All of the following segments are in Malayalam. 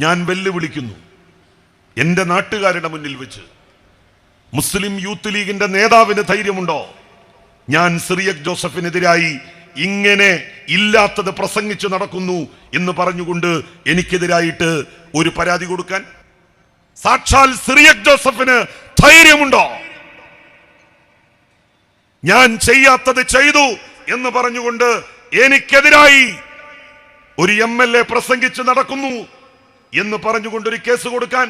ഞാൻ വെല്ലുവിളിക്കുന്നു, എൻ്റെ നാട്ടുകാരുടെ മുന്നിൽ വെച്ച് മുസ്ലിം യൂത്ത് ലീഗിന്റെ നേതാവിന് ധൈര്യമുണ്ടോ ഞാൻ സിറിയക് ജോസഫിനെതിരായി ഇങ്ങനെ ഇല്ലാത്തത് പ്രസംഗിച്ചു നടക്കുന്നു എന്ന് പറഞ്ഞുകൊണ്ട് എനിക്കെതിരായിട്ട് ഒരു പരാതി കൊടുക്കാൻ? സാക്ഷാൽ സിറിയക് ജോസഫിന് ധൈര്യമുണ്ടോ ഞാൻ ചെയ്യാത്തത് ചെയ്തു എന്ന് പറഞ്ഞുകൊണ്ട് എനിക്കെതിരായി ഒരു MLA പ്രസംഗിച്ച് നടക്കുന്നു എന്ന് പറഞ്ഞുകൊണ്ടൊരു കേസ് കൊടുക്കാൻ?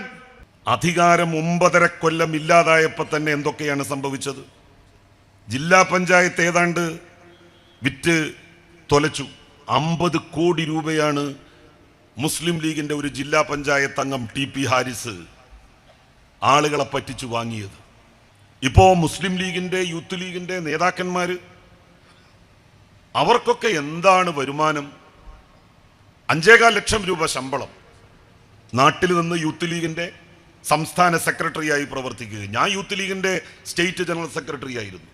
അധികാരം 9.5 കൊല്ലം ഇല്ലാതായപ്പോൾ തന്നെ എന്തൊക്കെയാണ് സംഭവിച്ചത്? ജില്ലാ പഞ്ചായത്ത് ഏതാണ്ട് വിറ്റ് തൊലച്ചു. 50 കോടി രൂപയാണ് മുസ്ലിം ലീഗിന്റെ ഒരു ജില്ലാ പഞ്ചായത്ത് അംഗം TP ഹാരിസ് ആളുകളെ പറ്റിച്ചു വാങ്ങിയത്. ഇപ്പോ മുസ്ലിം ലീഗിന്റെ യൂത്ത് ലീഗിന്റെ നേതാക്കന്മാര് അവർക്കൊക്കെ എന്താണ് വരുമാനം? 5.25 ലക്ഷം രൂപ ശമ്പളം. നാട്ടിൽ നിന്ന് യൂത്ത് ലീഗിന്റെ സംസ്ഥാന സെക്രട്ടറിയായി പ്രവർത്തിക്കുക. ഞാൻ യൂത്ത് ലീഗിന്റെ സ്റ്റേറ്റ് ജനറൽ സെക്രട്ടറി ആയിരുന്നു.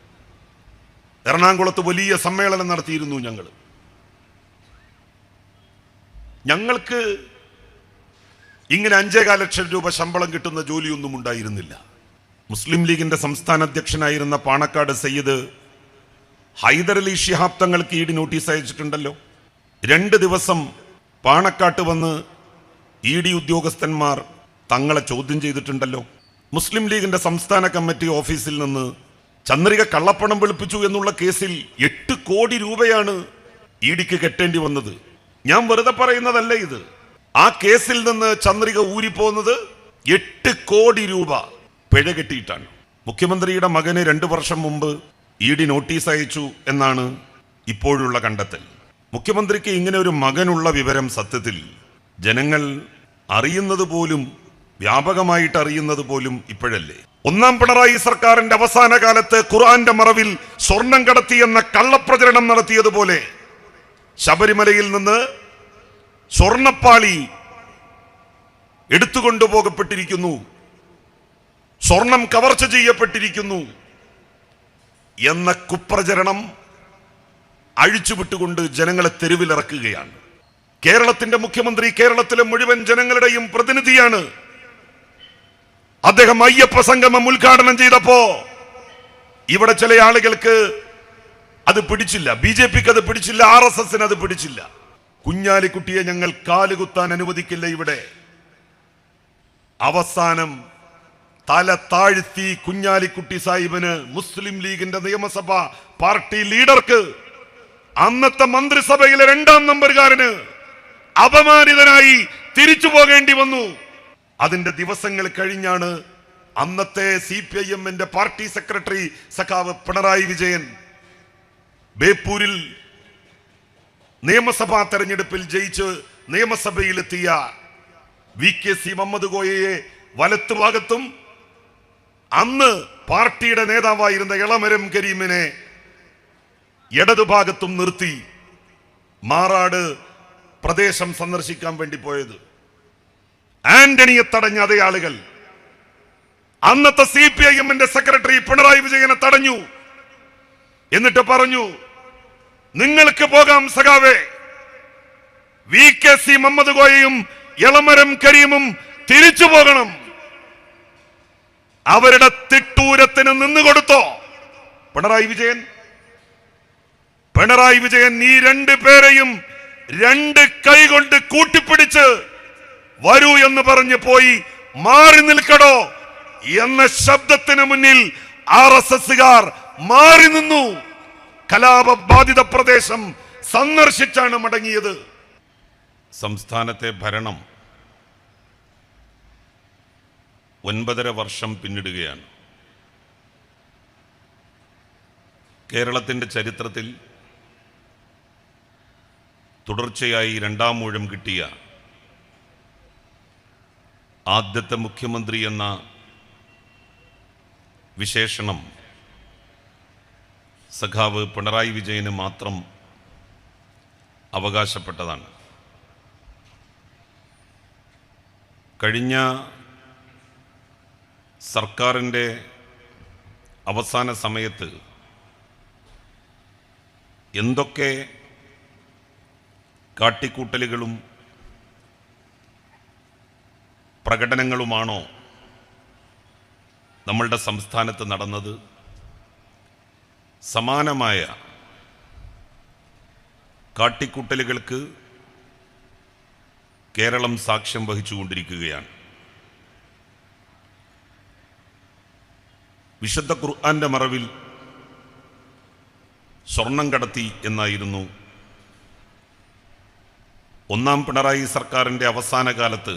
എറണാകുളത്ത് വലിയ സമ്മേളനം നടത്തിയിരുന്നു. ഞങ്ങൾക്ക് ഇങ്ങനെ 5.25 ലക്ഷം രൂപ ശമ്പളം കിട്ടുന്ന ജോലിയൊന്നും ഉണ്ടായിരുന്നില്ല. മുസ്ലിം ലീഗിന്റെ സംസ്ഥാന അധ്യക്ഷനായിരുന്ന പാണക്കാട് സയ്യിദ് ഹൈദരലി ശിഹാബ് തങ്ങൾക്ക് ED നോട്ടീസ് അയച്ചിട്ടുണ്ടല്ലോ. 2 ദിവസം പാണക്കാട്ട് വന്ന് ED ഉദ്യോഗസ്ഥന്മാർ തങ്ങളെ ചോദ്യം ചെയ്തിട്ടുണ്ടല്ലോ. മുസ്ലിം ലീഗിന്റെ സംസ്ഥാന കമ്മിറ്റി ഓഫീസിൽ നിന്ന് ചന്ദ്രിക കള്ളപ്പണം വെളുപ്പിച്ചു എന്നുള്ള കേസിൽ 8 കോടി രൂപയാണ് EDക്ക് കെട്ടേണ്ടി വന്നത്. ഞാൻ വെറുതെ പറയുന്നതല്ല ഇത്. ആ കേസിൽ നിന്ന് ചന്ദ്രിക ഊരിപ്പോകുന്നത് 8 കോടി രൂപ പിഴ കെട്ടിയിട്ടാണ്. മുഖ്യമന്ത്രിയുടെ മകന് 2 വർഷം മുമ്പ് ED നോട്ടീസ് അയച്ചു എന്നാണ് ഇപ്പോഴുള്ള കണ്ടെത്തൽ. മുഖ്യമന്ത്രിക്ക് ഇങ്ങനെ ഒരു മകനുള്ള വിവരം സത്യത്തിൽ ജനങ്ങൾ അറിയുന്നത് പോലും, വ്യാപകമായിട്ട് അറിയുന്നത് പോലും ഇപ്പോഴല്ലേ. 1-ാം പിണറായി സർക്കാരിന്റെ അവസാന കാലത്ത് ഖുർആന്റെ മറവിൽ സ്വർണം കടത്തിയെന്ന കള്ളപ്രചരണം നടത്തിയതുപോലെ ശബരിമലയിൽ നിന്ന് സ്വർണപ്പാളി എടുത്തുകൊണ്ടുപോകപ്പെട്ടിരിക്കുന്നു, സ്വർണം കവർച്ച ചെയ്യപ്പെട്ടിരിക്കുന്നു എന്ന കുപ്രചരണം അഴിച്ചുവിട്ടുകൊണ്ട് ജനങ്ങളെ തെരുവിലിറക്കുകയാണ്. കേരളത്തിന്റെ മുഖ്യമന്ത്രി കേരളത്തിലെ മുഴുവൻ ജനങ്ങളുടെയും പ്രതിനിധിയാണ്. അദ്ദേഹം അയ്യപ്പ സംഗമം ഉദ്ഘാടനം ചെയ്തപ്പോ ഇവിടെ ചില ആളുകൾക്ക് അത് പിടിച്ചില്ല, BJPക്ക് അത് പിടിച്ചില്ല, RSSന് അത് പിടിച്ചില്ല. കുഞ്ഞാലിക്കുട്ടിയെ ഞങ്ങൾ കാലുകുത്താൻ അനുവദിക്കില്ല. ഇവിടെ അവസാനം തല താഴ്ത്തി കുഞ്ഞാലിക്കുട്ടി സാഹിബിന്, മുസ്ലിം ലീഗിന്റെ നിയമസഭാ പാർട്ടി ലീഡർക്ക്, അന്നത്തെ മന്ത്രിസഭയിലെ 2-ാം നമ്പറുകാരന് അപമാനിതനായി തിരിച്ചു പോകേണ്ടി വന്നു. അതിന്റെ ദിവസങ്ങൾ കഴിഞ്ഞാണ് അന്നത്തെ CPIMന്റെ പാർട്ടി സെക്രട്ടറി സഖാവ് പിണറായി വിജയൻ ബേപ്പൂരിൽ നിയമസഭാ തെരഞ്ഞെടുപ്പിൽ ജയിച്ച് നിയമസഭയിലെത്തിയ VKC മുഹമ്മദ് കോയയെ വലത്തുഭാഗത്തും അന്ന് പാർട്ടിയുടെ നേതാവായിരുന്ന എളമരം കരീമിനെ ഇടതുഭാഗത്തും നിർത്തി മാറാട് പ്രദേശം സന്ദർശിക്കാൻ വേണ്ടി പോയത്. ആന്റണിയെ തടഞ്ഞ അതേ ആളുകൾ അന്നത്തെ CPIMന്റെ സെക്രട്ടറി പിണറായി വിജയനെ തടഞ്ഞു. എന്നിട്ട് പറഞ്ഞു, നിങ്ങൾക്ക് പോകാം സഖാവേ, VKC മുഹമ്മദ് കോയയും എളമരം കരീമും തിരിച്ചു പോകണം. അവരുടെ തിട്ടൂരത്തിന് നിന്നുകൊടുത്തോ പിണറായി വിജയൻ ഈ 2 പേരെയും 2 കൈ കൊണ്ട് കൂട്ടിപ്പിടിച്ച് വരൂ എന്ന് പറഞ്ഞ് പോയി. മാറി നിൽക്കടോ എന്ന ശബ്ദത്തിന് മുന്നിൽ RSSകാർ മാറി നിന്നു. കലാപബാധിത പ്രദേശം സന്ദർശിച്ചാണ് മടങ്ങിയത്. സംസ്ഥാനത്തെ ഭരണം 9.5 വർഷം പിന്നിടുകയാണ്. കേരളത്തിന്റെ ചരിത്രത്തിൽ തുടർച്ചയായി 2-ാം ഊഴം കിട്ടിയ ആദ്യത്തെ മുഖ്യമന്ത്രി എന്ന വിശേഷണം സഖാവ് പിണറായി വിജയന് മാത്രം അവകാശപ്പെട്ടതാണ്. കഴിഞ്ഞ സർക്കാരിൻ്റെ അവസാന സമയത്ത് എന്തൊക്കെ കാട്ടിക്കൂട്ടലുകളും പ്രകടനങ്ങളുമാണോ നമ്മളുടെ സംസ്ഥാനത്ത് നടന്നത്? സമാനമായ കാട്ടിക്കൂട്ടലുകൾക്ക് കേരളം സാക്ഷ്യം വഹിച്ചുകൊണ്ടിരിക്കുകയാണ്. വിശുദ്ധ ഖുർആന്റെ മറവിൽ സ്വർണം കടത്തി എന്നായിരുന്നു ഒന്നാം പിണറായി സർക്കാരിൻ്റെ അവസാന കാലത്ത്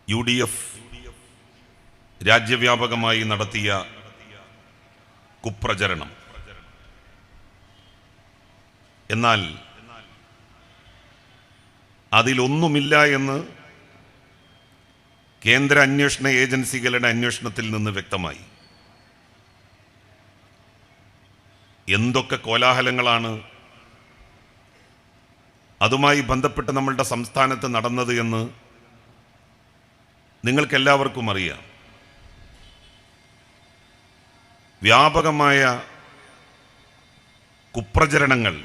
UDF രാജ്യവ്യാപകമായി നടത്തിയ കുപ്രചരണം. എന്നാൽ അതിലൊന്നുമില്ല എന്ന് കേന്ദ്ര അന്വേഷണ ഏജൻസികളുടെ അന്വേഷണത്തിൽ നിന്ന് വ്യക്തമായി. എന്തൊക്കെ കോലാഹലങ്ങളാണ് അതുമായി ബന്ധപ്പെട്ട് നമ്മളുടെ സംസ്ഥാനത്ത് നടന്നത് എന്ന് നിങ്ങൾക്കെല്ലാവർക്കും അറിയാം. വ്യാപകമായ കുപ്രചരണങ്ങൾ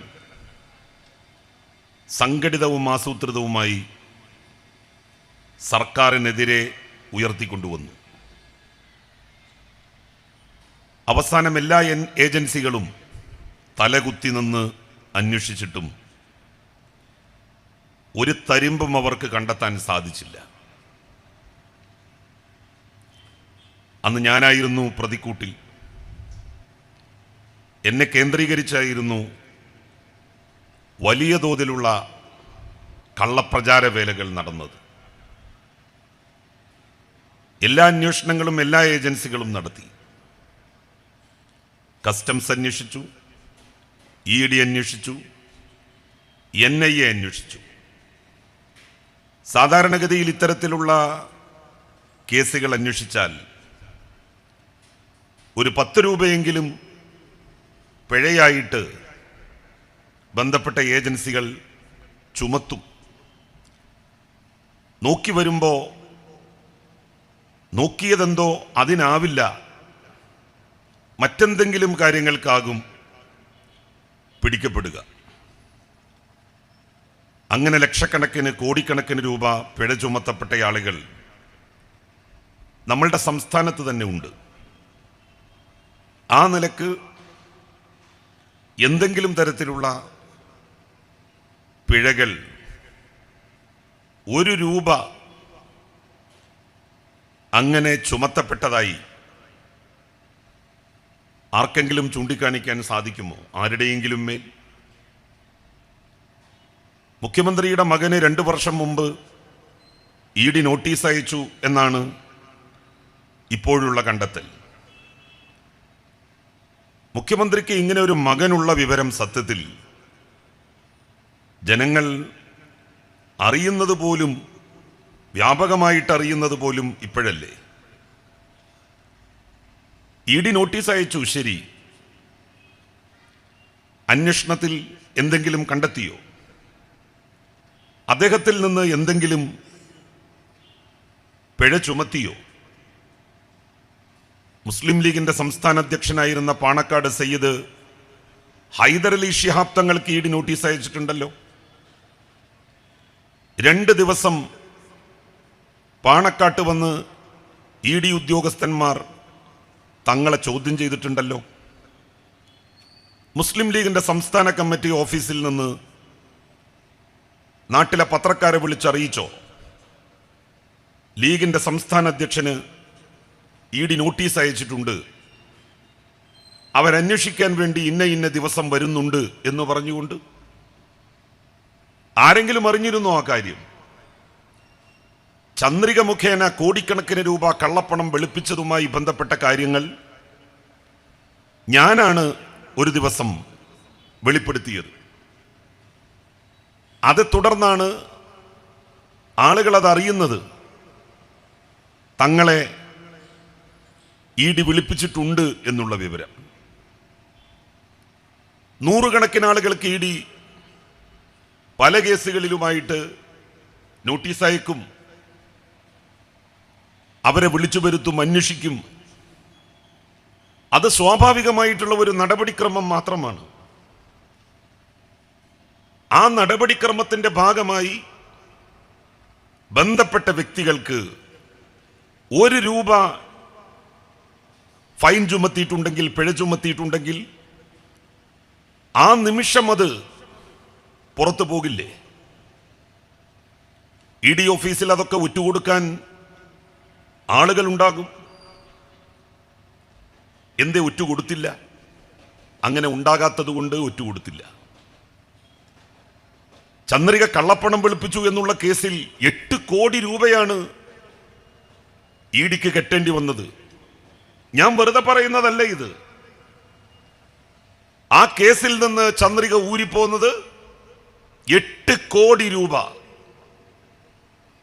സംഘടിതവും ആസൂത്രിതവുമായി സർക്കാരിനെതിരെ ഉയർത്തിക്കൊണ്ടുവന്നു. അവസാനം എല്ലാ ഏജൻസികളും തലകുത്തി നിന്ന് അന്വേഷിച്ചിട്ടും ഒരു തരിമ്പും അവർക്ക് കണ്ടെത്താൻ സാധിച്ചില്ല. അന്ന് ഞാനായിരുന്നു പ്രതിക്കൂട്ടിൽ. എന്നെ കേന്ദ്രീകരിച്ചായിരുന്നു വലിയ തോതിലുള്ള കള്ളപ്രചാര വേലകൾ നടന്നത്. എല്ലാ അന്വേഷണങ്ങളും എല്ലാ ഏജൻസികളും നടത്തി. കസ്റ്റംസ് അന്വേഷിച്ചു, ED അന്വേഷിച്ചു, NIA അന്വേഷിച്ചു. സാധാരണഗതിയിൽ ഇത്തരത്തിലുള്ള കേസുകൾ അന്വേഷിച്ചാൽ ഒരു 10 രൂപയെങ്കിലും പിഴയായിട്ട് ബന്ധപ്പെട്ട ഏജൻസികൾ ചുമത്തും. നോക്കി വരുമ്പോൾ നോക്കിയതെന്തോ അതിനാവില്ല, മറ്റെന്തെങ്കിലും കാര്യങ്ങൾക്കാകും പിടിക്കപ്പെടുക. അങ്ങനെ ലക്ഷക്കണക്കിന് കോടിക്കണക്കിന് രൂപ പിഴ ചുമത്തപ്പെട്ട ആളുകൾ നമ്മളുടെ സംസ്ഥാനത്ത് തന്നെ ഉണ്ട്. ആ നിലക്ക് എന്തെങ്കിലും തരത്തിലുള്ള പിഴകൾ 1 രൂപ അങ്ങനെ ചുമത്തപ്പെട്ടതായി ആർക്കെങ്കിലും ചൂണ്ടിക്കാണിക്കാൻ സാധിക്കുമോ? ആരുടെയെങ്കിലും മേൽ? മുഖ്യമന്ത്രിയുടെ മകന് 2 വർഷം മുമ്പ് ED നോട്ടീസ് അയച്ചു എന്നാണ് ഇപ്പോഴുള്ള കണ്ടെത്തൽ. മുഖ്യമന്ത്രിക്ക് ഇങ്ങനെ ഒരു മകനുള്ള വിവരം സത്യത്തിൽ ജനങ്ങൾ അറിയുന്നത് പോലും, വ്യാപകമായിട്ട് അറിയുന്നത് പോലും ഇപ്പോഴല്ലേ? ED നോട്ടീസ് അയച്ചു, ശരി. അന്വേഷണത്തിൽ എന്തെങ്കിലും കണ്ടെത്തിയോ? അദ്ദേഹത്തിൽ നിന്ന് എന്തെങ്കിലും പിഴ ചുമത്തിയോ? മുസ്ലിം ലീഗിന്റെ സംസ്ഥാന അധ്യക്ഷനായിരുന്ന പാണക്കാട് സയ്യിദ് ഹൈദരലി ശിഹാബ് തങ്ങൾക്ക് ED നോട്ടീസ് അയച്ചിട്ടുണ്ടല്ലോ. 2 ദിവസം പാണക്കാട്ട് വന്ന് ED ഉദ്യോഗസ്ഥന്മാർ തങ്ങളെ ചോദ്യം ചെയ്തിട്ടുണ്ടല്ലോ. മുസ്ലിം ലീഗിന്റെ സംസ്ഥാന കമ്മിറ്റി ഓഫീസിൽ നിന്ന് നാട്ടിലെ പത്രക്കാരെ വിളിച്ചറിയിച്ചോ ലീഗിന്റെ സംസ്ഥാന അധ്യക്ഷന് ED നോട്ടീസ് അയച്ചിട്ടുണ്ട്, അവരന്വേഷിക്കാൻ വേണ്ടി ഇന്ന ദിവസം വരുന്നുണ്ട് എന്ന് പറഞ്ഞുകൊണ്ട്? ആരെങ്കിലും അറിഞ്ഞിരുന്നോ ആ കാര്യം? ചന്ദ്രിക മുഖേന കോടിക്കണക്കിന് രൂപ കള്ളപ്പണം വെളുപ്പിച്ചതുമായി ബന്ധപ്പെട്ട കാര്യങ്ങൾ ഞാനാണ് ഒരു ദിവസം വെളിപ്പെടുത്തിയത്. അത് തുടർന്നാണ് ആളുകൾ അതറിയുന്നത്, തങ്ങളെ ED വിളിപ്പിച്ചിട്ടുണ്ട് എന്നുള്ള വിവരം. 100 കണക്കിന് ആളുകൾക്ക് ED പല കേസുകളിലുമായിട്ട് നോട്ടീസ് അയക്കും, അവരെ വിളിച്ചു വരുത്തും, അന്വേഷിക്കും. അത് സ്വാഭാവികമായിട്ടുള്ള ഒരു നടപടിക്രമം മാത്രമാണ്. ആ നടപടിക്രമത്തിന്റെ ഭാഗമായി ബന്ധപ്പെട്ട വ്യക്തികൾക്ക് 1 രൂപ ഫൈൻ ചുമത്തിയിട്ടുണ്ടെങ്കിൽ, പിഴ ചുമത്തിയിട്ടുണ്ടെങ്കിൽ ആ നിമിഷം അത് പുറത്തു പോകില്ലേ? ED ഓഫീസിൽ അതൊക്കെ ഒറ്റുകൊടുക്കാൻ ആളുകൾ ഉണ്ടാകും. എന്തേ ഒറ്റുകൊടുത്തില്ല? അങ്ങനെ ഉണ്ടാകാത്തത് കൊണ്ട് ഒറ്റുകൊടുത്തില്ല. ചന്ദ്രിക കള്ളപ്പണം വെളുപ്പിച്ചു എന്നുള്ള കേസിൽ 8 കോടി രൂപയാണ് EDക്ക് കെട്ടേണ്ടി വന്നത്. ഞാൻ വെറുതെ പറയുന്നതല്ല ഇത്. ആ കേസിൽ നിന്ന് ചന്ദ്രിക ഊരിപ്പോകുന്നത് 8 കോടി രൂപ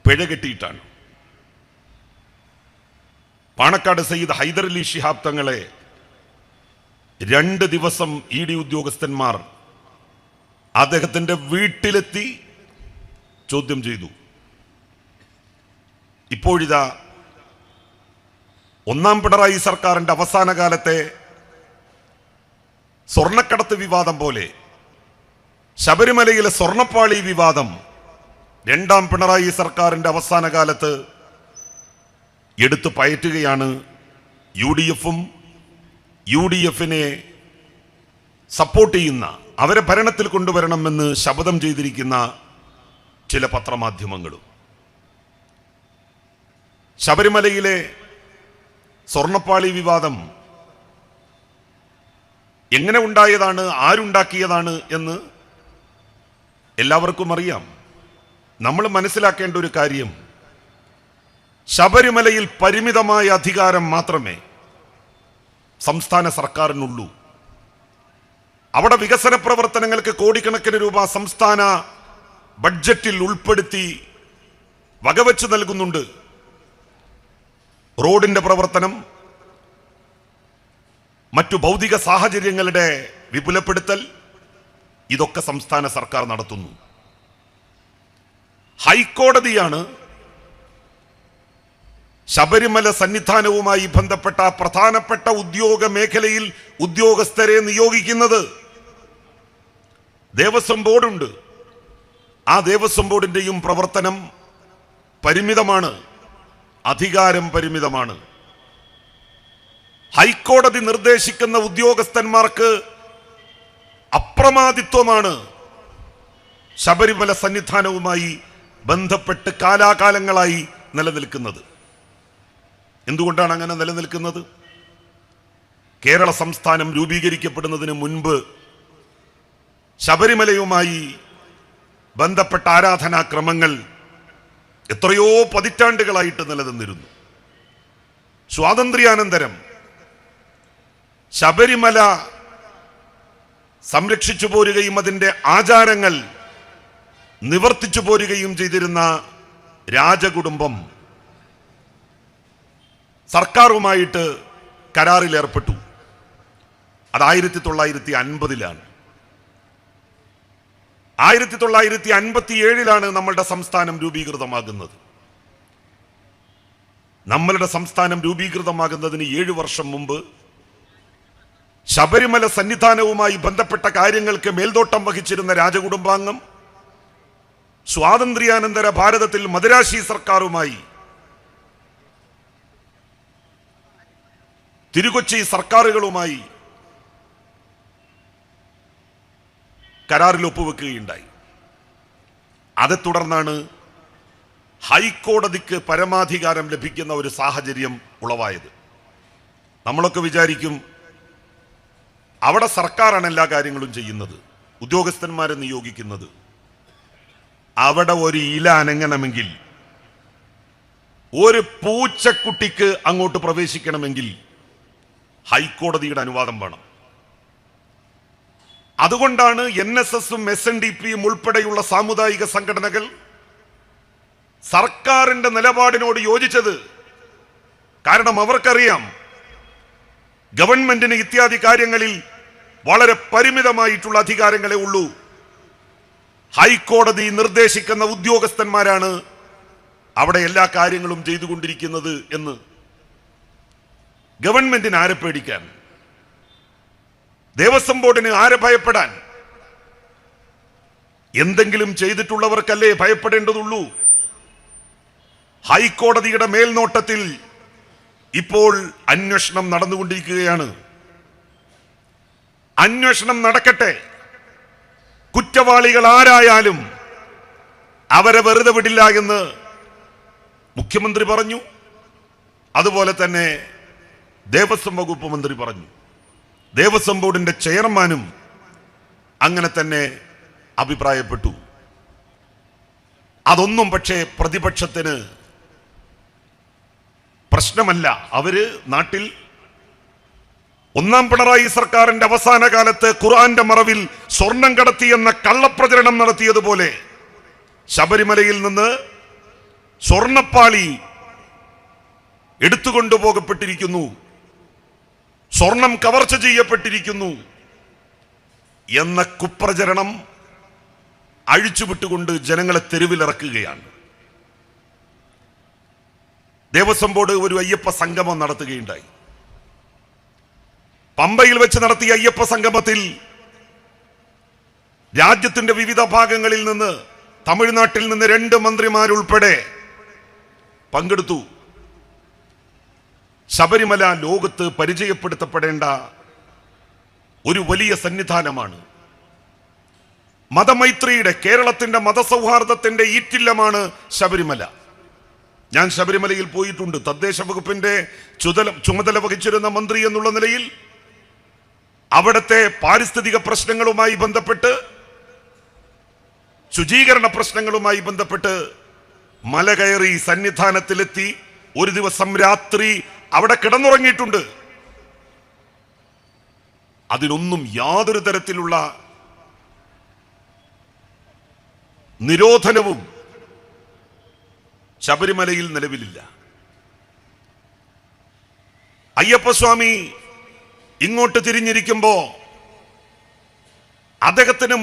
പിഴ കെട്ടിയിട്ടാണ്. പാണക്കാട് സയ്യിദ് ഹൈദരലി ശിഹാബ് തങ്ങളെ 2 ദിവസം ED ഉദ്യോഗസ്ഥന്മാർ അദ്ദേഹത്തിന്റെ വീട്ടിലെത്തി ചോദ്യം ചെയ്തു. ഇപ്പോഴിതാ 1ാം പിണറായി സർക്കാരിന്റെ അവസാന കാലത്തെ സ്വർണ്ണക്കടത്ത് വിവാദം പോലെ ശബരിമലയിലെ സ്വർണ്ണപ്പാളി വിവാദം 2ാം പിണറായി സർക്കാരിന്റെ അവസാന കാലത്ത് എടുത്തു പയറ്റുകയാണ് UDFും UDFിനെ സപ്പോർട്ട് ചെയ്യുന്ന, അവരെ ഭരണത്തിൽ കൊണ്ടുവരണമെന്ന് ശപഥം ചെയ്തിരിക്കുന്ന ചില പത്രമാധ്യമങ്ങളും. ശബരിമലയിലെ സ്വർണ്ണപ്പാളി വിവാദം എങ്ങനെ ഉണ്ടായതാണ്, ആരുണ്ടാക്കിയതാണ് എന്ന് എല്ലാവർക്കും അറിയാം. നമ്മൾ മനസ്സിലാക്കേണ്ട ഒരു കാര്യം, ശബരിമലയിൽ പരിമിതമായ അധികാരം മാത്രമേ സംസ്ഥാന സർക്കാരിനുള്ളൂ. അവിടെ വികസന പ്രവർത്തനങ്ങൾക്ക് കോടിക്കണക്കിന് രൂപ സംസ്ഥാന ബഡ്ജറ്റിൽ ഉൾപ്പെടുത്തി വകവെച്ച് നൽകുന്നുണ്ട്. റോഡിന്റെ പ്രവർത്തനം, മറ്റു ഭൗതിക സാഹചര്യങ്ങളുടെ വിപുലപ്പെടുത്തൽ, ഇതൊക്കെ സംസ്ഥാന സർക്കാർ നടത്തുന്നു. ഹൈക്കോടതിയാണ് ശബരിമല സന്നിധാനവുമായി ബന്ധപ്പെട്ട പ്രധാനപ്പെട്ട ഉദ്യോഗ മേഖലയിൽ ഉദ്യോഗസ്ഥരെ നിയോഗിക്കുന്നത്. ദേവസ്വം ബോർഡുണ്ട്. ആ ദേവസ്വം ബോർഡിന്റെയും പ്രവർത്തനം പരിമിതമാണ്, അധികാരം പരിമിതമാണ്. ഹൈക്കോടതി നിർദ്ദേശിക്കുന്ന ഉദ്യോഗസ്ഥന്മാർക്ക് അപ്രമാദിത്വമാണ് ശബരിമല സന്നിധാനവുമായി ബന്ധപ്പെട്ട് കാലാകാലങ്ങളായി നിലനിൽക്കുന്നത്. എന്തുകൊണ്ടാണ് അങ്ങനെ നിലനിൽക്കുന്നത്? കേരള സംസ്ഥാനം രൂപീകരിക്കപ്പെടുന്നതിന് മുൻപ് ശബരിമലയുമായി ബന്ധപ്പെട്ട ആരാധനാക്രമങ്ങൾ എത്രയോ പതിറ്റാണ്ടുകളായിട്ട് നിലനിന്നിരുന്നു. സ്വാതന്ത്ര്യാനന്തരം ശബരിമല സംരക്ഷിച്ചു പോരുകയും അതിൻ്റെ ആചാരങ്ങൾ നിവർത്തിച്ചു പോരുകയും ചെയ്തിരുന്ന രാജകുടുംബം സർക്കാരുമായിട്ട് കരാറിൽ ഏർപ്പെട്ടു. അത് 1950-ലാണ്. 1957-ലാണ് നമ്മളുടെ സംസ്ഥാനം രൂപീകൃതമാകുന്നത്. നമ്മളുടെ സംസ്ഥാനം രൂപീകൃതമാകുന്നതിന് 7 വർഷം മുമ്പ് ശബരിമല സന്നിധാനവുമായി ബന്ധപ്പെട്ട കാര്യങ്ങൾക്ക് മേൽനോട്ടം വഹിച്ചിരുന്ന രാജകുടുംബാംഗം സ്വാതന്ത്ര്യാനന്തര ഭാരതത്തിൽ മദിരാശി സർക്കാരുമായി, തിരുകൊച്ചി സർക്കാരുകളുമായി കരാറിൽ ഒപ്പുവെക്കുകയുണ്ടായി. അതേ തുടർന്നാണ് ഹൈക്കോടതിക്ക് പരമാധികാരം ലഭിക്കുന്ന ഒരു സാഹചര്യം ഉളവായത്. നമ്മളൊക്കെ വിചാരിക്കും അവിടെ സർക്കാരാണ് എല്ലാ കാര്യങ്ങളും ചെയ്യുന്നത്, ഉദ്യോഗസ്ഥന്മാരെ നിയോഗിക്കുന്നത്. അവിടെ ഒരു ഇല അനങ്ങണമെങ്കിൽ, ഒരു പൂച്ചക്കുട്ടിക്ക് അങ്ങോട്ട് പ്രവേശിക്കണമെങ്കിൽ ഹൈക്കോടതിയുടെ അനുവാദം വേണം. അതുകൊണ്ടാണ് NSSഉം SNDPയും ഉൾപ്പെടെയുള്ള സാമുദായിക സംഘടനകൾ സർക്കാരിന്റെ നിലപാടിനോട് യോജിച്ചത്. കാരണം അവർക്കറിയാം ഗവൺമെന്റിന് ഇത്യാദി കാര്യങ്ങളിൽ വളരെ പരിമിതമായിട്ടുള്ള അധികാരങ്ങളെ ഉള്ളൂ. ഹൈക്കോടതി നിർദ്ദേശിക്കുന്ന ഉദ്യോഗസ്ഥന്മാരാണ് അവിടെ എല്ലാ കാര്യങ്ങളും ചെയ്തുകൊണ്ടിരിക്കുന്നത് എന്ന്. ഗവൺമെന്റിന് ആരെ പേടിക്കാൻ? ദേവസ്വം ബോർഡിന് ആരെ ഭയപ്പെടാൻ? എന്തെങ്കിലും ചെയ്തിട്ടുള്ളവർക്കല്ലേ ഭയപ്പെടേണ്ടതുള്ളൂ. ഹൈക്കോടതിയുടെ മേൽനോട്ടത്തിൽ ഇപ്പോൾ അന്വേഷണം നടന്നുകൊണ്ടിരിക്കുകയാണ്. അന്വേഷണം നടക്കട്ടെ. കുറ്റവാളികൾ ആരായാലും അവരെ വെറുതെ വിടില്ല എന്ന് മുഖ്യമന്ത്രി പറഞ്ഞു. അതുപോലെ തന്നെ ദേവസ്വം വകുപ്പ് മന്ത്രി പറഞ്ഞു. ദേവസ്വം ബോർഡിന്റെ ചെയർമാനും അങ്ങനെ തന്നെ അഭിപ്രായപ്പെട്ടു. അതൊന്നും പക്ഷേ പ്രതിപക്ഷത്തിന് പ്രശ്നമല്ല. അവര് നാട്ടിൽ ഒന്നാം പിണറായി സർക്കാരിന്റെ അവസാന കാലത്ത് ഖുർആന്റെ മറവിൽ സ്വർണം കടത്തിയെന്ന കള്ളപ്രചരണം നടത്തിയതുപോലെ ശബരിമലയിൽ നിന്ന് സ്വർണപ്പാളി എടുത്തുകൊണ്ടുപോകപ്പെട്ടിരിക്കുന്നു, സ്വർണം കവർച്ച ചെയ്യപ്പെട്ടിരിക്കുന്നു എന്ന കുപ്രചരണം അഴിച്ചുവിട്ടുകൊണ്ട് ജനങ്ങളെ തെരുവിലിറക്കുകയാണ്. ദേവസ്വം ബോർഡ് ഒരു അയ്യപ്പ സംഗമം നടത്തുകയുണ്ടായി. പമ്പയിൽ വെച്ച് നടത്തിയ അയ്യപ്പ സംഗമത്തിൽ രാജ്യത്തിന്റെ വിവിധ ഭാഗങ്ങളിൽ നിന്ന്, തമിഴ്നാട്ടിൽ നിന്ന് 2 മന്ത്രിമാരുൾപ്പെടെ പങ്കെടുത്തു. ശബരിമല ലോകത്ത് പരിചയപ്പെടുത്തപ്പെടേണ്ട ഒരു വലിയ സന്നിധാനമാണ്. മതമൈത്രിയുടെ, കേരളത്തിന്റെ മതസൗഹാർദ്ദത്തിന്റെ ഈറ്റില്ലമാണ് ശബരിമല. ഞാൻ ശബരിമലയിൽ പോയിട്ടുണ്ട്. തദ്ദേശ വകുപ്പിന്റെ ചുമതല വഹിച്ചിരുന്ന മന്ത്രി എന്നുള്ള നിലയിൽ അവിടുത്തെ പാരിസ്ഥിതിക പ്രശ്നങ്ങളുമായി ബന്ധപ്പെട്ട്, ശുചീകരണ പ്രശ്നങ്ങളുമായി ബന്ധപ്പെട്ട് മല കയറി സന്നിധാനത്തിലെത്തി ഒരു ദിവസം രാത്രി അവിടെ കിടന്നുറങ്ങിയിട്ടുണ്ട്. അതിനൊന്നും യാതൊരു തരത്തിലുള്ള നിരോധനവും ശബരിമലയിൽ നിലവിലില്ല. അയ്യപ്പസ്വാമി ഇങ്ങോട്ട് തിരിഞ്ഞിരിക്കുമ്പോ അദ്ദേഹത്തിന്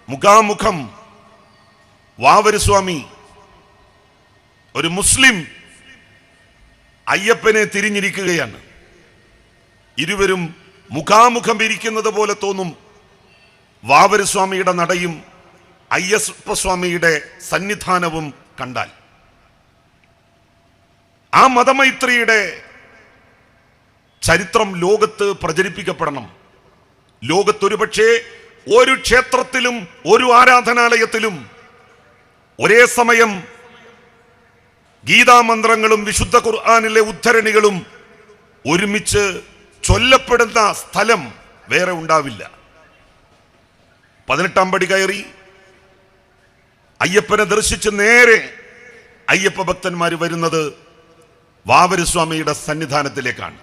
മുഖാമുഖം വാവരുസ്വാമി, ഒരു മുസ്ലിം അയ്യപ്പനെ തിരിഞ്ഞിരിക്കുകയാണ്. ഇരുവരും മുഖാമുഖം ഇരിക്കുന്നത് പോലെ തോന്നും. വാവരുസ്വാമിയുടെ നടയും അയ്യപ്പസ്വാമിയുടെ സന്നിധാനവും കണ്ടാൽ. ആ മതമൈത്രിയുടെ ചരിത്രം ലോകത്ത് പ്രചരിപ്പിക്കപ്പെടണം. ലോകത്തൊരുപക്ഷേ ഒരു ക്ഷേത്രത്തിലും ഒരു ആരാധനാലയത്തിലും ഒരേ സമയം ഗീതാമന്ത്രങ്ങളും വിശുദ്ധ ഖുർആനിലെ ഉദ്ധരണികളും ഒരുമിച്ച് ചൊല്ലപ്പെടുന്ന സ്ഥലം വേറെ ഉണ്ടാവില്ല. 18-ാം പടി കയറി അയ്യപ്പനെ ദർശിച്ച് നേരെ അയ്യപ്പ ഭക്തന്മാർ വരുന്നത് വാവരുസ്വാമിയുടെ സന്നിധാനത്തിലേക്കാണ്.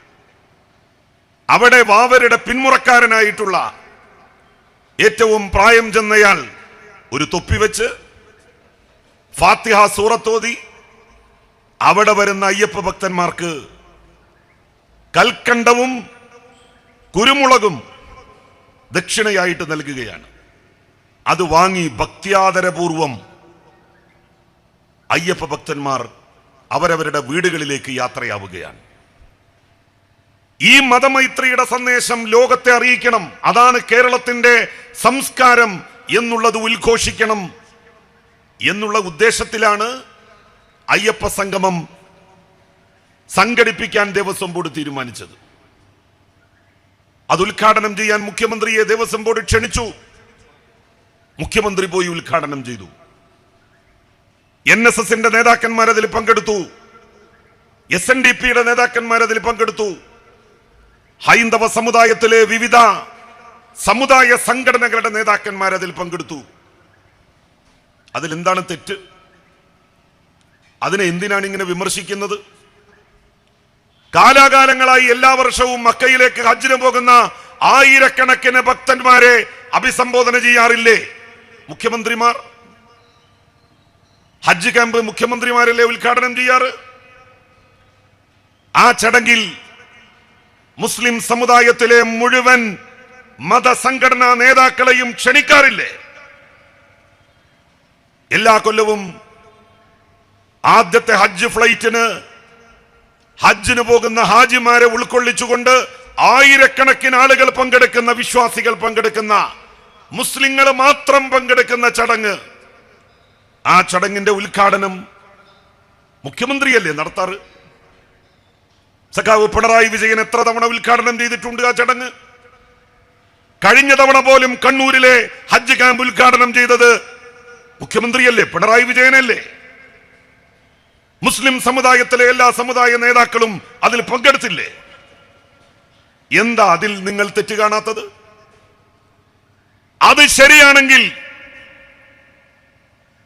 അവിടെ വാവരുടെ പിന്മുറക്കാരനായിട്ടുള്ള ഏറ്റവും പ്രായം ചെന്നയാൾ ഒരു തൊപ്പി വെച്ച് ഫാത്തിഹ സൂറത്തോതി അവിടെ വരുന്ന അയ്യപ്പ ഭക്തന്മാർക്ക് കൽക്കണ്ടവും കുരുമുളകും ദക്ഷിണയായിട്ട് നൽകുകയാണ്. അത് വാങ്ങി ഭക്ത്യാദരപൂർവം അയ്യപ്പ ഭക്തന്മാർ അവരവരുടെ വീടുകളിലേക്ക് യാത്രയാവുകയാണ്. ഈ മതമൈത്രിയുടെ സന്ദേശം ലോകത്തെ അറിയിക്കണം. അതാണ് കേരളത്തിന്റെ സംസ്കാരം എന്നുള്ളത് ഉദ്ഘോഷിക്കണം എന്നുള്ള ഉദ്ദേശത്തിലാണ് അയ്യപ്പ സംഗമം സംഘടിപ്പിക്കാൻ ദേവസ്വം ബോർഡ് തീരുമാനിച്ചത്. അത് ഉദ്ഘാടനം ചെയ്യാൻ മുഖ്യമന്ത്രിയെ ദേവസ്വം ബോർഡ് ക്ഷണിച്ചു. മുഖ്യമന്ത്രി പോയി ഉദ്ഘാടനം ചെയ്തു. NSSന്റെ നേതാക്കന്മാർ അതിൽ പങ്കെടുത്തു. SNDPയുടെ നേതാക്കന്മാർ അതിൽ പങ്കെടുത്തു. ഹൈന്ദവ സമുദായത്തിലെ വിവിധ സമുദായ സംഘടനകളുടെ നേതാക്കന്മാർ അതിൽ പങ്കെടുത്തു. അതിലെന്താണ് തെറ്റ്? അതിനെ എന്തിനാണ് ഇങ്ങനെ വിമർശിക്കുന്നത്? കാലാകാലങ്ങളായി എല്ലാ വർഷവും മക്കയിലേക്ക് ഹജ്ജിന് പോകുന്ന ആയിരക്കണക്കിന് ഭക്തന്മാരെ അഭിസംബോധന ചെയ്യാറില്ലേ മുഖ്യമന്ത്രിമാർ? ഹജ്ജ് ക്യാമ്പ് മുഖ്യമന്ത്രിമാരല്ലേ ഉദ്ഘാടനം ചെയ്യാറ്? ആ ചടങ്ങിൽ മുസ്ലിം സമുദായത്തിലെ മുഴുവൻ മതസംഘടനാ നേതാക്കളെയും ക്ഷണിക്കാറില്ലേ? എല്ലാ കൊല്ലവും ആദ്യത്തെ ഹജ്ജ് ഫ്ലൈറ്റിന് ഹജ്ജിന് പോകുന്ന ഹാജിമാരെ ഉൾക്കൊള്ളിച്ചുകൊണ്ട് ആയിരക്കണക്കിന് ആളുകൾ പങ്കെടുക്കുന്ന, വിശ്വാസികൾ പങ്കെടുക്കുന്ന, മുസ്ലിങ്ങൾ മാത്രം പങ്കെടുക്കുന്ന ചടങ്ങ്. ആ ചടങ്ങിന്റെ ഉദ്ഘാടനം മുഖ്യമന്ത്രിയല്ലേ നടത്താറ്? സഖാവ് പിണറായി വിജയൻ എത്ര തവണ ഉദ്ഘാടനം ചെയ്തിട്ടുണ്ട് ആ ചടങ്ങ്? കഴിഞ്ഞ തവണ പോലും കണ്ണൂരിലെ ഹജ്ജ് ക്യാമ്പ് ഉദ്ഘാടനം ചെയ്തത് മുഖ്യമന്ത്രിയല്ലേ, പിണറായി വിജയനല്ലേ? മുസ്ലിം സമുദായത്തിലെ എല്ലാ സമുദായ നേതാക്കളും അതിൽ പങ്കെടുത്തില്ലേ? എന്താ അതിൽ നിങ്ങൾ തെറ്റ് കാണാത്തത്? അത് ശരിയാണെങ്കിൽ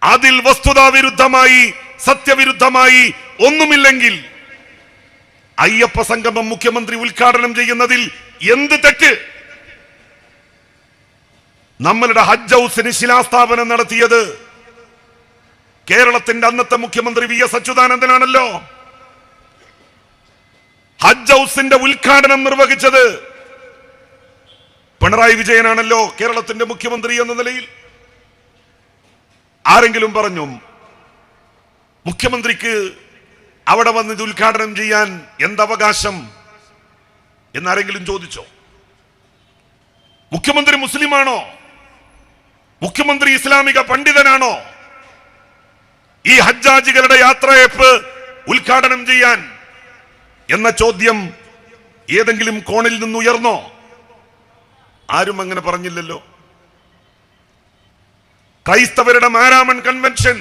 അതിൽ വസ്തുതാവിരുദ്ധമായി സത്യവിരുദ്ധമായി ഒന്നുമില്ലെങ്കിൽ അയ്യപ്പ സംഗമം മുഖ്യമന്ത്രി ഉദ്ഘാടനം ചെയ്യുന്നതിൽ എന്ത് തെറ്റ്? നമ്മളുടെ ഹജ്ജ് ഹൗസിന് ശിലാസ്ഥാപനം നടത്തിയത് കേരളത്തിന്റെ അന്നത്തെ മുഖ്യമന്ത്രി VS അച്യുതാനന്ദനാണല്ലോ. ഹജ്ജ് ഹൗസിന്റെ ഉദ്ഘാടനം നിർവഹിച്ചത് പിണറായി വിജയനാണല്ലോ കേരളത്തിന്റെ മുഖ്യമന്ത്രി എന്ന നിലയിൽ. ആരെങ്കിലും പറഞ്ഞു മുഖ്യമന്ത്രിക്ക് അവിടെ വന്ന് ഇത് ഉദ്ഘാടനം ചെയ്യാൻ എന്തവകാശം എന്നാരെങ്കിലും ചോദിച്ചോ? മുഖ്യമന്ത്രി മുസ്ലിമാണോ? മുഖ്യമന്ത്രി ഇസ്ലാമിക പണ്ഡിതനാണോ? ഈ ഹജ്ജാജികളുടെ യാത്രയപ്പ് ഉദ്ഘാടനം ചെയ്യാൻ എന്ന ചോദ്യം ഏതെങ്കിലും കോണിൽ നിന്ന് ഉയർന്നോ? ആരും അങ്ങനെ പറഞ്ഞില്ലല്ലോ. ക്രൈസ്തവരുടെ മാരാമൺ കൺവെൻഷൻ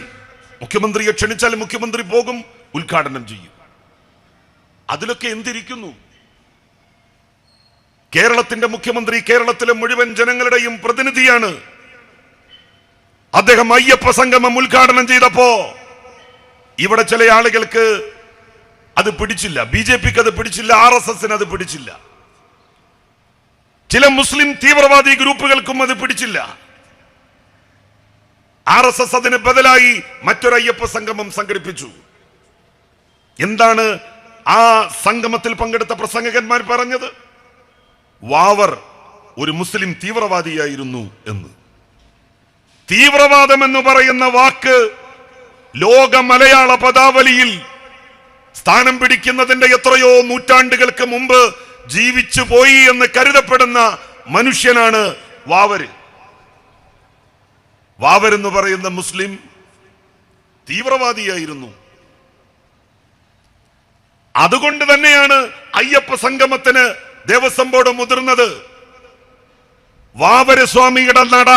മുഖ്യമന്ത്രിയെ ക്ഷണിച്ചാൽ മുഖ്യമന്ത്രി പോകും, ഉദ്ഘാടനം ചെയ്യും. അതിലൊക്കെ എന്തിരിക്കുന്നു? കേരളത്തിന്റെ മുഖ്യമന്ത്രി കേരളത്തിലെ മുഴുവൻ ജനങ്ങളുടെയും പ്രതിനിധിയാണ്. അദ്ദേഹം അയ്യപ്പ സംഗമം ഉദ്ഘാടനം ചെയ്തപ്പോ ഇവിടെ ചില ആളുകൾക്ക് അത് പിടിച്ചില്ല, BJPക്ക് അത് പിടിച്ചില്ല, RSSന് അത് പിടിച്ചില്ല, ചില മുസ്ലിം തീവ്രവാദി ഗ്രൂപ്പുകൾക്കും അത് പിടിച്ചില്ല. RSS അതിന് ബദലായി മറ്റൊരു അയ്യപ്പ സംഗമം സംഘടിപ്പിച്ചു. എന്താണ് ആ സംഗമത്തിൽ പങ്കെടുത്ത പ്രസംഗകന്മാർ പറഞ്ഞത്? വാവർ ഒരു മുസ്ലിം തീവ്രവാദിയായിരുന്നു എന്ന്. തീവ്രവാദം എന്ന് പറയുന്ന വാക്ക് ലോക മലയാള പദാവലിയിൽ സ്ഥാനം പിടിക്കുന്നതിന്റെ എത്രയോ നൂറ്റാണ്ടുകൾക്ക് മുമ്പ് ജീവിച്ചു പോയി എന്ന് കരുതപ്പെടുന്ന മനുഷ്യനാണ് വാവര്. വാവർ എന്ന് പറയുന്ന മുസ്ലിം തീവ്രവാദിയായിരുന്നു. അതുകൊണ്ട് തന്നെയാണ് അയ്യപ്പ സംഗമത്തിന് ദേവസ്വം ബോർഡ് മുതിർന്നത്. വാവര് സ്വാമിയുടെ നട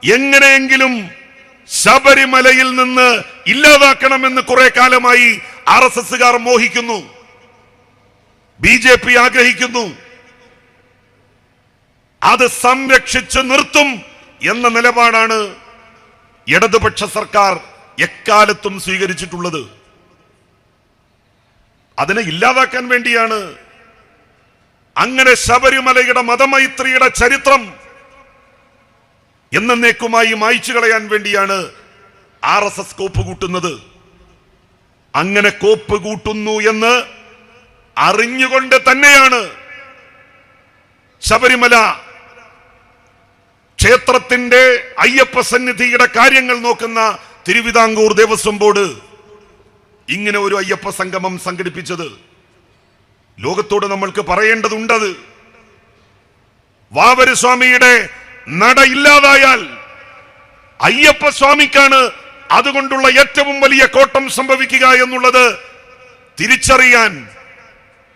എങ്ങനെയെങ്കിലും ശബരിമലയിൽ നിന്ന് ഇല്ലാതാക്കണമെന്ന് കുറെ കാലമായി RSSകാർ മോഹിക്കുന്നു, BJP ആഗ്രഹിക്കുന്നു. അത് സംരക്ഷിച്ചു നിർത്തും എന്ന നിലപാടാണ് ഇടതുപക്ഷ സർക്കാർ എക്കാലത്തും സ്വീകരിച്ചിട്ടുള്ളത്. അതിനെ ഇല്ലാതാക്കാൻ വേണ്ടിയാണ്. അങ്ങനെ ശബരിമലയുടെ മതമൈത്രിയുടെ ചരിത്രം എന്നേക്കുമായി മായ്ച്ചു കളയാൻ വേണ്ടിയാണ് RSS കോപ്പ് കൂട്ടുന്നത്. അങ്ങനെ കോപ്പ് കൂട്ടുന്നു എന്ന് അറിഞ്ഞുകൊണ്ട് തന്നെയാണ് ശബരിമല ക്ഷേത്രത്തിന്റെ അയ്യപ്പ സന്നിധിയുടെ കാര്യങ്ങൾ നോക്കുന്ന തിരുവിതാംകൂർ ദേവസ്വം ബോർഡ് ഇങ്ങനെ ഒരു അയ്യപ്പ സംഗമം സംഘടിപ്പിച്ചത്. ലോകത്തോട് നമ്മൾക്ക് പറയേണ്ടതുണ്ടത്. വാവര് സ്വാമിയുടെ നട ഇല്ലാതായാൽ അയ്യപ്പ സ്വാമിക്കാണ് അതുകൊണ്ടുള്ള ഏറ്റവും വലിയ കോട്ടം സംഭവിക്കുക എന്നുള്ളത് തിരിച്ചറിയാൻ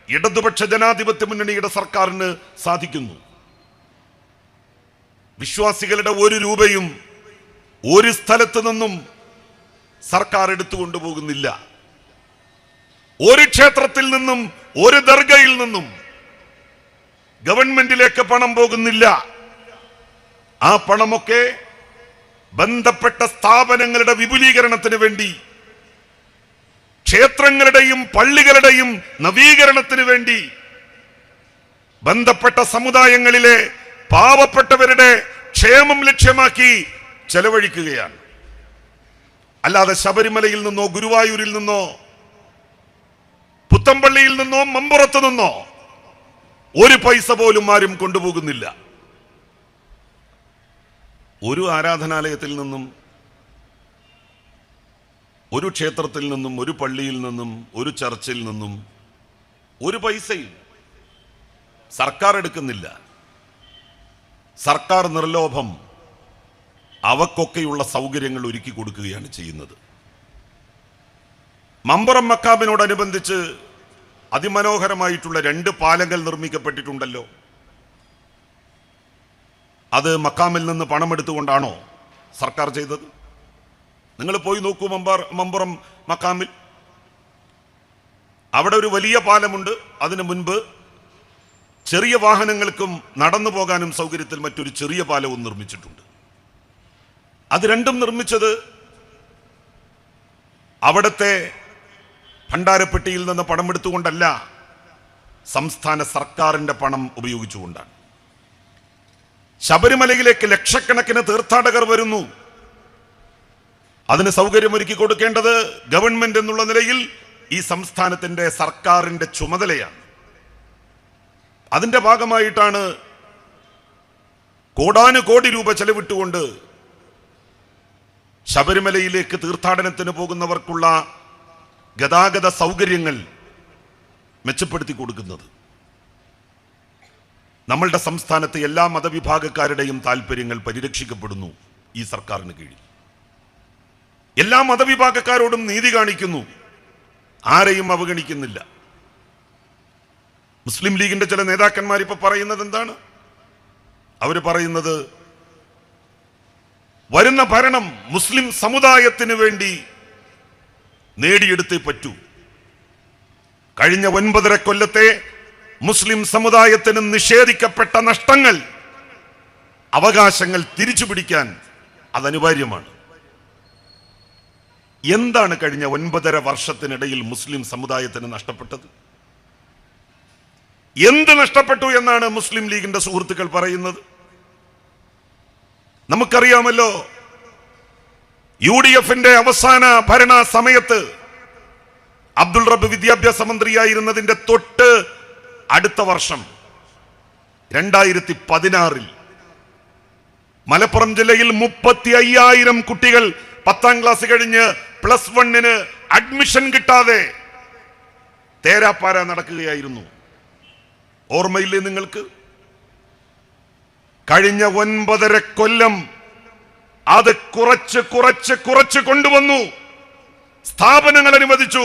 ഇടതുപക്ഷ ജനാധിപത്യ മുന്നണിയുടെ സർക്കാരിന് സാധിക്കുന്നു. വിശ്വാസികളുടെ 1 രൂപയും ഒരു സ്ഥലത്ത് നിന്നും സർക്കാർ എടുത്തുകൊണ്ടുപോകുന്നില്ല. ഒരു ക്ഷേത്രത്തിൽ നിന്നും ഒരു ദർഗയിൽ നിന്നും ഗവൺമെന്റിലേക്ക് പണം പോകുന്നില്ല. ആ പണമൊക്കെ ബന്ധപ്പെട്ട സ്ഥാപനങ്ങളുടെ വിപുലീകരണത്തിന് വേണ്ടി, ക്ഷേത്രങ്ങളുടെയും പള്ളികളുടെയും നവീകരണത്തിന് വേണ്ടി ബന്ധപ്പെട്ട സമുദായങ്ങളിലെ പാവപ്പെട്ടവരുടെ ക്ഷേമം ലക്ഷ്യമാക്കി ചെലവഴിക്കുകയാണ്. അല്ലാതെ ശബരിമലയിൽ നിന്നോ ഗുരുവായൂരിൽ നിന്നോ പുത്തമ്പള്ളിയിൽ നിന്നോ മമ്പുറത്ത് നിന്നോ ഒരു പൈസ പോലും ആരും കൊണ്ടുപോകുന്നില്ല. ഒരു ആരാധനാലയത്തിൽ നിന്നും, ഒരു ക്ഷേത്രത്തിൽ നിന്നും, ഒരു പള്ളിയിൽ നിന്നും, ഒരു ചർച്ചിൽ നിന്നും ഒരു പൈസയും സർക്കാർ എടുക്കുന്നില്ല. സർക്കാർ നിർലോഭം അവക്കൊക്കെയുള്ള സൗകര്യങ്ങൾ ഒരുക്കി കൊടുക്കുകയാണ് ചെയ്യുന്നത്. മമ്പുറം മക്കാമിനോടനുബന്ധിച്ച് അതിമനോഹരമായിട്ടുള്ള 2 പാലങ്ങൾ നിർമ്മിക്കപ്പെട്ടിട്ടുണ്ടല്ലോ. അത് മക്കാമിൽ നിന്ന് പണമെടുത്തുകൊണ്ടാണോ സർക്കാർ ചെയ്തത്? നിങ്ങൾ പോയി നോക്കൂ മമ്പുറം മക്കാമിൽ. അവിടെ ഒരു വലിയ പാലമുണ്ട്. അതിനു മുൻപ് ചെറിയ വാഹനങ്ങൾക്കും നടന്നു പോകാനും സൗകര്യത്തിൽ മറ്റൊരു ചെറിയ പാലവും നിർമ്മിച്ചിട്ടുണ്ട്. അത് രണ്ടും നിർമ്മിച്ചത് അവിടുത്തെ ഭണ്ഡാരപ്പെട്ടിയിൽ നിന്ന് പണമെടുത്തുകൊണ്ടല്ല, സംസ്ഥാന സർക്കാരിന്റെ പണം ഉപയോഗിച്ചുകൊണ്ടാണ്. ശബരിമലയിലേക്ക് ലക്ഷക്കണക്കിന് തീർത്ഥാടകർ വരുന്നു. അതിന് സൗകര്യമൊരുക്കി കൊടുക്കേണ്ടത് ഗവൺമെന്റ് എന്നുള്ള നിലയിൽ ഈ സംസ്ഥാനത്തിന്റെ സർക്കാരിന്റെ ചുമതലയാണ്. അതിന്റെ ഭാഗമായിട്ടാണ് കോടാനുകോടി രൂപ ചെലവിട്ടുകൊണ്ട് ശബരിമലയിലേക്ക് തീർത്ഥാടനത്തിന് പോകുന്നവർക്കുള്ള ഗതാഗത സൗകര്യങ്ങൾ മെച്ചപ്പെടുത്തി കൊടുക്കുന്നത്. നമ്മളുടെ സംസ്ഥാനത്ത് എല്ലാ മതവിഭാഗക്കാരുടെയും താല്പര്യങ്ങൾ പരിരക്ഷിക്കപ്പെടുന്നു ഈ സർക്കാരിന് കീഴിൽ. എല്ലാ മതവിഭാഗക്കാരോടും നീതി കാണിക്കുന്നു, ആരെയും അവഗണിക്കുന്നില്ല. മുസ്ലിം ലീഗിന്റെ ചില നേതാക്കന്മാർ ഇപ്പൊ പറയുന്നത് എന്താണ്? അവര് പറയുന്നത് വരുന്ന ഭരണം മുസ്ലിം സമുദായത്തിന് വേണ്ടി നേടിയെടുത്തേ പറ്റൂ. കഴിഞ്ഞ 9.5 കൊല്ലത്തെ മുസ്ലിം സമുദായത്തിന് നിഷേധിക്കപ്പെട്ട നഷ്ടങ്ങൾ, അവകാശങ്ങൾ തിരിച്ചു പിടിക്കാൻ അത് അനിവാര്യമാണ്. എന്താണ് കഴിഞ്ഞ 9.5 വർഷത്തിനിടയിൽ മുസ്ലിം സമുദായത്തിന് നഷ്ടപ്പെട്ടത്? എന്ത് നഷ്ടപ്പെട്ടു എന്നാണ് മുസ്ലിം ലീഗിന്റെ സുഹൃത്തുക്കൾ പറയുന്നത്? നമുക്കറിയാമല്ലോ, UDFന്റെ അവസാന ഭരണ സമയത്ത് അബ്ദുൾ റബ്ബ് വിദ്യാഭ്യാസ മന്ത്രിയായിരുന്നതിന്റെ തൊട്ട് അടുത്ത വർഷം 2016 മലപ്പുറം ജില്ലയിൽ 35,000 കുട്ടികൾ 10ാം ക്ലാസ് കഴിഞ്ഞ് +1 അഡ്മിഷൻ കിട്ടാതെ തേരാപ്പാര നടക്കുകയായിരുന്നു. ഓർമ്മയില്ലേ നിങ്ങൾക്ക്? കഴിഞ്ഞ 9.5 കൊല്ലം അത് കുറച്ച് കൊണ്ടുവന്നു. സ്ഥാപനങ്ങൾ അനുവദിച്ചു,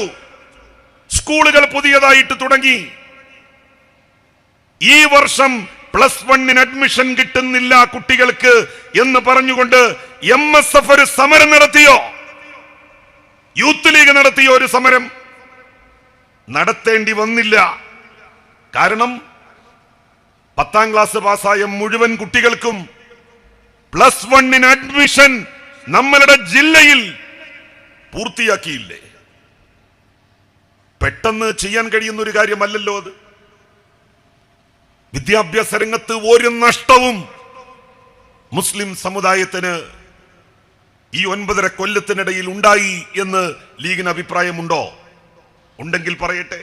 സ്കൂളുകൾ പുതിയതായിട്ട് തുടങ്ങി. ഈ വർഷം +1 അഡ്മിഷൻ കിട്ടുന്നില്ല കുട്ടികൾക്ക് എന്ന് പറഞ്ഞുകൊണ്ട് MSF ഒരു സമരം നടത്തിയോ? യൂത്ത് ലീഗ് നടത്തിയോ ഒരു സമരം? നടത്തേണ്ടി വന്നില്ല. കാരണം 10ാം ക്ലാസ് പാസ്സായ മുഴുവൻ കുട്ടികൾക്കും +1 അഡ്മിഷൻ നമ്മളുടെ ജില്ലയിൽ പൂർത്തിയാക്കിയില്ലേ? പെട്ടെന്ന് ചെയ്യാൻ കഴിയുന്ന ഒരു കാര്യമല്ലല്ലോ അത്. വിദ്യാഭ്യാസ രംഗത്ത് ഒരു നഷ്ടവും മുസ്ലിം സമുദായത്തിന് ഈ 9.5 കൊല്ലത്തിനിടയിൽ ഉണ്ടായി എന്ന് ലീഗിന് അഭിപ്രായമുണ്ടോ? ഉണ്ടെങ്കിൽ പറയട്ടെ.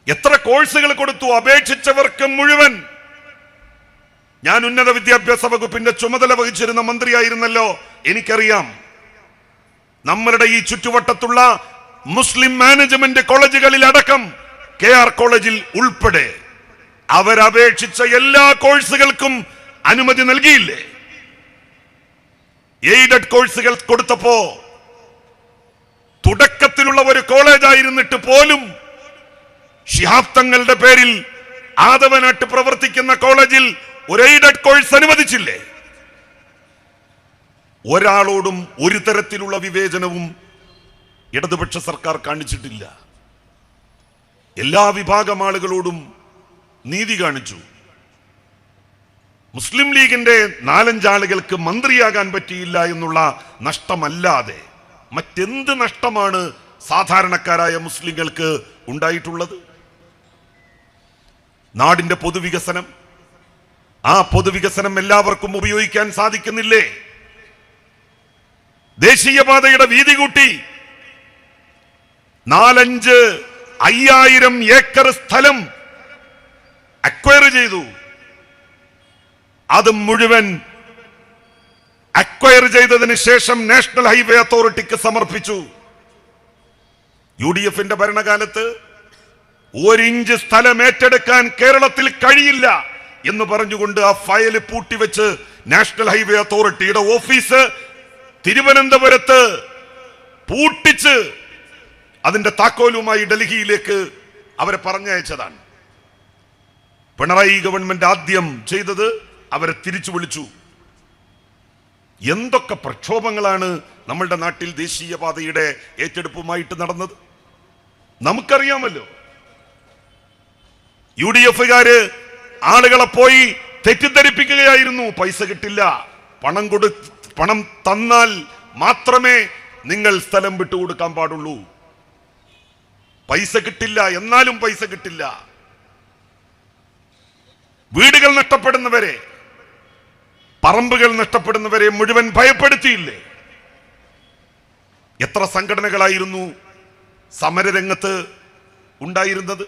എത്ര കോഴ്സുകൾ കൊടുത്തു അപേക്ഷിച്ചവർക്ക് മുഴുവൻ? ഞാൻ ഉന്നത വിദ്യാഭ്യാസ വകുപ്പിന്റെ ചുമതല വഹിച്ചിരുന്ന മന്ത്രിയായിരുന്നല്ലോ, എനിക്കറിയാം. നമ്മളുടെ ഈ ചുറ്റുവട്ടത്തുള്ള മുസ്ലിം മാനേജ്മെന്റ് കോളേജുകളിൽ അടക്കം, KR കോളേജിൽ ഉൾപ്പെടെ അവരപേക്ഷിച്ച എല്ലാ കോഴ്സുകൾക്കും അനുമതി നൽകിയില്ലേ? എയ്ഡഡ് കോഴ്സുകൾ കൊടുത്തപ്പോ തുടക്കത്തിലുള്ള ഒരു കോളേജായിരുന്നിട്ട് പോലും ശിഹാബ് തങ്ങളുടെ പേരിൽ ആദവനാട്ട് പ്രവർത്തിക്കുന്ന കോളേജിൽ ഒരു എയ്ഡഡ് കോഴ്സ് അനുവദിച്ചില്ലേ? ഒരാളോടും ഒരു തരത്തിലുള്ള വിവേചനവും ഇടതുപക്ഷ സർക്കാർ കാണിച്ചിട്ടില്ല. എല്ലാ വിഭാഗം ആളുകളോടും നീതി കാണിച്ചു. മുസ്ലിം ലീഗിന്റെ 4-5 ആളുകൾക്ക് മന്ത്രിയാകാൻ പറ്റിയില്ല എന്നുള്ള നഷ്ടമല്ലാതെ മറ്റെന്ത് നഷ്ടമാണ് സാധാരണക്കാരായ മുസ്ലിങ്ങൾക്ക് ഉണ്ടായിട്ടുള്ളത്? നാടിന്റെ പൊതുവികസനം, ആ പൊതുവികസനം എല്ലാവർക്കും ഉപയോഗിക്കാൻ സാധിക്കുന്നില്ലേ? ദേശീയപാതയുടെ വീതി കൂട്ടി 4-5,000 ഏക്കർ സ്ഥലം അക്വയർ ചെയ്തു. അത് മുഴുവൻ അക്വയർ ചെയ്തതിന് ശേഷം നാഷണൽ ഹൈവേ അതോറിറ്റിക്ക് സമർപ്പിച്ചു. UDFന്റെ ഭരണകാലത്ത് 1 ഇഞ്ച് സ്ഥലം ഏറ്റെടുക്കാൻ കേരളത്തിൽ കഴിയില്ല എന്ന് പറഞ്ഞുകൊണ്ട് ആ ഫയൽ പൂട്ടിവെച്ച് നാഷണൽ ഹൈവേ അതോറിറ്റിയുടെ ഓഫീസ് തിരുവനന്തപുരത്ത് പൂട്ടിച്ച് അതിന്റെ താക്കോലുമായി ഡൽഹിയിലേക്ക് അവരെ പറഞ്ഞയച്ചതാണ്. പിണറായി ഗവൺമെന്റ് ആദ്യം ചെയ്തത് അവരെ തിരിച്ചു വിളിച്ചു. എന്തൊക്കെ പ്രക്ഷോഭങ്ങളാണ് നമ്മളുടെ നാട്ടിൽ ദേശീയപാതയുടെ ഏറ്റെടുപ്പുമായിട്ട് നടന്നത് നമുക്കറിയാമല്ലോ. UDF-കാര് ആളുകളെ പോയി തെറ്റിദ്ധരിപ്പിക്കുകയായിരുന്നു. പൈസ കിട്ടില്ല, പണം തന്നാൽ മാത്രമേ നിങ്ങൾ സ്ഥലം വിട്ടുകൊടുക്കാൻ പാടുള്ളൂ. പൈസ കിട്ടില്ല, എന്നാലും പൈസ കിട്ടില്ല. വീടുകൾ നഷ്ടപ്പെടുന്നവരെ, പറമ്പുകൾ നഷ്ടപ്പെടുന്നവരെ മുഴുവൻ ഭയപ്പെടുത്തിയില്ലേ? എത്ര സംഘടനകളായിരുന്നു സമരരംഗത്ത് ഉണ്ടായിരുന്നത്?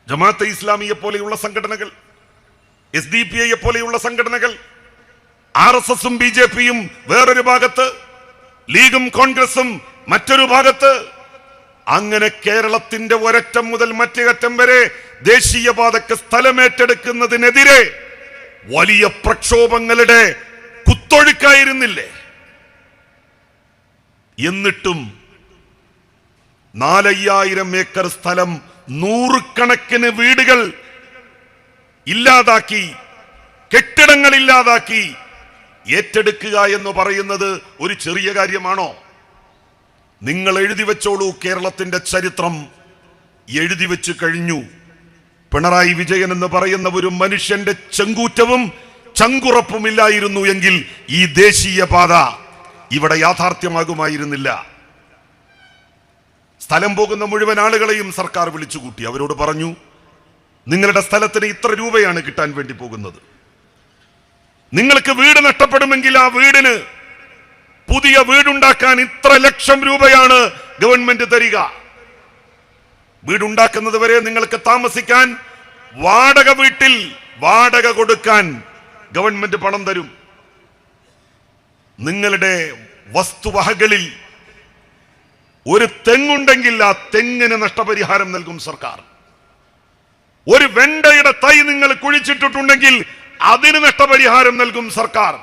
ജമാഅത്തെ ഇസ്ലാമിയെ പോലെയുള്ള സംഘടനകൾ, SDPI പോലെയുള്ള സംഘടനകൾ, RSSും BJPയും വേറൊരു ഭാഗത്ത്, ലീഗും കോൺഗ്രസും മറ്റൊരു ഭാഗത്ത്. അങ്ങനെ കേരളത്തിന്റെ ഒരറ്റം മുതൽ മറ്റേ അറ്റം വരെ ദേശീയപാതക്ക് സ്ഥലമേറ്റെടുക്കുന്നതിനെതിരെ വലിയ പ്രക്ഷോഭങ്ങളുടെ കുത്തൊഴുക്കായിരുന്നില്ലേ? എന്നിട്ടും 4000 ഏക്കർ സ്ഥലം, 100 കണക്കിന് വീടുകൾ ഇല്ലാതാക്കി, കെട്ടിടങ്ങൾ ഇല്ലാതാക്കി ഏറ്റെടുക്കുക എന്ന് പറയുന്നത് ഒരു ചെറിയ കാര്യമാണോ? നിങ്ങൾ എഴുതി വെച്ചോളൂ, കേരളത്തിന്റെ ചരിത്രം എഴുതി വെച്ച് കഴിഞ്ഞു. പിണറായി വിജയൻ എന്ന് പറയുന്ന ഒരു മനുഷ്യന്റെ ചെങ്കൂറ്റവും ചങ്കുറപ്പുമില്ലായിരുന്നു എങ്കിൽ ഈ ദേശീയപാത ഇവിടെ യാഥാർത്ഥ്യമാകുമായിരുന്നില്ല. സ്ഥലം പോകുന്ന മുഴുവൻ ആളുകളെയും സർക്കാർ വിളിച്ചുകൂട്ടി. അവരോട് പറഞ്ഞു, നിങ്ങളുടെ സ്ഥലത്തിന് ഇത്ര രൂപയാണ് കിട്ടാൻ വേണ്ടി പോകുന്നത്. നിങ്ങൾക്ക് വീട് നഷ്ടപ്പെടുമെങ്കിൽ ആ വീടിന് പുതിയ വീടുണ്ടാക്കാൻ ഇത്ര ലക്ഷം രൂപയാണ് ഗവൺമെന്റ് തരിക. വീടുണ്ടാക്കുന്നത് വരെ നിങ്ങൾക്ക് താമസിക്കാൻ വാടക വീട്ടിൽ വാടക കൊടുക്കാൻ ഗവൺമെന്റ് പണം തരും. നിങ്ങളുടെ വസ്തുവകകളിൽ ഒരു തെങ്ങുണ്ടെങ്കിൽ ആ തെങ്ങിന് നഷ്ടപരിഹാരം നൽകും സർക്കാർ. ഒരു വെണ്ടയുടെ തൈ നിങ്ങൾ കുഴിച്ചിട്ടിട്ടുണ്ടെങ്കിൽ അതിന് നഷ്ടപരിഹാരം നൽകും സർക്കാർ.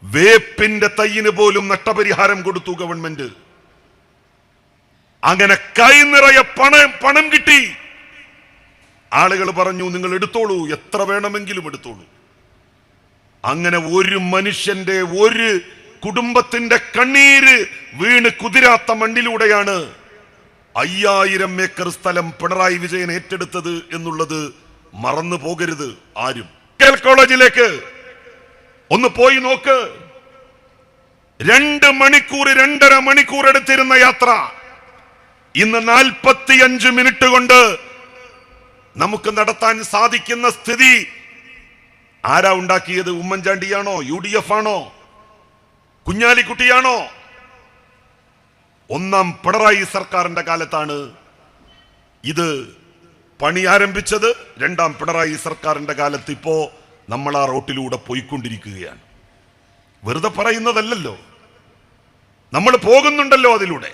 വേപ്പിന്റെ തൈയിന് പോലും നഷ്ടപരിഹാരം കൊടുത്തു ഗവൺമെന്റ്. അങ്ങനെ കൈ നിറയെ പണം കിട്ടി. ആളുകൾ പറഞ്ഞു, നിങ്ങൾ എടുത്തോളൂ, എത്ര വേണമെങ്കിലും എടുത്തോളൂ. അങ്ങനെ ഒരു മനുഷ്യന്റെ, ഒരു കുടുംബത്തിന്റെ കണ്ണീര് വീണ് കുതിരാത്ത മണ്ണിലൂടെയാണ് 5000 ഏക്കർ സ്ഥലം പിണറായി വിജയൻ ഏറ്റെടുത്തത് എന്നുള്ളത് മറന്നു പോകരുത് ആരും. കോളേജിലേക്ക് ഒന്ന് പോയി നോക്ക്. 2 മണിക്കൂർ 2.5 മണിക്കൂർ എടുത്തിരുന്ന യാത്ര ഇന്ന് 45 മിനിറ്റ് കൊണ്ട് നമുക്ക് നടത്താൻ സാധിക്കുന്ന സ്ഥിതി ആരാ ഉണ്ടാക്കിയത്? ഉമ്മൻചാണ്ടിയാണോ? UDF ആണോ? കുഞ്ഞാലിക്കുട്ടിയാണോ? ഒന്നാം പിണറായി സർക്കാരിന്റെ കാലത്താണ് ഇത് പണി ആരംഭിച്ചത്. 2ാം പിണറായി സർക്കാരിന്റെ കാലത്ത് ഇപ്പോ നമ്മൾ ആ റോട്ടിലൂടെ പോയിക്കൊണ്ടിരിക്കുകയാണ്. വെറുതെ പറയുന്നതല്ലല്ലോ, നമ്മൾ പോകുന്നുണ്ടല്ലോ അതിലൂടെ.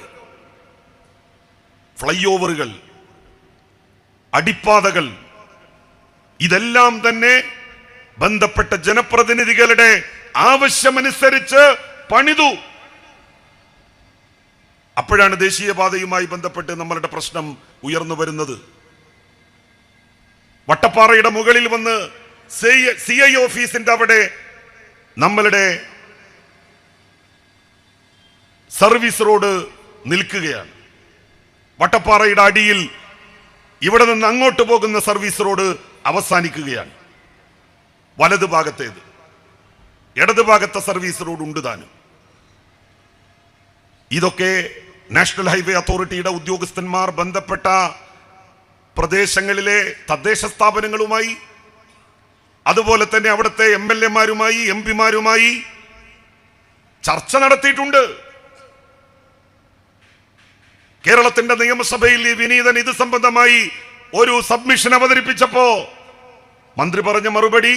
ഫ്ലൈ ഓവറുകൾ, അടിപ്പാതകൾ, ഇതെല്ലാം തന്നെ ബന്ധപ്പെട്ട ജനപ്രതിനിധികളുടെ ആവശ്യമനുസരിച്ച് പണിതു. അപ്പോഴാണ് ദേശീയപാതയുമായി ബന്ധപ്പെട്ട് നമ്മളുടെ പ്രശ്നം ഉയർന്നു വരുന്നത്. വട്ടപ്പാറയുടെ മുകളിൽ വന്ന് CI ഓഫീസിന്റെ അവിടെ നമ്മളുടെ സർവീസ് റോഡ് നിൽക്കുകയാണ്. വട്ടപ്പാറയുടെ അടിയിൽ ഇവിടെ നിന്ന് അങ്ങോട്ട് പോകുന്ന സർവീസ് റോഡ് അവസാനിക്കുകയാണ്. വലതു ഭാഗത്തേത്, ഇടതു ഭാഗത്തെ സർവീസ് റോഡ് ഉണ്ട് താനും. ഇതൊക്കെ നാഷണൽ ഹൈവേ അതോറിറ്റിയുടെ ഉദ്യോഗസ്ഥന്മാർ ബന്ധപ്പെട്ട പ്രദേശങ്ങളിലെ തദ്ദേശ സ്ഥാപനങ്ങളുമായി, അതുപോലെ തന്നെ അവിടുത്തെ MLA-മാരുമായി, MP-മാരുമായി ചർച്ച നടത്തിയിട്ടുണ്ട്. കേരളത്തിന്റെ നിയമസഭയിൽ ഈ വിനീതൻ ഇത് സംബന്ധമായി ഒരു സബ്മിഷൻ അവതരിപ്പിച്ചപ്പോ മന്ത്രി പറഞ്ഞ മറുപടി,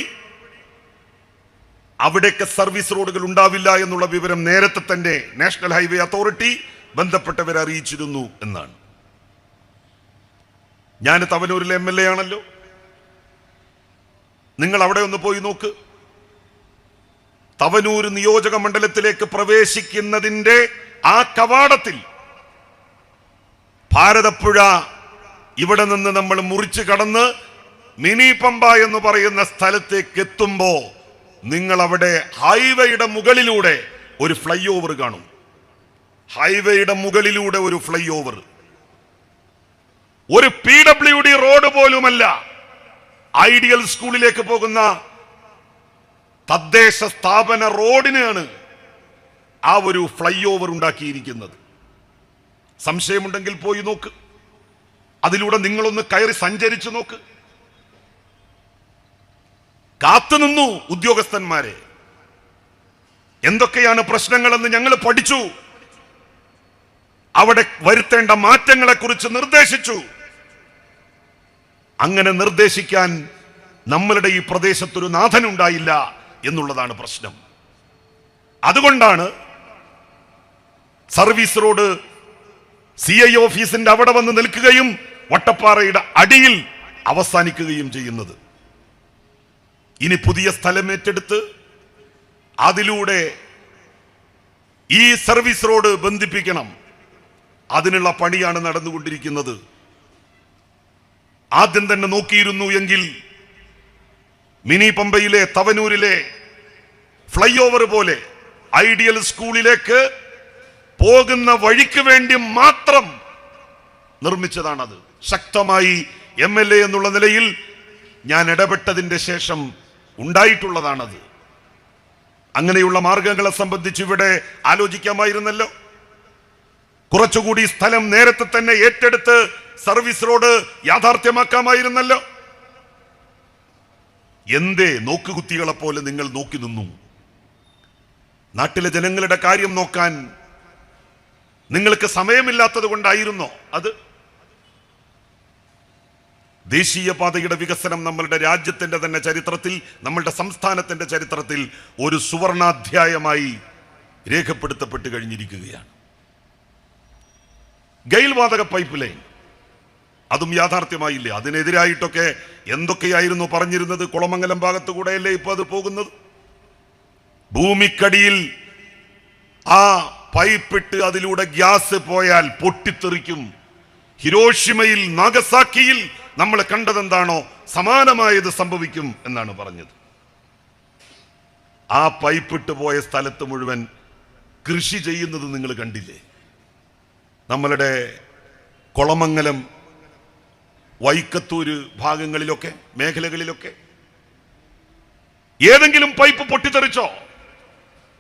അവിടേക്ക് സർവീസ് റോഡുകൾ ഉണ്ടാവില്ല എന്നുള്ള വിവരം നേരത്തെ തന്നെ നാഷണൽ ഹൈവേ അതോറിറ്റി ബന്ധപ്പെട്ടവരെ അറിയിച്ചിരുന്നു എന്നാണ്. ഞാൻ തവനൂരിലെ MLA ആണല്ലോ. നിങ്ങൾ അവിടെ ഒന്ന് പോയി നോക്ക്. തവനൂർ നിയോജക മണ്ഡലത്തിലേക്ക് പ്രവേശിക്കുന്നതിന്റെ ആ കവാടത്തിൽ ഭാരതപ്പുഴ ഇവിടെ നിന്ന് നമ്മൾ മുറിച്ച് കടന്ന് മിനി പമ്പ എന്ന് പറയുന്ന സ്ഥലത്തേക്ക് എത്തുമ്പോ നിങ്ങൾ അവിടെ ഹൈവേയുടെ മുകളിലൂടെ ഒരു ഫ്ലൈ ഓവർ കാണും. ഹൈവേയുടെ മുകളിലൂടെ ഒരു ഫ്ലൈ ഓവർ, ഒരു PWD റോഡ് പോലുമല്ല, ഐഡിയൽ സ്കൂളിലേക്ക് പോകുന്ന തദ്ദേശ സ്ഥാപന റോഡിനാണ് ആ ഒരു ഫ്ലൈ ഓവർ ഉണ്ടാക്കിയിരിക്കുന്നത്. സംശയമുണ്ടെങ്കിൽ പോയി നോക്ക്, അതിലൂടെ നിങ്ങളൊന്ന് കയറി സഞ്ചരിച്ചു നോക്ക്. കാത്തുനിന്നു ഉദ്യോഗസ്ഥന്മാരെ. എന്തൊക്കെയാണ് പ്രശ്നങ്ങളെന്ന് ഞങ്ങൾ പഠിച്ചു, അവിടെ വരുത്തേണ്ട മാറ്റങ്ങളെ കുറിച്ച് നിർദ്ദേശിച്ചു. അങ്ങനെ നിർദ്ദേശിക്കാൻ നമ്മളുടെ ഈ പ്രദേശത്തൊരു നാഥനുണ്ടായില്ല എന്നുള്ളതാണ് പ്രശ്നം. അതുകൊണ്ടാണ് സർവീസ് റോഡ് CI ഓഫീസിന്റെ അവിടെ വന്ന് നിൽക്കുകയും വട്ടപ്പാറയുടെ അടിയിൽ അവസാനിക്കുകയും ചെയ്യുന്നത്. ഇനി പുതിയ സ്ഥലം ഏറ്റെടുത്ത് അതിലൂടെ ഈ സർവീസ് റോഡ് ബന്ധിപ്പിക്കണം. അതിനുള്ള പണിയാണ് നടന്നുകൊണ്ടിരിക്കുന്നത്. ആദ്യം തന്നെ നോക്കിയിരുന്നു എങ്കിൽ മിനി പമ്പയിലെ തവനൂരിലെ ഫ്ലൈ ഓവർ പോലെ ഐഡിയൽ സ്കൂളിലേക്ക് പോകുന്ന വഴിക്ക് വേണ്ടി മാത്രം നിർമ്മിച്ചതാണത്. ശക്തമായി MLA എന്നുള്ള നിലയിൽ ഞാൻ ഇടപെട്ടതിന്റെ ശേഷം ഉണ്ടായിട്ടുള്ളതാണത്. അങ്ങനെയുള്ള മാർഗങ്ങളെ സംബന്ധിച്ച് ഇവിടെ ആലോചിക്കാമായിരുന്നല്ലോ. കുറച്ചുകൂടി സ്ഥലം നേരത്തെ തന്നെ ഏറ്റെടുത്ത് സർവീസ് റോഡ് യാഥാർത്ഥ്യമാക്കാമായിരുന്നല്ലോ. എന്തേ നോക്കുകുത്തികളെ പോലെ നിങ്ങൾ നോക്കി നിന്നു? നാട്ടിലെ ജനങ്ങളുടെ കാര്യം നോക്കാൻ നിങ്ങൾക്ക് സമയമില്ലാത്തത് കൊണ്ടായിരുന്നോ അത്? ദേശീയപാതയുടെ വികസനം നമ്മളുടെ രാജ്യത്തിന്റെ തന്നെ ചരിത്രത്തിൽ, നമ്മളുടെ സംസ്ഥാനത്തിന്റെ ചരിത്രത്തിൽ ഒരു സുവർണാധ്യായമായി രേഖപ്പെടുത്തപ്പെട്ട് കഴിഞ്ഞിരിക്കുകയാണ്. ഗെയിൽ വാതക പൈപ്പ് ലൈൻ അതും യാഥാർത്ഥ്യമായില്ലേ? അതിനെതിരായിട്ടൊക്കെ എന്തൊക്കെയായിരുന്നു പറഞ്ഞിരുന്നത്? കുളമംഗലം ഭാഗത്തു കൂടെയല്ലേ ഇപ്പൊ അത് പോകുന്നത്? ഭൂമിക്കടിയിൽ ആ പൈപ്പിട്ട് അതിലൂടെ ഗ്യാസ് പോയാൽ പൊട്ടിത്തെറിക്കും. ഹിരോഷിമയിൽ നാഗസാക്കിയിൽ നമ്മൾ കണ്ടതെന്താണോ സമാനമായത് സംഭവിക്കും എന്നാണ് പറഞ്ഞത്. ആ പൈപ്പിട്ട് പോയ സ്ഥലത്ത് മുഴുവൻ കൃഷി ചെയ്യുന്നത് നിങ്ങൾ കണ്ടില്ലേ? നമ്മളുടെ കൊളമംഗലം, വൈക്കത്തൂര് ഭാഗങ്ങളിലൊക്കെ, മേഖലകളിലൊക്കെ ഏതെങ്കിലും പൈപ്പ് പൊട്ടിത്തെറിച്ചോ?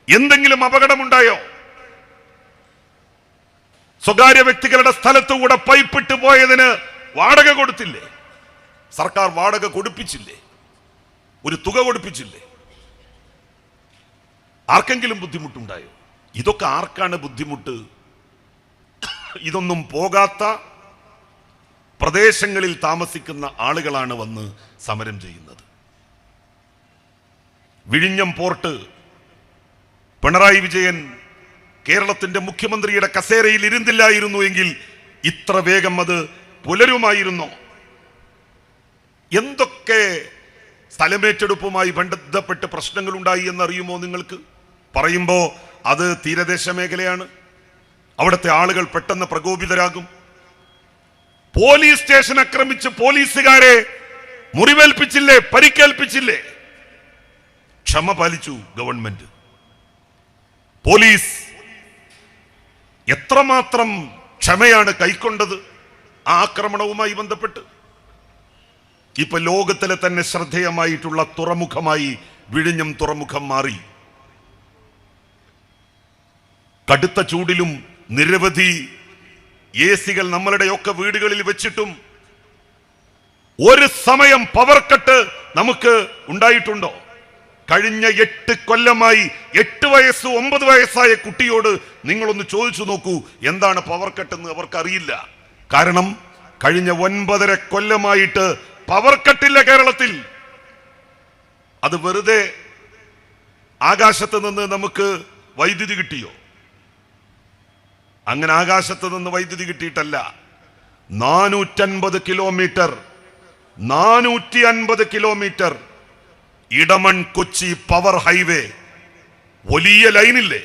എന്തെങ്കിലും അപകടമുണ്ടായോ? സ്വകാര്യ വ്യക്തികളുടെ സ്ഥലത്തുകൂടെ പൈപ്പിട്ട് പോയതിന് വാടക കൊടുത്തില്ലേ? സർക്കാർ വാടക കൊടുപ്പിച്ചില്ലേ? ഒരു തുക കൊടുപ്പിച്ചില്ലേ? ആർക്കെങ്കിലും ബുദ്ധിമുട്ടുണ്ടായോ? ഇതൊക്കെ ആർക്കാണ് ബുദ്ധിമുട്ട്? ഇതൊന്നും പോകാത്ത പ്രദേശങ്ങളിൽ താമസിക്കുന്ന ആളുകളാണ് വന്ന് സമരം ചെയ്യുന്നത്. വിഴിഞ്ഞം പോർട്ട് പിണറായി വിജയൻ കേരളത്തിന്റെ മുഖ്യമന്ത്രിയുടെ കസേരയിൽ ഇരുന്നില്ലായിരുന്നു എങ്കിൽ ഇത്ര വേഗം അത് പുലരുമായിരുന്നോ? എന്തൊക്കെ സ്ഥലമേറ്റെടുപ്പുമായി ബന്ധപ്പെട്ട് പ്രശ്നങ്ങൾ ഉണ്ടായി എന്നറിയുമോ നിങ്ങൾക്ക്? പറയുമ്പോ അത് തീരദേശ മേഖലയാണ്. അവിടുത്തെ ആളുകൾ പെട്ടെന്ന് പ്രകോപിതരാകും. പോലീസ് സ്റ്റേഷൻ ആക്രമിച്ച് പോലീസുകാരെ മുറിവേൽപ്പിച്ചില്ലേ, പരിക്കേൽപ്പിച്ചില്ലേ? ക്ഷമ പാലിച്ചു ഗവൺമെന്റ്. പോലീസ് എത്രമാത്രം ക്ഷമയാണ് കൈക്കൊണ്ടത് ആ ആക്രമണവുമായി ബന്ധപ്പെട്ട്? ഇപ്പൊ ലോകത്തിലെ തന്നെ ശ്രദ്ധേയമായിട്ടുള്ള തുറമുഖമായി വിഴിഞ്ഞം തുറമുഖം മാറി. കടുത്ത ചൂടിലും നിരവധി AC-കൾ നമ്മളുടെയൊക്കെ വീടുകളിൽ വെച്ചിട്ടും ഒരു സമയം പവർ കട്ട് നമുക്ക് ഉണ്ടായിട്ടുണ്ടോ? കഴിഞ്ഞ 8 കൊല്ലമായി 8 വയസ്സ് 9 വയസ്സായ കുട്ടിയോട് നിങ്ങളൊന്ന് ചോദിച്ചു നോക്കൂ, എന്താണ് പവർ കട്ട് എന്ന് അവർക്കറിയില്ല. കാരണം കഴിഞ്ഞ 9.5 കൊല്ലമായിട്ട് പവർ കട്ടില്ല കേരളത്തിൽ. അത് വെറുതെ ആകാശത്ത് നിന്ന് നമുക്ക് വൈദ്യുതി കിട്ടിയോ? അങ്ങനെ ആകാശത്ത് നിന്ന് വൈദ്യുതി കിട്ടിയിട്ടല്ല. 450 kilometre Edamon Kochi power highway, വലിയ ലൈനില്ലേ?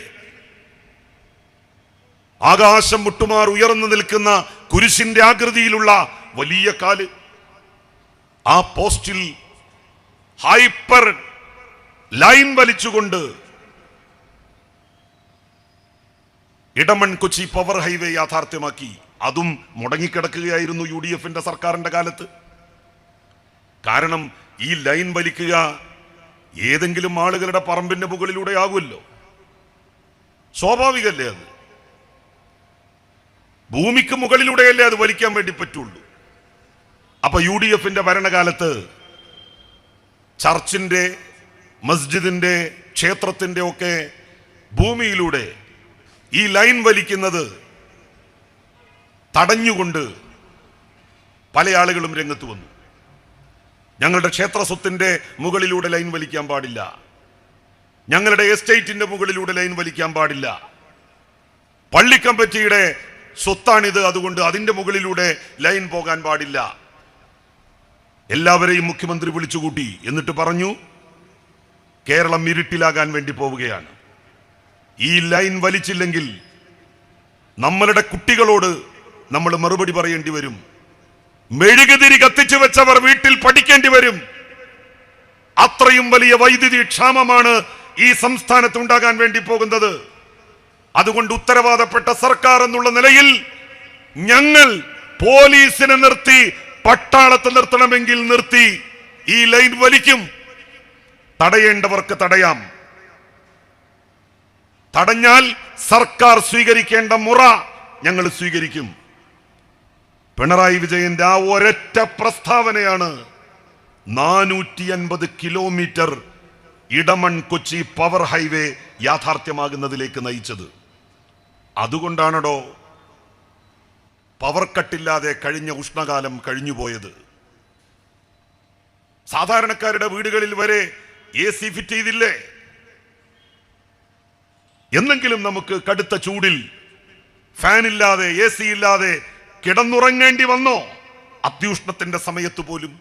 ആകാശം മുട്ടുമാർ ഉയർന്നു നിൽക്കുന്ന കുരിശിന്റെ ആകൃതിയിലുള്ള വലിയ കാല്. ആ പോസ്റ്റിൽ ഹൈപ്പർ ലൈൻ വലിച്ചുകൊണ്ട് ഇടമൺ കൊച്ചി പവർ ഹൈവേ യാഥാർത്ഥ്യമാക്കി. അതും മുടങ്ങിക്കിടക്കുകയായിരുന്നു UDF സർക്കാരിന്റെ കാലത്ത്. കാരണം ഈ ലൈൻ വലിക്കുക ഏതെങ്കിലും ആളുകളുടെ പറമ്പിന്റെ മുകളിലൂടെ ആകുമല്ലോ, സ്വാഭാവികല്ലേ? അത് ഭൂമിക്ക് മുകളിലൂടെയല്ലേ അത് വലിക്കാൻ വേണ്ടി പറ്റുള്ളൂ. അപ്പൊ UDF ഭരണകാലത്ത് ചർച്ചിന്റെ, മസ്ജിദിന്റെ, ക്ഷേത്രത്തിന്റെ ഒക്കെ ഭൂമിയിലൂടെ ഈ ലൈൻ വലിക്കുന്നത് തടഞ്ഞുകൊണ്ട് പല ആളുകളും രംഗത്ത് വന്നു. ഞങ്ങളുടെ ക്ഷേത്ര സ്വത്തിന്റെ മുകളിലൂടെ ലൈൻ വലിക്കാൻ പാടില്ല, ഞങ്ങളുടെ എസ്റ്റേറ്റിന്റെ മുകളിലൂടെ ലൈൻ വലിക്കാൻ പാടില്ല, പള്ളി കമ്മിറ്റിയുടെ സ്വത്താണിത്, അതുകൊണ്ട് അതിന്റെ മുകളിലൂടെ ലൈൻ പോകാൻ പാടില്ല. എല്ലാവരെയും മുഖ്യമന്ത്രി വിളിച്ചുകൂട്ടി. എന്നിട്ട് പറഞ്ഞു, കേരളം ഇരുട്ടിലാകാൻ വേണ്ടി പോവുകയാണ്. ഈ ലൈൻ വലിച്ചില്ലെങ്കിൽ നമ്മളുടെ കുട്ടികളോട് നമ്മൾ മറുപടി പറയേണ്ടി വരും. മെഴുകുതിരി കത്തിച്ചു വെച്ചവർ വീട്ടിൽ പഠിക്കേണ്ടി വരും. അത്രയും വലിയ വൈദ്യുതി ക്ഷാമമാണ് ഈ സംസ്ഥാനത്ത് ഉണ്ടാകാൻ വേണ്ടി പോകുന്നത്. അതുകൊണ്ട് ഉത്തരവാദപ്പെട്ട സർക്കാർ എന്നുള്ള നിലയിൽ ഞങ്ങൾ പോലീസിനെ നിർത്തി, പട്ടാളത്തെ നിർത്തണമെങ്കിൽ നിർത്തി ഈ ലൈൻ വലിക്കും. തടയേണ്ടവർക്ക് തടയാം. തടഞ്ഞാൽ സർക്കാർ സ്വീകരിക്കേണ്ട മുറ ഞങ്ങൾ സ്വീകരിക്കും. പിണറായി വിജയന്റെ ആ ഒരൊറ്റ പ്രസ്താവനയാണ് 450 kilometre Edamon Kochi power highway യാഥാർത്ഥ്യമാകുന്നതിലേക്ക് നയിച്ചത്. അതുകൊണ്ടാണോ പവർ കട്ടില്ലാതെ കഴിഞ്ഞ ഉഷ്ണകാലം കഴിഞ്ഞുപോയത്? സാധാരണക്കാരുടെ വീടുകളിൽ വരെ AC ഫിറ്റ് ചെയ്തില്ലേ? എന്നെങ്കിലും നമുക്ക് കടുത്ത ചൂടിൽ ഫാനില്ലാതെ, AC ഇല്ലാതെ കിടന്നുറങ്ങേണ്ടി വന്നോ? അത്യുഷ്ണത്തിന്റെ സമയത്ത് പോലും.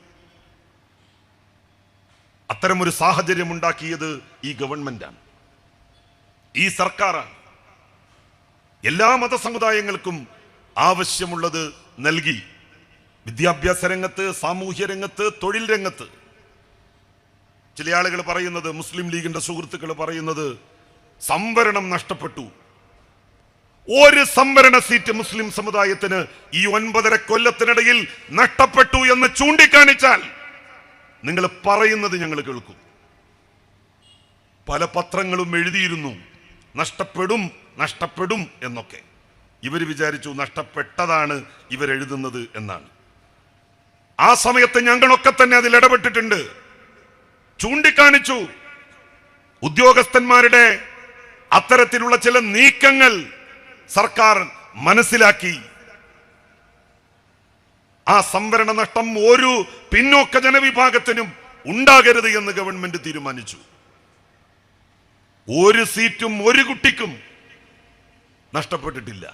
അത്തരമൊരു സാഹചര്യം ഉണ്ടാക്കിയത് ഈ ഗവൺമെന്റാണ്, ഈ സർക്കാരാണ്. എല്ലാ മതസമുദായങ്ങൾക്കും ആവശ്യമുള്ളത് നൽകി. വിദ്യാഭ്യാസ രംഗത്ത്, സാമൂഹ്യ രംഗത്ത്, തൊഴിൽ രംഗത്ത്. ചില ആളുകൾ പറയുന്നത്, മുസ്ലിം ലീഗിന്റെ സുഹൃത്തുക്കൾ പറയുന്നത്, സംവരണം നഷ്ടപ്പെട്ടു. ഒരു സംവരണ സീറ്റ് മുസ്ലിം സമുദായത്തിന് ഈ 9.5 കൊല്ലത്തിനിടയിൽ നഷ്ടപ്പെട്ടു എന്ന് ചൂണ്ടിക്കാണിച്ചാൽ നിങ്ങൾ പറയുന്നത് ഞങ്ങൾ കേൾക്കും. പല പത്രങ്ങളും എഴുതിയിരുന്നു നഷ്ടപ്പെടും നഷ്ടപ്പെടും എന്നൊക്കെ. ഇവർ വിചാരിച്ചു നഷ്ടപ്പെട്ടതാണ് ഇവരെഴുതുന്നത് എന്നാണ്. ആ സമയത്ത് ഞങ്ങളൊക്കെ തന്നെ അതിൽ ഇടപെട്ടിട്ടുണ്ട്, ചൂണ്ടിക്കാണിച്ചു. ഉദ്യോഗസ്ഥന്മാരുടെ അത്തരത്തിലുള്ള ചില നീക്കങ്ങൾ സർക്കാർ മനസ്സിലാക്കി. ആ സംവരണ നഷ്ടം ഒരു പിന്നോക്ക ജനവിഭാഗത്തിനും ഉണ്ടാകരുത് എന്ന് ഗവൺമെന്റ് തീരുമാനിച്ചു. ഒരു സീറ്റും ഒരു കുട്ടിക്കും നഷ്ടപ്പെട്ടിട്ടില്ല.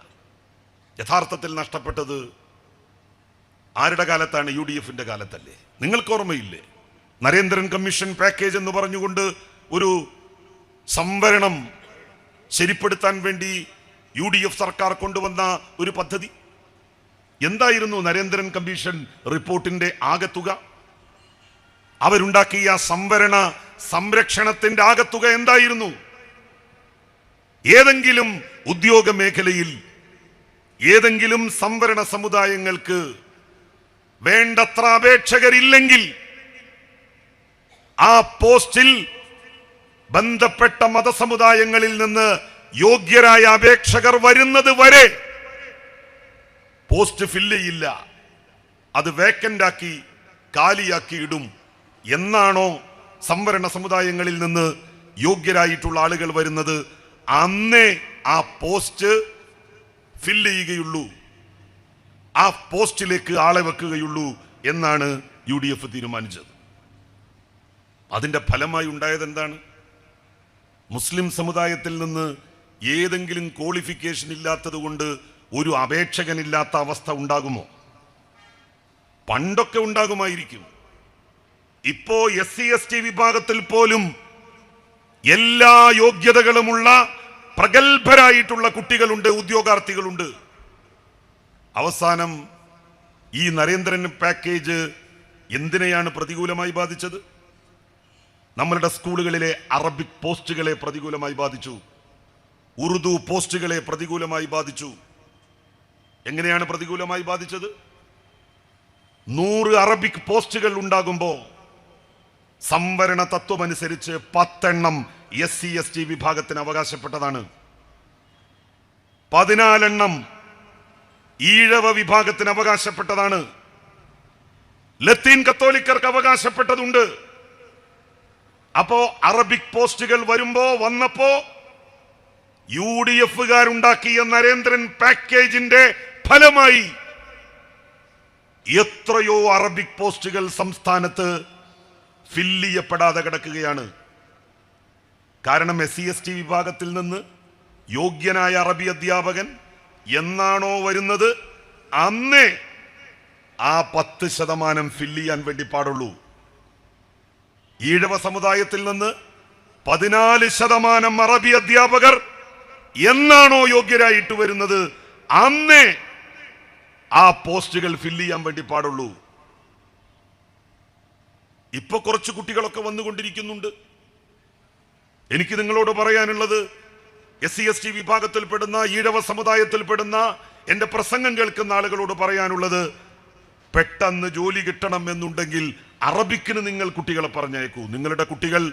യഥാർത്ഥത്തിൽ നഷ്ടപ്പെട്ടത് ആരുടെ കാലത്താണ്? UDF കാലത്തല്ലേ? നിങ്ങൾക്ക് ഓർമ്മയില്ലേ? നരേന്ദ്രൻ കമ്മീഷൻ പാക്കേജ് എന്ന് പറഞ്ഞുകൊണ്ട് ഒരു സംവരണം ശരിപ്പെടുത്താൻ വേണ്ടി UDF സർക്കാർ കൊണ്ടുവന്ന ഒരു പദ്ധതി. എന്തായിരുന്നു നരേന്ദ്രൻ കമ്മീഷൻ റിപ്പോർട്ടിന്റെ ആകത്തുക? അവരുണ്ടാക്കിയ സംവരണ സംരക്ഷണത്തിന്റെ ആകത്തുക എന്തായിരുന്നു? ഏതെങ്കിലും ഉദ്യോഗ മേഖലയിൽ ഏതെങ്കിലും സംവരണ സമുദായങ്ങൾക്ക് വേണ്ടത്ര അപേക്ഷകരില്ലെങ്കിൽ ആ പോസ്റ്റിൽ ബന്ധപ്പെട്ട മതസമുദായങ്ങളിൽ നിന്ന് യോഗ്യരായ അപേക്ഷകർ വരുന്നത് വരെ പോസ്റ്റ് ഫില്ല് ചെയ്യില്ല, അത് വേക്കന്റ് ആക്കി കാലിയാക്കി ഇടും. എന്നാണോ സംവരണ സമുദായങ്ങളിൽ നിന്ന് യോഗ്യരായിട്ടുള്ള ആളുകൾ വരുന്നത്, അന്നേ ആ പോസ്റ്റ് ഫില്ല് ചെയ്യുകയുള്ളൂ, ആ പോസ്റ്റിലേക്ക് ആളെ വെക്കുകയുള്ളൂ എന്നാണ് UDF തീരുമാനിച്ചത്. അതിന്റെ ഫലമായി ഉണ്ടായത് എന്താണ്? മുസ്ലിം സമുദായത്തിൽ നിന്ന് ഏതെങ്കിലും ക്വാളിഫിക്കേഷൻ ഇല്ലാത്തത് കൊണ്ട് ഒരു അപേക്ഷകനില്ലാത്ത അവസ്ഥ ഉണ്ടാകുമോ? പണ്ടൊക്കെ ഉണ്ടാകുമായിരിക്കും. ഇപ്പോ SC ST വിഭാഗത്തിൽ പോലും എല്ലാ യോഗ്യതകളുമുള്ള പ്രഗത്ഭരായിട്ടുള്ള കുട്ടികളുണ്ട്, ഉദ്യോഗാർത്ഥികളുണ്ട്. അവസാനം ഈ നരേന്ദ്രൻ പാക്കേജ് എന്തിനെയാണ് പ്രതികൂലമായി ബാധിച്ചത്? നമ്മളുടെ സ്കൂളുകളിലെ അറബിക് പോസ്റ്റുകളെ പ്രതികൂലമായി ബാധിച്ചു, ഉറുദു പോസ്റ്റുകളെ പ്രതികൂലമായി ബാധിച്ചു. എങ്ങനെയാണ് പ്രതികൂലമായി ബാധിച്ചത്? 100 അറബിക് പോസ്റ്റുകൾ ഉണ്ടാകുമ്പോൾ സംവരണ തത്വമനുസരിച്ച് 10 എണ്ണം SC/ST വിഭാഗത്തിന് അവകാശപ്പെട്ടതാണ്, 14 എണ്ണം ഈഴവ വിഭാഗത്തിന് അവകാശപ്പെട്ടതാണ്, ലത്തീൻ കത്തോലിക്കർക്ക് അവകാശപ്പെട്ടതുണ്ട്. അപ്പോ അറബിക് പോസ്റ്റുകൾ വന്നപ്പോ UDF-കാരുണ്ടാക്കിയ നരേന്ദ്രൻ പാക്കേജിന്റെ ഫലമായി എത്രയോ അറബിക് പോസ്റ്റുകൾ സംസ്ഥാനത്ത് ഫില്ല് ചെയ്യപ്പെടാതെ കിടക്കുകയാണ്. കാരണം SC/ST വിഭാഗത്തിൽ നിന്ന് യോഗ്യനായ അറബി അധ്യാപകൻ എന്നാണോ വരുന്നത് അന്നേ ആ 10% ഫില്ല് ചെയ്യാൻ വേണ്ടി പാടുള്ളൂ. ഈഴവ സമുദായത്തിൽ നിന്ന് 14% അറബി അധ്യാപകർ എന്നാണോ യോഗ്യരായിട്ട് വരുന്നത് അന്നേ ആ പോസ്റ്റുകൾ ഫില്ല് ചെയ്യാൻ വേണ്ടി പാടുള്ളൂ. ഇപ്പൊ കുറച്ച് കുട്ടികളൊക്കെ വന്നുകൊണ്ടിരിക്കുന്നുണ്ട്. എനിക്ക് നിങ്ങളോട് പറയാനുള്ളത്, SC/ST വിഭാഗത്തിൽപ്പെടുന്ന ഈഴവ സമുദായത്തിൽപ്പെടുന്ന എന്റെ പ്രസംഗം കേൾക്കുന്ന ആളുകളോട് പറയാനുള്ളത്, പെട്ടെന്ന് ജോലി കിട്ടണം എന്നുണ്ടെങ്കിൽ അറബിക്കിന് നിങ്ങൾ കുട്ടികളെ പറഞ്ഞയക്കൂ. നിങ്ങളുടെ കുട്ടികൾ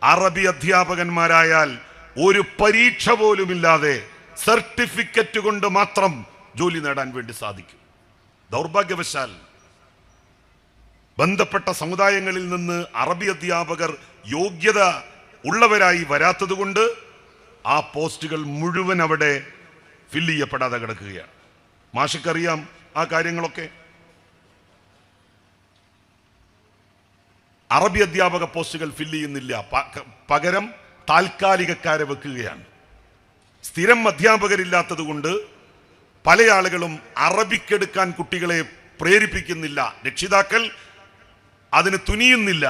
അറബി അധ്യാപകന്മാരായാൽ ഒരു പരീക്ഷ പോലുമില്ലാതെ സർട്ടിഫിക്കറ്റ് കൊണ്ട് മാത്രം ജോലി നേടാൻ വേണ്ടി സാധിക്കും. ദൗർഭാഗ്യവശാൽ ബന്ധപ്പെട്ട സമുദായങ്ങളിൽ നിന്ന് അറബി അധ്യാപകർ യോഗ്യത ഉള്ളവരായി വരാത്തത് കൊണ്ട് ആ പോസ്റ്റുകൾ മുഴുവൻ അവിടെ ഫില്ല് ചെയ്യപ്പെടാതെ കിടക്കുകയാണ്. മാഷക്കറിയാം ആ കാര്യങ്ങളൊക്കെ. അറബി അധ്യാപക പോസ്റ്റുകൾ ഫില്ല് ചെയ്യുന്നില്ല, പകരം താൽക്കാലികക്കാരെ വെക്കുകയാണ്. സ്ഥിരം അധ്യാപകരില്ലാത്തത് കൊണ്ട് പല ആളുകളും അറബിക്കെടുക്കാൻ കുട്ടികളെ പ്രേരിപ്പിക്കുന്നില്ല, രക്ഷിതാക്കൾ അതിന് തുനിയുന്നില്ല.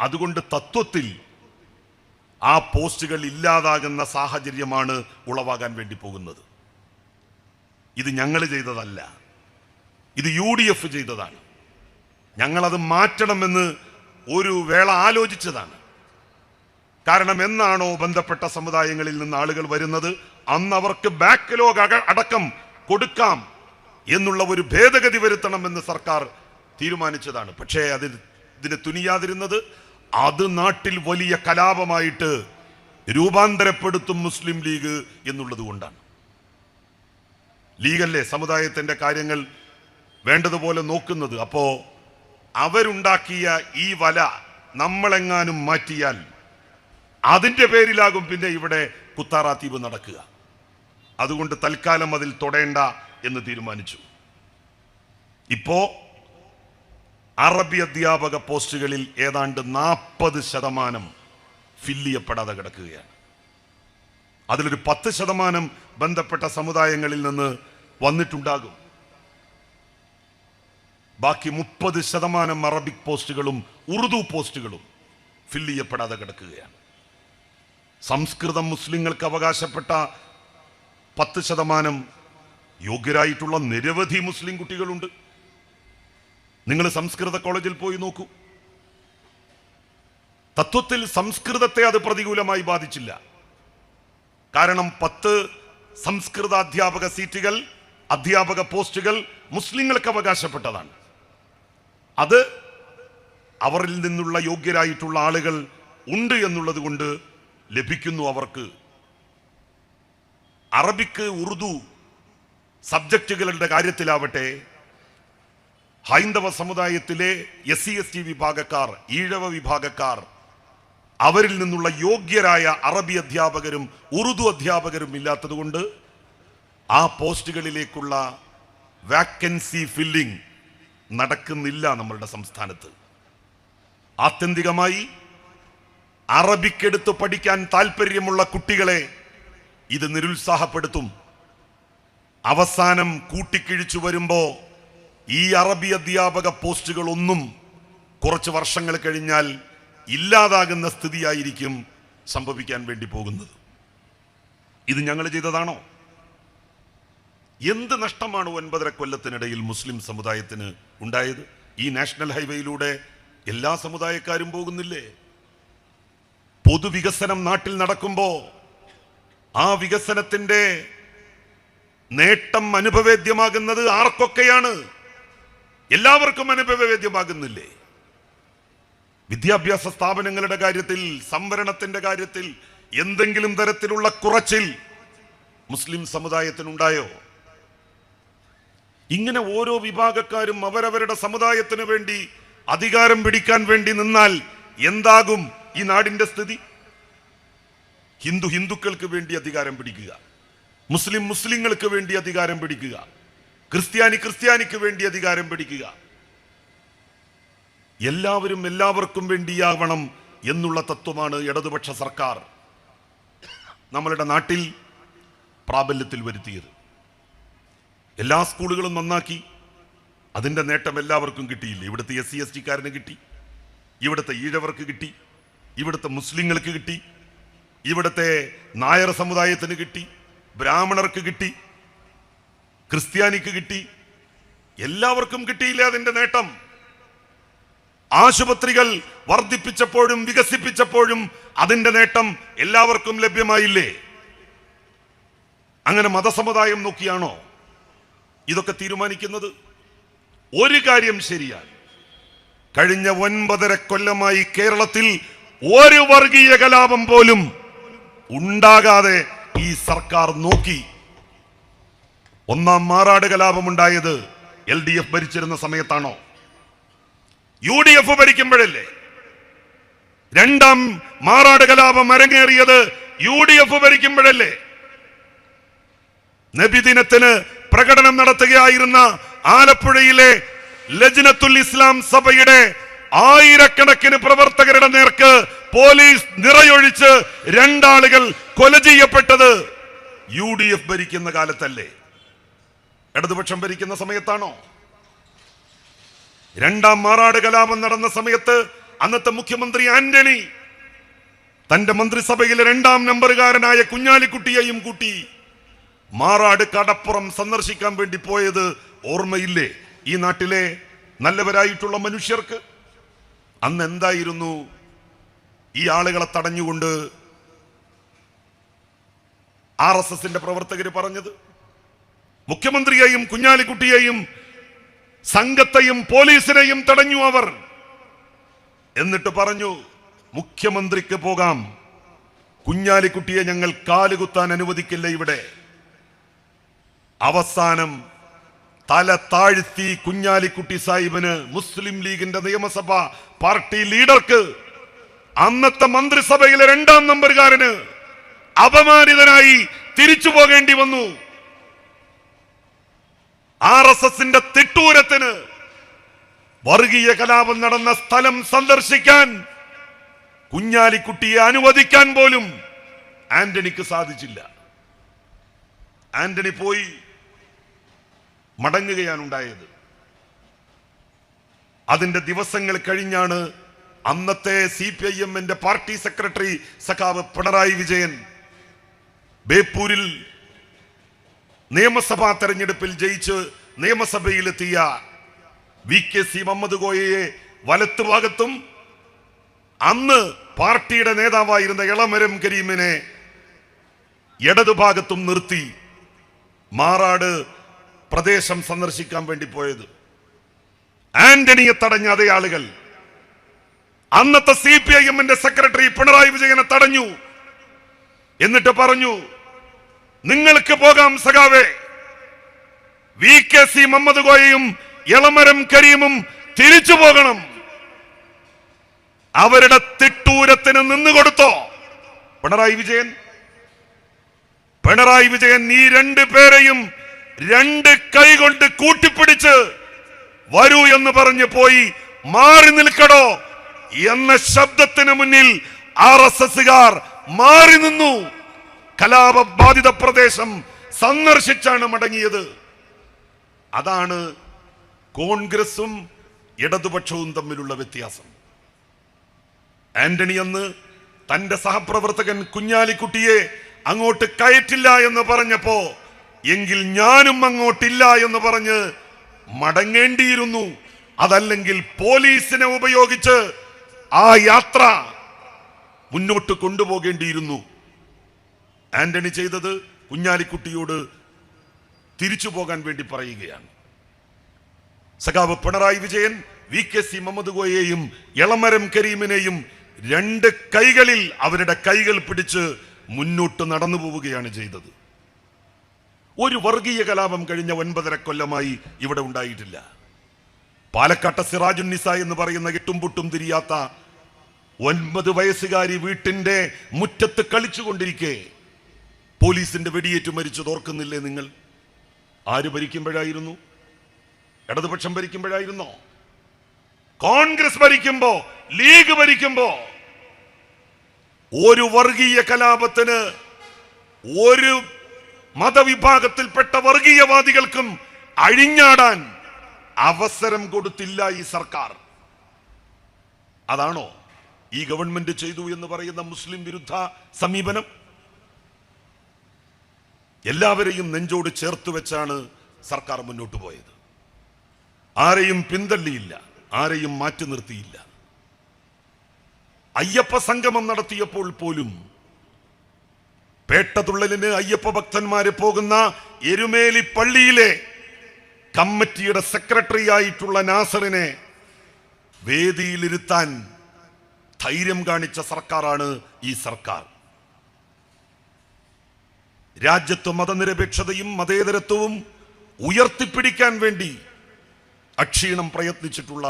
അതുകൊണ്ട് തത്വത്തിൽ ആ പോസ്റ്റുകൾ ഇല്ലാതാകുന്ന സാഹചര്യമാണ് ഉളവാകാൻ വേണ്ടി പോകുന്നത്. ഇത് ഞങ്ങൾ ചെയ്തതല്ല, ഇത് UDF ചെയ്തതാണ്. ഞങ്ങളത് മാറ്റണമെന്ന് ഒരു വേള ആലോചിച്ചതാണ്. കാരണം എന്നാണോ ബന്ധപ്പെട്ട സമുദായങ്ങളിൽ നിന്ന് ആളുകൾ വരുന്നത് അന്ന് അവർക്ക് ബാക്ക്ലോഗ് അടക്കം കൊടുക്കാം എന്നുള്ള ഒരു ഭേദഗതി വരുത്തണമെന്ന് സർക്കാർ തീരുമാനിച്ചതാണ്. പക്ഷേ ഇതിന് തുനിയാതിരുന്നത് അത് നാട്ടിൽ വലിയ കലാപമായിട്ട് രൂപാന്തരപ്പെടുത്തും മുസ്ലിം ലീഗ് എന്നുള്ളത് കൊണ്ടാണ്. ലീഗല്ലേ സമുദായത്തിന്റെ കാര്യങ്ങൾ വേണ്ടതുപോലെ നോക്കുന്നത്. അപ്പോ അവരുണ്ടാക്കിയ ഈ വല നമ്മളെങ്ങാനും മാറ്റിയാൽ അതിന്റെ പേരിലാകും പിന്നെ ഇവിടെ കുത്താറാത്തീവ് നടക്കുക. അതുകൊണ്ട് തൽക്കാലം അതിൽ തൊടേണ്ട എന്ന് തീരുമാനിച്ചു. ഇപ്പോ അറബി അധ്യാപക പോസ്റ്റുകളിൽ ഏതാണ്ട് 40% ഫില്ല് ചെയ്യപ്പെടാതെ കിടക്കുകയാണ്. അതിലൊരു 10% ബന്ധപ്പെട്ട സമുദായങ്ങളിൽ നിന്ന് വന്നിട്ടുണ്ടാകും. ബാക്കി 30% അറബിക് പോസ്റ്റുകളും ഉറുദു പോസ്റ്റുകളും ഫില്ല് ചെയ്യപ്പെടാതെ കിടക്കുകയാണ്. സംസ്കൃതം മുസ്ലിങ്ങൾക്ക് അവകാശപ്പെട്ട 10% യോഗ്യരായിട്ടുള്ള നിരവധി മുസ്ലിം കുട്ടികളുണ്ട്. നിങ്ങൾ സംസ്കൃത കോളേജിൽ പോയി നോക്കൂ. തത്വത്തിൽ സംസ്കൃതത്തെ അത് പ്രതികൂലമായി ബാധിച്ചില്ല. കാരണം 10 സംസ്കൃത അധ്യാപക സീറ്റുകൾ, അധ്യാപക പോസ്റ്റുകൾ മുസ്ലിങ്ങൾക്ക് അവകാശപ്പെട്ടതാണ്. അത് അവരിൽ നിന്നുള്ള യോഗ്യരായിട്ടുള്ള ആളുകൾ ഉണ്ട് എന്നുള്ളത് കൊണ്ട് ലഭിക്കുന്നു അവർക്ക്. അറബിക്ക്, ഉറുദു സബ്ജക്റ്റുകളുടെ കാര്യത്തിലാവട്ടെ ഹൈന്ദവ സമുദായത്തിലെ SC/ST വിഭാഗക്കാർ, ഈഴവ വിഭാഗക്കാർ, അവരിൽ നിന്നുള്ള യോഗ്യരായ അറബി അധ്യാപകരും ഉറുദു അധ്യാപകരും ഇല്ലാത്തതുകൊണ്ട് ആ പോസ്റ്റുകളിലേക്കുള്ള വാക്കൻസി ഫില്ലിംഗ് നടക്കുന്നില്ല നമ്മളുടെ സംസ്ഥാനത്ത്. ആത്യന്തികമായി അറബിക്കെടുത്ത് പഠിക്കാൻ താല്പര്യമുള്ള കുട്ടികളെ ഇത് നിരുത്സാഹപ്പെടുത്തും. അവസാനം കൂട്ടിക്കിഴിച്ചു വരുമ്പോ ഈ അറബി അധ്യാപക പോസ്റ്റുകളൊന്നും കുറച്ച് വർഷങ്ങൾ കഴിഞ്ഞാൽ ഇല്ലാതാകുന്ന സ്ഥിതിയായിരിക്കും സംഭവിക്കാൻ വേണ്ടി പോകുന്നത്. ഇത് ഞങ്ങൾ ചെയ്തതാണോ? എന്ത് നഷ്ടമാണ് 9.5 കൊല്ലത്തിനിടയിൽ മുസ്ലിം സമുദായത്തിന് ഉണ്ടായത്? ഈ നാഷണൽ ഹൈവേയിലൂടെ എല്ലാ സമുദായക്കാരും പോകുന്നില്ലേ? പൊതുവികസനം നാട്ടിൽ നടക്കുമ്പോ ആ വികസനത്തിന്റെ നേട്ടം അനുഭവേദ്യമാകുന്നത് ആർക്കൊക്കെയാണ്? എല്ലാവർക്കും അനുഭവവേദ്യമാകുന്നില്ലേ? വിദ്യാഭ്യാസ സ്ഥാപനങ്ങളുടെ കാര്യത്തിൽ, സംവരണത്തിന്റെ കാര്യത്തിൽ എന്തെങ്കിലും തരത്തിലുള്ള കുറച്ചിൽ മുസ്ലിം സമുദായത്തിനുണ്ടായോ? ഇങ്ങനെ ഓരോ വിഭാഗക്കാരും അവരവരുടെ സമുദായത്തിന് വേണ്ടി അധികാരം പിടിക്കാൻ വേണ്ടി നിന്നാൽ എന്താകും ഈ നാടിന്റെ സ്ഥിതി? ഹിന്ദുക്കൾക്ക് വേണ്ടി അധികാരം പിടിക്കുക, മുസ്ലിങ്ങൾക്ക് വേണ്ടി അധികാരം പിടിക്കുക, ക്രിസ്ത്യാനിക്ക് വേണ്ടി അധികാരം പിടിക്കുക. എല്ലാവരും എല്ലാവർക്കും വേണ്ടിയാവണം എന്നുള്ള തത്വമാണ് ഇടതുപക്ഷ സർക്കാർ നമ്മളുടെ നാട്ടിൽ പ്രാബല്യത്തിൽ വരുത്തിയത്. എല്ലാ സ്കൂളുകളും നന്നാക്കി. അതിന്റെ നേട്ടം എല്ലാവർക്കും കിട്ടിയില്ല. ഇവിടുത്തെ SC/ST കിട്ടി, ഇവിടുത്തെ ഈഴവർക്ക് കിട്ടി, ഇവിടുത്തെ മുസ്ലിങ്ങൾക്ക് കിട്ടി, ഇവിടുത്തെ നായർ സമുദായത്തിന് കിട്ടി, ബ്രാഹ്മണർക്ക് കിട്ടി, ക്രിസ്ത്യാനിക്ക് കിട്ടി. എല്ലാവർക്കും കിട്ടിയില്ല അതിന്റെ നേട്ടം. ആശുപത്രികൾ വർദ്ധിപ്പിച്ചപ്പോഴും വികസിപ്പിച്ചപ്പോഴും അതിന്റെ നേട്ടം എല്ലാവർക്കും ലഭ്യമായില്ലേ? അങ്ങനെ മതസമുദായം നോക്കിയാണോ ഇതൊക്കെ തീരുമാനിക്കുന്നത്? ഒരു കാര്യം ശരിയാണ്, കഴിഞ്ഞ 9.5 കൊല്ലമായി കേരളത്തിൽ ഒരു വർഗീയ കലാപം പോലും ഉണ്ടാകാതെ ഈ സർക്കാർ നോക്കി. ഒന്നാം മാറാട് കലാപം ഉണ്ടായത് LDF ഭരിച്ചിരുന്ന സമയത്താണോ? UDF ഭരിക്കുമ്പോഴല്ലേ? രണ്ടാം മാറാട് കലാപം അരങ്ങേറിയത് UDF ഭരിക്കുമ്പോഴല്ലേ? നബിദിനത്തിന് പ്രകടനം നടത്തുകയായിരുന്ന ആലപ്പുഴയിലെ ലജ്നത്തുൽ ഇസ്ലാം സഭയുടെ ആയിരക്കണക്കിന് പ്രവർത്തകരുടെ നേർക്ക് പോലീസ് നിറയൊഴിച്ച് 2 ആളുകൾ കൊല ചെയ്യപ്പെട്ടത് UDF ഭരിക്കുന്ന കാലത്തല്ലേ? ഇടതുപക്ഷം ഭരിക്കുന്ന സമയത്താണോ? രണ്ടാം മാറാട് കലാപം നടന്ന സമയത്ത് അന്നത്തെ മുഖ്യമന്ത്രി ആന്റണി തന്റെ മന്ത്രിസഭയിലെ 2ാം നമ്പറുകാരനായ കുഞ്ഞാലിക്കുട്ടിയെയും കൂട്ടി മാറാട് കടപ്പുറം സന്ദർശിക്കാൻ വേണ്ടി പോയത് ഓർമ്മയില്ലേ ഈ നാട്ടിലെ നല്ലവരായിട്ടുള്ള മനുഷ്യർക്ക്? അന്ന് എന്തായിരുന്നു ഈ ആളുകളെ തടഞ്ഞുകൊണ്ട് RSSന്റെ പ്രവർത്തകര് പറഞ്ഞത്? മുഖ്യമന്ത്രിയെയും കുഞ്ഞാലിക്കുട്ടിയെയും സംഘത്തെയും പോലീസിനെയും തടഞ്ഞു അവർ. എന്നിട്ട് പറഞ്ഞു, മുഖ്യമന്ത്രിക്ക് പോകാം, കുഞ്ഞാലിക്കുട്ടിയെ ഞങ്ങൾ കാലുകുത്താൻ അനുവദിക്കില്ല ഇവിടെ. അവസാനം തല താഴ്ത്തി കുഞ്ഞാലിക്കുട്ടി സാഹിബിന്, മുസ്ലിം ലീഗിന്റെ നിയമസഭ പാർട്ടി ലീഡർക്ക്, അന്നത്തെ മന്ത്രിസഭയിലെ 2ാം നമ്പറുകാരന് അപമാനിതനായി തിരിച്ചു പോകേണ്ടി വന്നു. RSSന്റെ തിട്ടൂരത്തിന് വർഗീയ കലാപം നടന്ന സ്ഥലം സന്ദർശിക്കാൻ കുഞ്ഞാലിക്കുട്ടിയെ അനുവദിക്കാൻ പോലും ആന്റണിക്ക് സാധിച്ചില്ല. ആന്റണി പോയി മടങ്ങുകയാണ് ഉണ്ടായത്. അതിന്റെ ദിവസങ്ങൾ കഴിഞ്ഞാണ് അന്നത്തെ CPIMന്റെ പാർട്ടി സെക്രട്ടറി സഖാവ് പിണറായി വിജയൻ ബേപ്പൂരിൽ നിയമസഭാ തെരഞ്ഞെടുപ്പിൽ ജയിച്ച് നിയമസഭയിലെത്തിയ VKC മുഹമ്മദ് കോയയെ വലത്തുഭാഗത്തും അന്ന് പാർട്ടിയുടെ നേതാവായിരുന്ന എളമരം കരീമിനെ ഇടതുഭാഗത്തും നിർത്തി മാറാട് പ്രദേശം സന്ദർശിക്കാൻ വേണ്ടി പോയത്. ആന്റണിയെ തടഞ്ഞ അതേ ആളുകൾ അന്നത്തെ CPIMന്റെ സെക്രട്ടറി പിണറായി വിജയനെ തടഞ്ഞു. എന്നിട്ട് പറഞ്ഞു, നിങ്ങൾക്ക് പോകാം സഖാവേ, VKC മുഹമ്മദ് കോയയും എളമരം കരീമും തിരിച്ചു പോകണം. അവരുടെ തിട്ടൂരത്തിന് നിന്നുകൊടുത്തോ പിണറായി വിജയൻ? ഈ 2 പേരെയും 2 കൈകൊണ്ട് കൂട്ടിപ്പിടിച്ച് വരൂ എന്ന് പറഞ്ഞു പോയി. മാറി നിൽക്കടോ എന്ന ശബ്ദത്തിന് മുന്നിൽ RSSകാർ മാറി നിന്നു. കലാപബാധിത പ്രദേശം സന്ദർശിച്ചാണ് മടങ്ങിയത്. അതാണ് കോൺഗ്രസും ഇടതുപക്ഷവും തമ്മിലുള്ള വ്യത്യാസം. ആന്റണി അന്ന് തന്റെ സഹപ്രവർത്തകൻ കുഞ്ഞാലിക്കുട്ടിയെ അങ്ങോട്ട് കയറ്റില്ല എന്ന് പറഞ്ഞപ്പോ എങ്കിൽ ഞാനും അങ്ങോട്ടില്ല എന്ന് പറഞ്ഞ് മടങ്ങേണ്ടിയിരുന്നു. അതല്ലെങ്കിൽ പോലീസിനെ ഉപയോഗിച്ച് ആ യാത്ര മുന്നോട്ട് കൊണ്ടുപോകേണ്ടിയിരുന്നു. ആന്റണി ചെയ്തത് കുഞ്ഞാലിക്കുട്ടിയോട് തിരിച്ചു പോകാൻ വേണ്ടി പറയുകയാണ്. സഖാവ് പിണറായി വിജയൻ VKC മുഹമ്മദ് കോയയെയും എളമരം കരീമിനെയും രണ്ട് കൈകളിൽ അവരുടെ കൈകൾ പിടിച്ച് മുന്നോട്ട് നടന്നു പോവുകയാണ് ചെയ്തത്. ഒരു വർഗീയ കലാപം കഴിഞ്ഞ 9.5 കൊല്ലമായി ഇവിടെ ഉണ്ടായിട്ടില്ല. പാലക്കാട്ടെ സിറാജുന്നിസ എന്ന് പറയുന്ന എട്ടും പൊട്ടും തിരിയാത്ത 9 വയസ്സുകാരി വീട്ടിന്റെ മുറ്റത്ത് കളിച്ചുകൊണ്ടിരിക്കെ പോലീസിന്റെ വെടിയേറ്റ് മരിച്ചത് ഓർക്കുന്നില്ലേ നിങ്ങൾ? ആര് ഭരിക്കുമ്പോഴായിരുന്നു? ഇടതുപക്ഷം ഭരിക്കുമ്പോഴായിരുന്നോ? കോൺഗ്രസ് ഭരിക്കുമ്പോ, ലീഗ് ഭരിക്കുമ്പോ ഒരു വർഗീയ കലാപത്തിന് ഒരു മതവിഭാഗത്തിൽപ്പെട്ട വർഗീയവാദികൾക്കും അഴിഞ്ഞാടാൻ അവസരം കൊടുത്തില്ല ഈ സർക്കാർ. അതാണോ ഈ ഗവൺമെന്റ് ചെയ്തു എന്ന് പറയുന്ന മുസ്ലിം വിരുദ്ധ സമീപനം? എല്ലാവരെയും നെഞ്ചോട് ചേർത്ത് വെച്ചാണ് സർക്കാർ മുന്നോട്ട് പോയത്. ആരെയും പിന്തള്ളിയില്ല, ആരെയും മാറ്റി നിർത്തിയില്ല. അയ്യപ്പ സംഗമം നടത്തിയപ്പോൾ പോലും പേട്ടതുള്ളലിന് അയ്യപ്പ ഭക്തന്മാര് പോകുന്ന എരുമേലി പള്ളിയിലെ കമ്മിറ്റിയുടെ സെക്രട്ടറി ആയിട്ടുള്ള നാസറിനെ വേദിയിലിരുത്താൻ ധൈര്യം കാണിച്ച സർക്കാരാണ് ഈ സർക്കാർ. രാജ്യത്ത് മതനിരപേക്ഷതയും മതേതരത്വവും ഉയർത്തിപ്പിടിക്കാൻ വേണ്ടി അക്ഷീണം പ്രയത്നിച്ചിട്ടുള്ള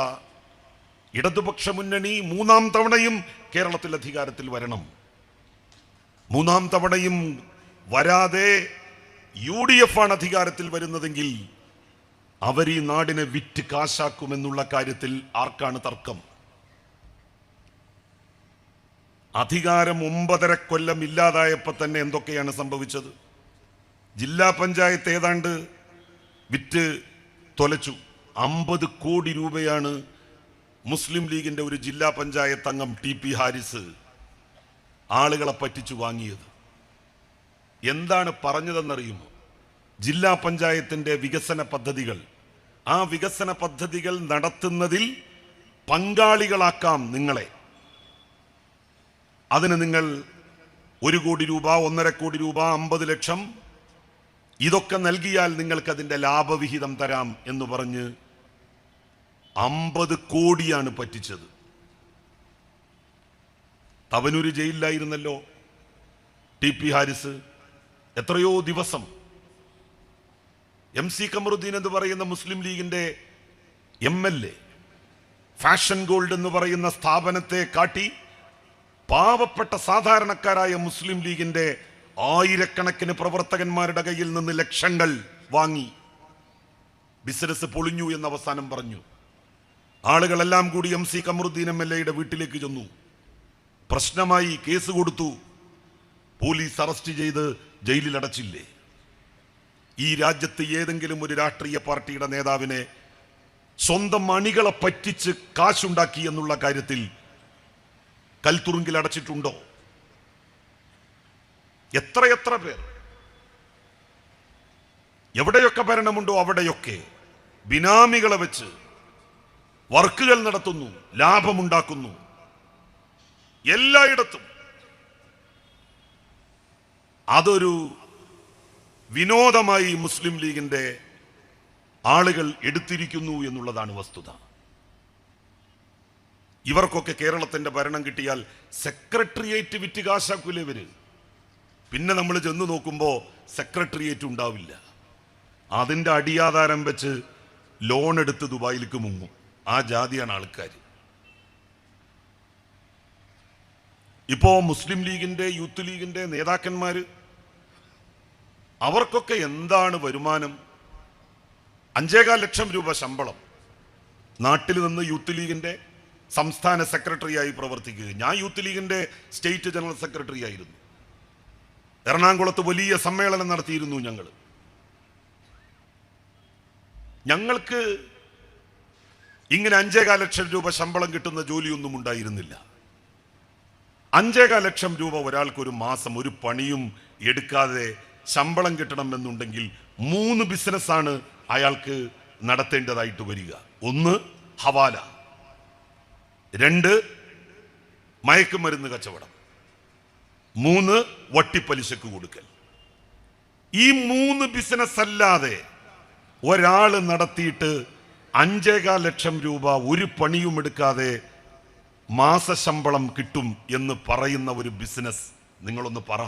ഇടതുപക്ഷ മുന്നണി 3ാം തവണയും കേരളത്തിൽ അധികാരത്തിൽ വരണം. 3ാം തവണയും വരാതെ UDF ആണ് അധികാരത്തിൽ വരുന്നതെങ്കിൽ അവർ ഈ നാടിനെ വിറ്റ് കാശാക്കുമെന്നുള്ള കാര്യത്തിൽ ആർക്കാണ് തർക്കം? അധികാരം 9.5 കൊല്ലം ഇല്ലാതായപ്പോൾ തന്നെ എന്തൊക്കെയാണ് സംഭവിച്ചത്? ജില്ലാ പഞ്ചായത്ത് ഏതാണ്ട് വിറ്റ് തൊലച്ചു. 50 കോടി രൂപയാണ് മുസ്ലിം ലീഗിന്റെ ഒരു ജില്ലാ പഞ്ചായത്ത് അംഗം TP ഹാരിസ് ആളുകളെ പറ്റിച്ചു വാങ്ങിയത്. എന്താണ് പറഞ്ഞതെന്നറിയുമോ? ജില്ലാ പഞ്ചായത്തിന്റെ വികസന പദ്ധതികൾ, ആ വികസന പദ്ധതികൾ നടത്തുന്നതിൽ പങ്കാളികളാക്കാം നിങ്ങളെ. അതിന് നിങ്ങൾ 1 കോടി രൂപ, 1.5 കോടി രൂപ, 50 ലക്ഷം ഇതൊക്കെ നൽകിയാൽ നിങ്ങൾക്ക് അതിന്റെ ലാഭവിഹിതം തരാം എന്ന് പറഞ്ഞ് 50 കോടിയാണ് പറ്റിച്ചത്. തവനൂര് ജയിലിലായിരുന്നല്ലോ TP ഹാരിസ്. എത്രയോ ദിവസം MC കമറുദ്ദീൻ എന്ന് പറയുന്ന മുസ്ലിം ലീഗിന്റെ MLA ഫാഷൻ ഗോൾഡ് എന്ന് പറയുന്ന സ്ഥാപനത്തെ കാട്ടി പാവപ്പെട്ട സാധാരണക്കാരായ മുസ്ലിം ലീഗിന്റെ ആയിരക്കണക്കിന് പ്രവർത്തകന്മാരുടെ കയ്യിൽ നിന്ന് ലക്ഷങ്ങൾ വാങ്ങി. ബിസിനസ് പൊളിഞ്ഞു എന്ന് അവസാനം പറഞ്ഞു. ആളുകളെല്ലാം കൂടി MC കമറുദ്ദീൻ MLA വീട്ടിലേക്ക് ചെന്നു. പ്രശ്നമായി, കേസ് കൊടുത്തു. പോലീസ് അറസ്റ്റ് ചെയ്ത് ജയിലിൽ അടച്ചില്ലേ? ഈ രാജ്യത്ത് ഏതെങ്കിലും ഒരു രാഷ്ട്രീയ പാർട്ടിയുടെ നേതാവിനെ സ്വന്തം അണികളെ പറ്റിച്ച് കാശുണ്ടാക്കി എന്നുള്ള കാര്യത്തിൽ കൽത്തുറുങ്കിൽ അടച്ചിട്ടുണ്ടോ? എത്രയെത്ര പേർ എവിടെയൊക്കെ ഭരണമുണ്ടോ അവിടെയൊക്കെ ബിനാമികളെ വെച്ച് വർക്കുകൾ നടത്തുന്നു, ലാഭമുണ്ടാക്കുന്നു. എല്ലായിടത്തും അതൊരു വിനോദമായി മുസ്ലിം ലീഗിന്റെ ആളുകൾ എടുത്തിരിക്കുന്നു എന്നുള്ളതാണ് വസ്തുത. ഇവർക്കൊക്കെ കേരളത്തിന്റെ ഭരണം കിട്ടിയാൽ സെക്രട്ടേറിയറ്റ് വിറ്റ് കാശാക്കൂലേ ഇവര്? പിന്നെ നമ്മൾ ചെന്ന് നോക്കുമ്പോൾ സെക്രട്ടേറിയറ്റ് ഉണ്ടാവില്ല. അതിൻ്റെ അടിയാധാരം വെച്ച് ലോൺ എടുത്ത് ദുബായിലേക്ക് മുങ്ങും. ആ ജാതിയാണ് ആൾക്കാർ. ഇപ്പോ മുസ്ലിം ലീഗിന്റെ, യൂത്ത് ലീഗിന്റെ നേതാക്കന്മാര് അവർക്കൊക്കെ എന്താണ് വരുമാനം? 5.25 ലക്ഷം രൂപ ശമ്പളം. നാട്ടിൽ നിന്ന് യൂത്ത് ലീഗിന്റെ സംസ്ഥാന സെക്രട്ടറിയായി പ്രവർത്തിക്കുക. ഞാൻ യൂത്ത് ലീഗിന്റെ സ്റ്റേറ്റ് ജനറൽ സെക്രട്ടറി ആയിരുന്നു. എറണാകുളത്ത് വലിയ സമ്മേളനം നടത്തിയിരുന്നു ഞങ്ങൾക്ക് ഇങ്ങനെ 5.25 ലക്ഷം രൂപ ശമ്പളം കിട്ടുന്ന ജോലിയൊന്നും ഉണ്ടായിരുന്നില്ല. 5.25 ലക്ഷം രൂപ ഒരാൾക്ക് ഒരു മാസം ഒരു പണിയും എടുക്കാതെ ശമ്പളം കിട്ടണമെന്നുണ്ടെങ്കിൽ 3 ബിസിനസ്സാണ് അയാൾക്ക് നടത്തേണ്ടതായിട്ട് വരിക. 1 ഹവാല, 2 മയക്കുമരുന്ന് കച്ചവടം, 3 വട്ടിപ്പലിശക്ക് കൊടുക്കൽ. ഈ 3 ബിസിനസ് അല്ലാതെ ഒരാൾ നടത്തിയിട്ട് 5.25 ലക്ഷം രൂപ ഒരു പണിയും എടുക്കാതെ മാസശമ്പളം കിട്ടും എന്ന് പറയുന്ന ഒരു ബിസിനസ് നിങ്ങളൊന്ന് പറ.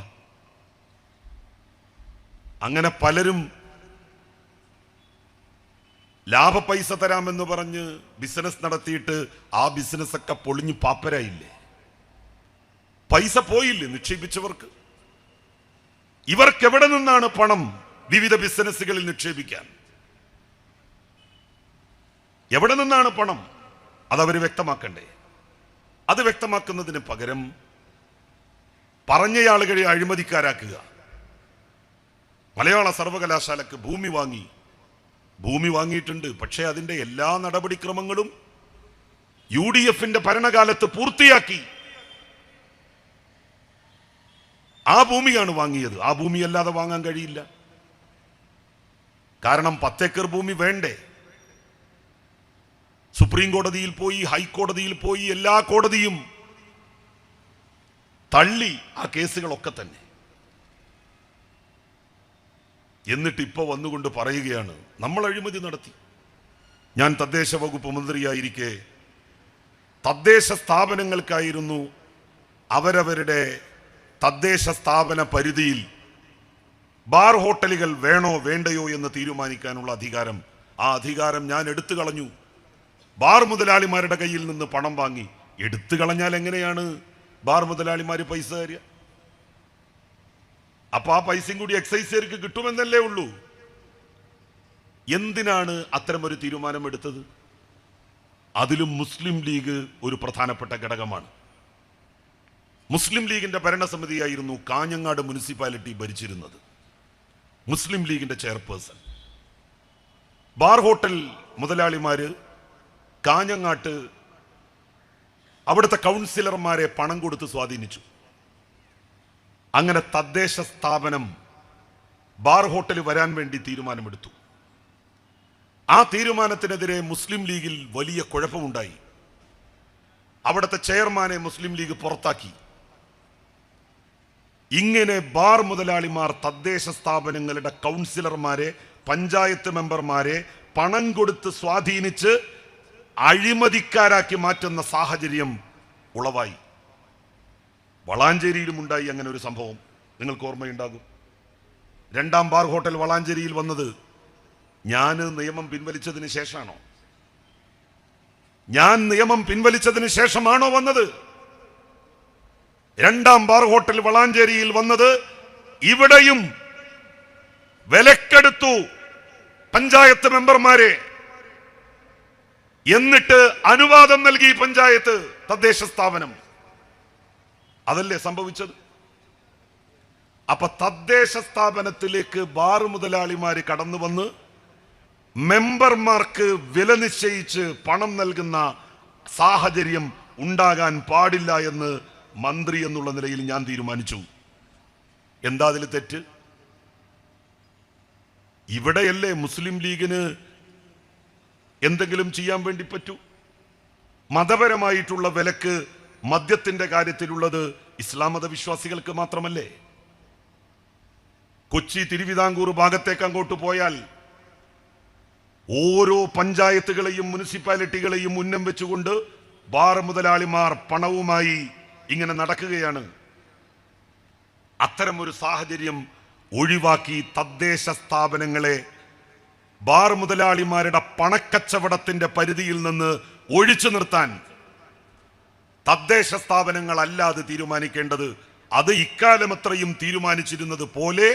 അങ്ങനെ പലരും ലാഭ പൈസ തരാമെന്ന് പറഞ്ഞ് ബിസിനസ് നടത്തിയിട്ട് ആ ബിസിനസ് ഒക്കെ പൊളിഞ്ഞു പാപ്പരായില്ലേ? പൈസ പോയില്ലേ നിക്ഷേപിച്ചവർക്ക്? ഇവർക്ക് എവിടെ നിന്നാണ് പണം വിവിധ ബിസിനസ്സുകളിൽ നിക്ഷേപിക്കാൻ? എവിടെ നിന്നാണ് പണം? അതവർ വ്യക്തമാക്കണ്ടേ? അത് വ്യക്തമാക്കുന്നതിന് പകരം പറഞ്ഞയാളുകളെ അഴിമതിക്കാരാക്കുക. മലയാള സർവകലാശാലക്ക് ഭൂമി വാങ്ങിയിട്ടുണ്ട്. പക്ഷേ അതിന്റെ എല്ലാ നടപടിക്രമങ്ങളും UDF-ന്റെ ഭരണകാലത്ത് പൂർത്തിയാക്കി. ആ ഭൂമിയാണ് വാങ്ങിയത്. ആ ഭൂമി അല്ലാതെ വാങ്ങാൻ കഴിയില്ല. കാരണം 10 ഏക്കർ ഭൂമി വേണ്ടേ? സുപ്രീം കോടതിയിൽ പോയി, ഹൈക്കോടതിയിൽ പോയി, എല്ലാ കോടതിയും തള്ളി ആ കേസുകളൊക്കെ തന്നെ. എന്നിട്ട് ഇപ്പൊ വന്നുകൊണ്ട് പറയുകയാണ് നമ്മൾ അഴിമതി നടത്തി. ഞാൻ തദ്ദേശ വകുപ്പ് മന്ത്രിയായിരിക്കെ തദ്ദേശ സ്ഥാപനങ്ങൾക്കായിരുന്നു അവരവരുടെ തദ്ദേശ സ്ഥാപന പരിധിയിൽ ബാർ ഹോട്ടലുകൾ വേണോ വേണ്ടയോ എന്ന് തീരുമാനിക്കാനുള്ള അധികാരം. ആ അധികാരം ഞാൻ എടുത്തു കളഞ്ഞു. ബാർ മുതലാളിമാരുടെ കയ്യിൽ നിന്ന് പണം വാങ്ങി. എടുത്തു കളഞ്ഞാൽ എങ്ങനെയാണ് ബാർ മുതലാളിമാര് പൈസ തരിക? അപ്പൊ ആ പൈസയും കൂടി എക്സൈസുകാർക്ക് കിട്ടുമെന്നല്ലേ ഉള്ളൂ. എന്തിനാണ് അത്തരമൊരു തീരുമാനം എടുത്തത്? അതിലും മുസ്ലിം ലീഗ് ഒരു പ്രധാനപ്പെട്ട ഘടകമാണ്. മുസ്ലിം ലീഗിന്റെ ഭരണസമിതിയായിരുന്നു കാഞ്ഞങ്ങാട് മുനിസിപ്പാലിറ്റി ഭരിച്ചിരുന്നത്. മുസ്ലിം ലീഗിന്റെ ചെയർപേഴ്സൺ. ബാർ ഹോട്ടൽ മുതലാളിമാര് കാഞ്ഞങ്ങാട്ട് അവിടുത്തെ കൗൺസിലർമാരെ പണം കൊടുത്ത് സ്വാധീനിച്ചു. അങ്ങനെ തദ്ദേശ സ്ഥാപനം ബാർ ഹോട്ടൽ വരാൻ വേണ്ടി തീരുമാനമെടുത്തു. ആ തീരുമാനത്തിനെതിരെ മുസ്ലിം ലീഗിൽ വലിയ കുഴപ്പമുണ്ടായി. അവിടുത്തെ ചെയർമാനെ മുസ്ലിം ലീഗ് പുറത്താക്കി. ഇങ്ങനെ ബാർ മുതലാളിമാർ തദ്ദേശ സ്ഥാപനങ്ങളുടെ കൗൺസിലർമാരെ, പഞ്ചായത്ത് മെമ്പർമാരെ പണം കൊടുത്ത് സ്വാധീനിച്ച് അഴിമതിക്കാരാക്കി മാറ്റുന്ന സാഹചര്യം ഉളവായി. വളാഞ്ചേരിയിലും ഉണ്ടായി അങ്ങനെ ഒരു സംഭവം. നിങ്ങൾക്ക് ഓർമ്മയുണ്ടാകും. 2ാം ബാർ ഹോട്ടൽ വളാഞ്ചേരിയിൽ വന്നത് ഞാൻ നിയമം പിൻവലിച്ചതിന് ശേഷമാണോ? ഞാൻ നിയമം പിൻവലിച്ചതിന് ശേഷമാണോ വന്നത്? 2ാം ബാർ ഹോട്ടൽ വളാഞ്ചേരിയിൽ വന്നത് ഇവിടെയും വിലക്കെടുത്തു പഞ്ചായത്ത് മെമ്പർമാരെ. എന്നിട്ട് അനുവാദം നൽകി പഞ്ചായത്ത്, തദ്ദേശ സ്ഥാപനം. അതല്ലേ സംഭവിച്ചത്? അപ്പൊ തദ്ദേശ സ്ഥാപനത്തിലേക്ക് ബാർ മുതലാളിമാര് കടന്നു വന്ന് മെമ്പർമാർക്ക് വില നിശ്ചയിച്ച് പണം നൽകുന്ന സാഹചര്യം ഉണ്ടാകാൻ പാടില്ല എന്ന് മന്ത്രി എന്നുള്ള നിലയിൽ ഞാൻ തീരുമാനിച്ചു. എന്താ അതിൽ തെറ്റ്? ഇവിടെയല്ലേ മുസ്ലിം ലീഗിന് എന്തെങ്കിലും ചെയ്യാൻ വേണ്ടി പറ്റൂ? മതപരമായിട്ടുള്ള വിലക്ക് മദ്യത്തിന്റെ കാര്യത്തിലുള്ളത് ഇസ്ലാം മതവിശ്വാസികൾക്ക് മാത്രമല്ലേ? കൊച്ചി, തിരുവിതാംകൂർ ഭാഗത്തേക്ക് അങ്ങോട്ട് പോയാൽ ഓരോ പഞ്ചായത്തുകളെയും മുനിസിപ്പാലിറ്റികളെയും ഉന്നം വെച്ചുകൊണ്ട് ബാർ മുതലാളിമാർ പണവുമായി ഇങ്ങനെ നടക്കുകയാണ്. അത്തരം ഒരു സാഹചര്യം ഒഴിവാക്കി തദ്ദേശ സ്ഥാപനങ്ങളെ ബാർ മുതലാളിമാരുടെ പണക്കച്ചവടത്തിന്റെ പരിധിയിൽ നിന്ന് ഒഴിച്ചു നിർത്താൻ തദ്ദേശ സ്ഥാപനങ്ങൾ അല്ലാതെ തീരുമാനിക്കേണ്ടത്. അത് ഇക്കാലം അത്രയും തീരുമാനിച്ചിരുന്നത് പോലെ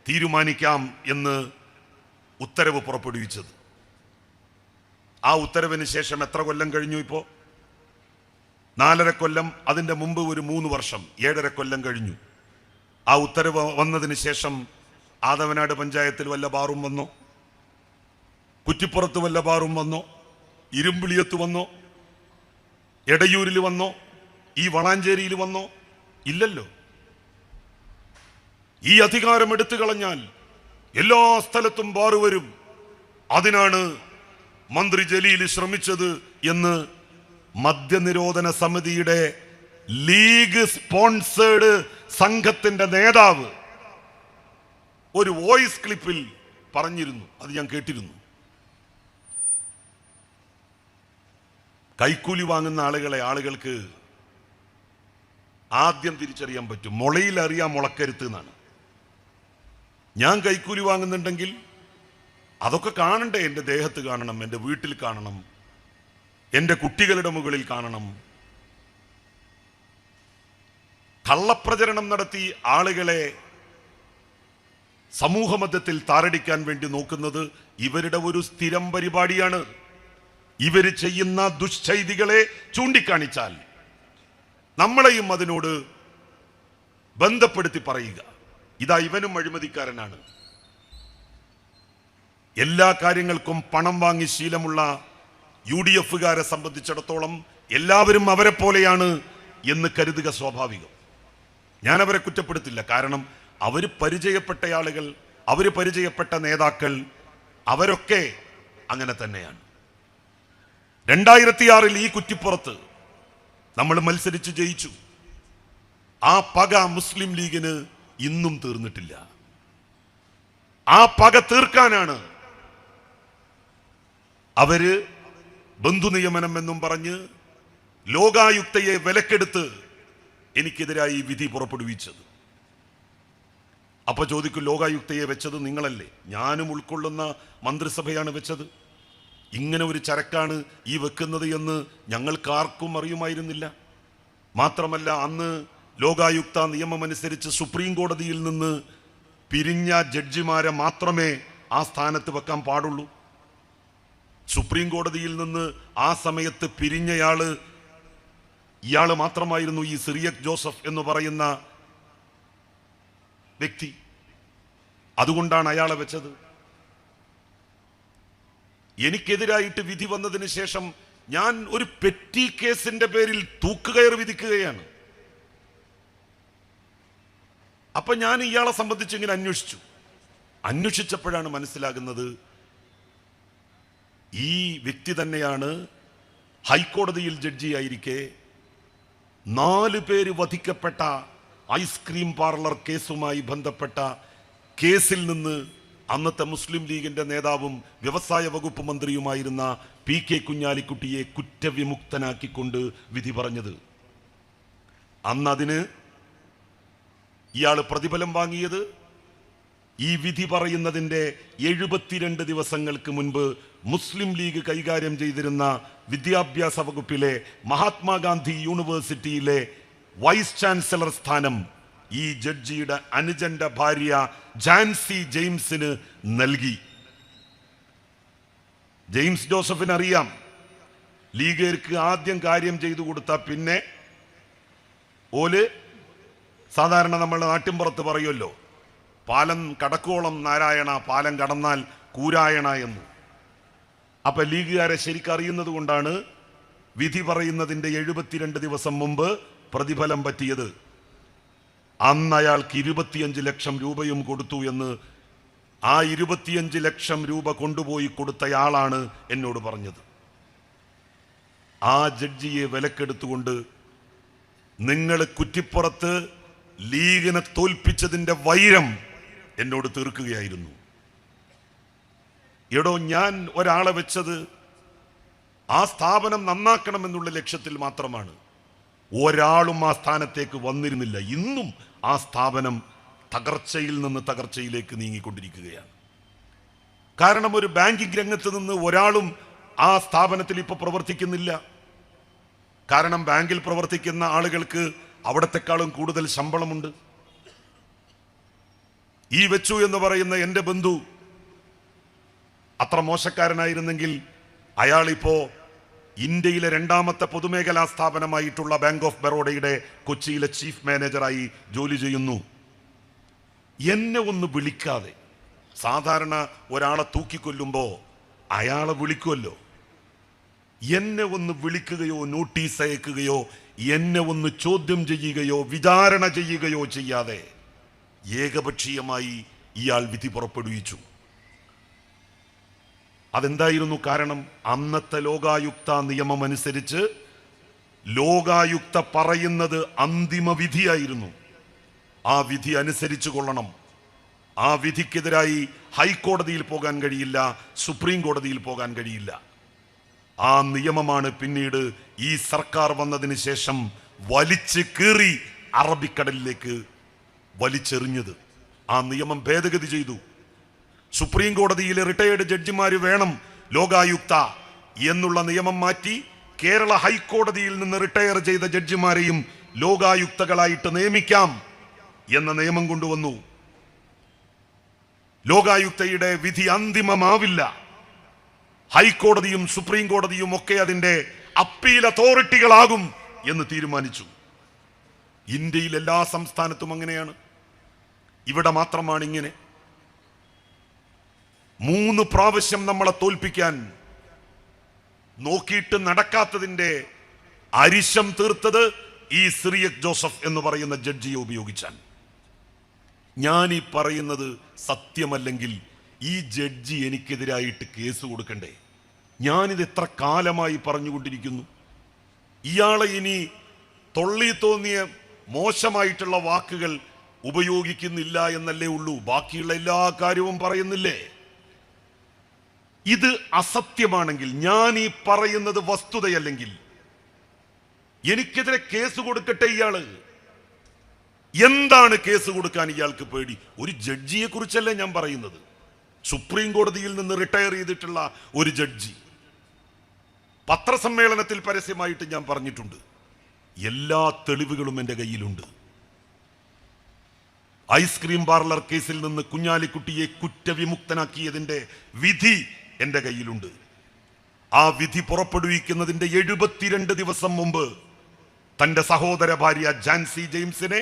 തീരുമാനിക്കാം എന്ന് ഉത്തരവ് പുറപ്പെടുവിച്ചത്. ആ ഉത്തരവിന് ശേഷം എത്ര കൊല്ലം കഴിഞ്ഞു? ഇപ്പോ 4.5 കൊല്ലം. അതിന്റെ മുമ്പ് ഒരു 3 വർഷം, 7.5 കൊല്ലം കഴിഞ്ഞു. ആ ഉത്തരവ് വന്നതിന് ശേഷം ആദവനാട് പഞ്ചായത്തിൽ വല്ല ബാറും വന്നോ? കുറ്റിപ്പുറത്ത് വല്ല ബാറും വന്നോ? ഇരുമ്പിളിയത്ത് വന്നോ? എടയൂരിൽ വന്നോ? ഈ വളാഞ്ചേരിയിൽ വന്നോ? ഇല്ലല്ലോ. ഈ അധികാരം എടുത്തു കളഞ്ഞാൽ എല്ലാ സ്ഥലത്തും ബാറ് വരും. അതിനാണ് മന്ത്രി ജലീൽ ശ്രമിച്ചത് എന്ന് മദ്യനിരോധന സമിതിയുടെ ലീഗ് സ്പോൺസേഡ് സംഘത്തിന്റെ നേതാവ് ഒരു വോയിസ് ക്ലിപ്പിൽ പറഞ്ഞിരുന്നു. അത് ഞാൻ കേട്ടിരുന്നു. കൈക്കൂലി വാങ്ങുന്ന ആളുകൾക്ക് ആദ്യം തിരിച്ചറിയാൻ പറ്റും. മുളയിൽ അറിയാം മുളക്കരുത്ത് എന്നാണ്. ഞാൻ കൈക്കൂലി വാങ്ങുന്നുണ്ടെങ്കിൽ അതൊക്കെ കാണണ്ടേ? എൻ്റെ ദേഹത്ത് കാണണം, എൻ്റെ വീട്ടിൽ കാണണം, എൻ്റെ കുട്ടികളുടെ മുകളിൽ കാണണം. കള്ളപ്രചരണം നടത്തി ആളുകളെ സമൂഹ മധ്യത്തിൽ താറടിക്കാൻ വേണ്ടി നോക്കുന്നത് ഇവരുടെ ഒരു സ്ഥിരം പരിപാടിയാണ്. ഇവര് ചെയ്യുന്ന ദുശ്ചൈതികളെ ചൂണ്ടിക്കാണിച്ചാൽ നമ്മളെയും അതിനോട് ബന്ധപ്പെടുത്തി പറയുക, ഇതാ ഇവനും അഴിമതിക്കാരനാണ്. എല്ലാ കാര്യങ്ങൾക്കും പണം വാങ്ങി ശീലമുള്ള UDF-കാരെ സംബന്ധിച്ചിടത്തോളം എല്ലാവരും അവരെ പോലെയാണ് എന്ന് കരുതുക സ്വാഭാവികം. ഞാൻ അവരെ കുറ്റപ്പെടുത്തില്ല. കാരണം അവര് പരിചയപ്പെട്ട ആളുകൾ, അവര് പരിചയപ്പെട്ട നേതാക്കൾ, അവരൊക്കെ അങ്ങനെ തന്നെയാണ്. 2006 ഈ കുറ്റിപ്പുറത്ത് നമ്മൾ മത്സരിച്ച് ജയിച്ചു. ആ പക മുസ്ലിം ലീഗിന് ഇന്നും തീർന്നിട്ടില്ല. ആ പക തീർക്കാനാണ് അവര് ബന്ധുനിയമനം എന്നും പറഞ്ഞ് ലോകായുക്തയെ വിലക്കെടുത്ത് എനിക്കെതിരായി വിധി പുറപ്പെടുവിച്ചത്. അപ്പൊ ചോദിക്കും, ലോകായുക്തയെ വെച്ചത് നിങ്ങളല്ലേ? ഞാനും ഉൾക്കൊള്ളുന്ന മന്ത്രിസഭയാണ് വെച്ചത്. ഇങ്ങനെ ഒരു ചരക്കാണ് ഈ വെക്കുന്നത് എന്ന് ഞങ്ങൾക്കാർക്കും അറിയുമായിരുന്നില്ല. മാത്രമല്ല, അന്ന് ലോകായുക്ത നിയമമനുസരിച്ച് സുപ്രീം കോടതിയിൽ നിന്ന് പിരിഞ്ഞ ജഡ്ജിമാരെ മാത്രമേ ആ സ്ഥാനത്ത് വെക്കാൻ പാടുള്ളൂ. സുപ്രീം കോടതിയിൽ നിന്ന് ആ സമയത്ത് ഇയാള് മാത്രമായിരുന്നു, ഈ സിറിയക് ജോസഫ് എന്ന് പറയുന്ന വ്യക്തി. അതുകൊണ്ടാണ് അയാളെ വെച്ചത്. എനിക്കെതിരായിട്ട് വിധി വന്നതിന് ശേഷം ഞാൻ ഒരു പെറ്റി കേസിന്റെ പേരിൽ തൂക്കുകയർ വിധിക്കുകയാണ്. അപ്പൊ ഞാൻ ഇയാളെ സംബന്ധിച്ച് ഇങ്ങനെ അന്വേഷിച്ചപ്പോഴാണ് മനസ്സിലാകുന്നത്, ഈ വ്യക്തി തന്നെയാണ് ഹൈക്കോടതിയിൽ ജഡ്ജിയായിരിക്കെ 4 പേര് വധിക്കപ്പെട്ട ഐസ്ക്രീം പാർലർ കേസുമായി ബന്ധപ്പെട്ട കേസിൽ നിന്ന് അന്നത്തെ മുസ്ലിം ലീഗിന്റെ നേതാവും വ്യവസായ വകുപ്പ് മന്ത്രിയുമായിരുന്ന PK കുഞ്ഞാലിക്കുട്ടിയെ കുറ്റവിമുക്തനാക്കിക്കൊണ്ട് വിധി പറഞ്ഞത്. അന്നതിന് ഇയാൾ പ്രതിഫലം വാങ്ങിയത് ഈ വിധി പറയുന്നതിൻ്റെ 72 ദിവസങ്ങൾക്ക് മുൻപ് മുസ്ലിം ലീഗ് കൈകാര്യം ചെയ്തിരുന്ന വിദ്യാഭ്യാസ വകുപ്പിലെ മഹാത്മാഗാന്ധി യൂണിവേഴ്സിറ്റിയിലെ വൈസ് ചാൻസലർ സ്ഥാനം ഈ ജഡ്ജിയുടെ അനുജന്റെ ഭാര്യ ജാൻസി ജെയിംസിന് നൽകി. ജെയിംസ് ജോസഫിന് അറിയാം, ലീഗർക്ക് ആദ്യം കാര്യം ചെയ്തു കൊടുത്ത പിന്നെ ഓല് സാധാരണ നമ്മളുടെ നാട്ടിൻപുറത്ത് പറയുമല്ലോ, പാലം കടക്കോളം നാരായണ, പാലം കടന്നാൽ കൂരായണ എന്ന്. അപ്പൊ ലീഗുകാരെ ശരിക്കറിയുന്നത് കൊണ്ടാണ് വിധി പറയുന്നതിന്റെ 72 ദിവസം മുമ്പ് പ്രതിഫലം പറ്റിയത്. അന്ന് അയാൾക്ക് 25 ലക്ഷം രൂപയും കൊടുത്തു എന്ന് ആ 25 ലക്ഷം രൂപ കൊണ്ടുപോയി കൊടുത്തയാളാണ് എന്നോട് പറഞ്ഞത്. ആ ജഡ്ജിയെ വിലക്കെടുത്തുകൊണ്ട് നിങ്ങൾ കുറ്റിപ്പുറത്ത് ലീഗിനെ തോൽപ്പിച്ചതിന്റെ വൈരം എന്നോട് തീർക്കുകയായിരുന്നു. എടോ, ഞാൻ ഒരാളെ വെച്ചത് ആ സ്ഥാപനം നന്നാക്കണമെന്നുള്ള ലക്ഷ്യത്തിൽ മാത്രമാണ്. ഒരാളും ആ സ്ഥാനത്തേക്ക് വന്നിരുന്നില്ല. ഇന്നും ആ സ്ഥാപനം തകർച്ചയിൽ നിന്ന് തകർച്ചയിലേക്ക് നീങ്ങിക്കൊണ്ടിരിക്കുകയാണ്. കാരണം ഒരു ബാങ്കിംഗ് രംഗത്ത് നിന്ന് ഒരാളും ആ സ്ഥാപനത്തിൽ ഇപ്പൊ പ്രവർത്തിക്കുന്നില്ല. കാരണം ബാങ്കിൽ പ്രവർത്തിക്കുന്ന ആളുകൾക്ക് അവിടത്തെക്കാളും കൂടുതൽ ശമ്പളമുണ്ട്. ഈ വെച്ചു എന്ന് പറയുന്ന എൻ്റെ ബന്ധു അത്ര മോശക്കാരനായിരുന്നെങ്കിൽ അയാളിപ്പോ ഇന്ത്യയിലെ 2ാമത്തെ പൊതുമേഖലാ സ്ഥാപനമായിട്ടുള്ള ബാങ്ക് ഓഫ് ബറോഡയുടെ കൊച്ചിയിലെ ചീഫ് മാനേജറായി ജോലി ചെയ്യുന്നു. എന്നെ ഒന്ന് വിളിക്കാതെ, സാധാരണ ഒരാളെ തൂക്കിക്കൊല്ലുമ്പോ അയാളെ വിളിക്കുമല്ലോ, എന്നെ ഒന്ന് വിളിക്കുകയോ നോട്ടീസ് അയക്കുകയോ എന്നെ ഒന്ന് ചോദ്യം ചെയ്യുകയോ വിചാരണ ചെയ്യുകയോ ചെയ്യാതെ ഏകപക്ഷീയമായി ഇയാൾ വിധി പുറപ്പെടുവിച്ചു. അതെന്തായിരുന്നു കാരണം? അന്നത്തെ ലോകായുക്ത നിയമം അനുസരിച്ച് ലോകായുക്ത പറയുന്നത് അന്തിമ വിധിയായിരുന്നു. ആ വിധി അനുസരിച്ചു കൊള്ളണം. ആ വിധിക്കെതിരായി ഹൈക്കോടതിയിൽ പോകാൻ കഴിയില്ല, സുപ്രീം കോടതിയിൽ പോകാൻ കഴിയില്ല. ആ നിയമമാണ് പിന്നീട് ഈ സർക്കാർ വന്നതിന് ശേഷം വലിച്ചു കീറി അറബിക്കടലിലേക്ക് വലിച്ചെറിഞ്ഞത്. ആ നിയമം ഭേദഗതി ചെയ്തു. സുപ്രീം കോടതിയിലെ റിട്ടയേർഡ് ജഡ്ജിമാര് വേണം ലോകായുക്ത എന്നുള്ള നിയമം മാറ്റി കേരള ഹൈക്കോടതിയിൽ നിന്ന് റിട്ടയർ ചെയ്ത ജഡ്ജിമാരെയും ലോകായുക്തകളായിട്ട് നിയമിക്കാം എന്ന നിയമം കൊണ്ടുവന്നു. ലോകായുക്തയുടെ വിധി അന്തിമമാവില്ല. ഹൈക്കോടതിയും സുപ്രീം കോടതിയും ഒക്കെ അതിന്റെ അപ്പീൽ അതോറിറ്റികളാകും എന്ന് തീരുമാനിച്ചു. ഇന്ത്യയിൽ എല്ലാ സംസ്ഥാനത്തും അങ്ങനെയാണ്. ഇവിടെ മാത്രമാണ് ഇങ്ങനെ. 3 പ്രാവശ്യം നമ്മളെ തോൽപ്പിക്കാൻ നോക്കിയിട്ട് നടക്കാത്തതിന്റെ അരിശം തീർത്തത് ഈ സിറിയക് ജോസഫ് എന്ന് പറയുന്ന ജഡ്ജിയെ ഉപയോഗിച്ചാൽ. ഞാൻ ഈ പറയുന്നത് സത്യമല്ലെങ്കിൽ ഈ ജഡ്ജി എനിക്കെതിരായിട്ട് കേസ് കൊടുക്കണ്ടേ? ഞാനിത് എത്ര കാലമായി പറഞ്ഞുകൊണ്ടിരിക്കുന്നു. ഇയാളെ ഇനി തൊള്ളി തോന്നിയ മോശമായിട്ടുള്ള വാക്കുകൾ ഉപയോഗിക്കുന്നില്ല എന്നല്ലേ ഉള്ളൂ, ബാക്കിയുള്ള എല്ലാ കാര്യവും പറയുന്നില്ലേ? ഇത് അസത്യമാണെങ്കിൽ, ഞാൻ ഈ പറയുന്നത് വസ്തുതയല്ലെങ്കിൽ എനിക്കെതിരെ കേസ് കൊടുക്കട്ടെ ഇയാള്. എന്താണ് കേസ് കൊടുക്കാൻ ഇയാൾക്ക് പേടി? ഒരു ജഡ്ജിയെ കുറിച്ചല്ലേ ഞാൻ പറയുന്നത്. സുപ്രീം കോടതിയിൽ നിന്ന് റിട്ടയർ ചെയ്തിട്ടുള്ള ഒരു ജഡ്ജി. പത്രസമ്മേളനത്തിൽ പരസ്യമായിട്ട് ഞാൻ പറഞ്ഞിട്ടുണ്ട്, എല്ലാ തെളിവുകളും എൻ്റെ കയ്യിലുണ്ട്. ഐസ്ക്രീം പാർലർ കേസിൽ നിന്ന് കുഞ്ഞാലിക്കുട്ടിയെ കുറ്റവിമുക്തനാക്കിയതിന്റെ വിധി എൻ്റെ കയ്യിലുണ്ട്. ആ വിധി പുറപ്പെടുവിക്കുന്നതിന്റെ 72 ദിവസം മുമ്പ് തന്റെ സഹോദര ഭാര്യ ജാൻസി ജെയിംസിനെ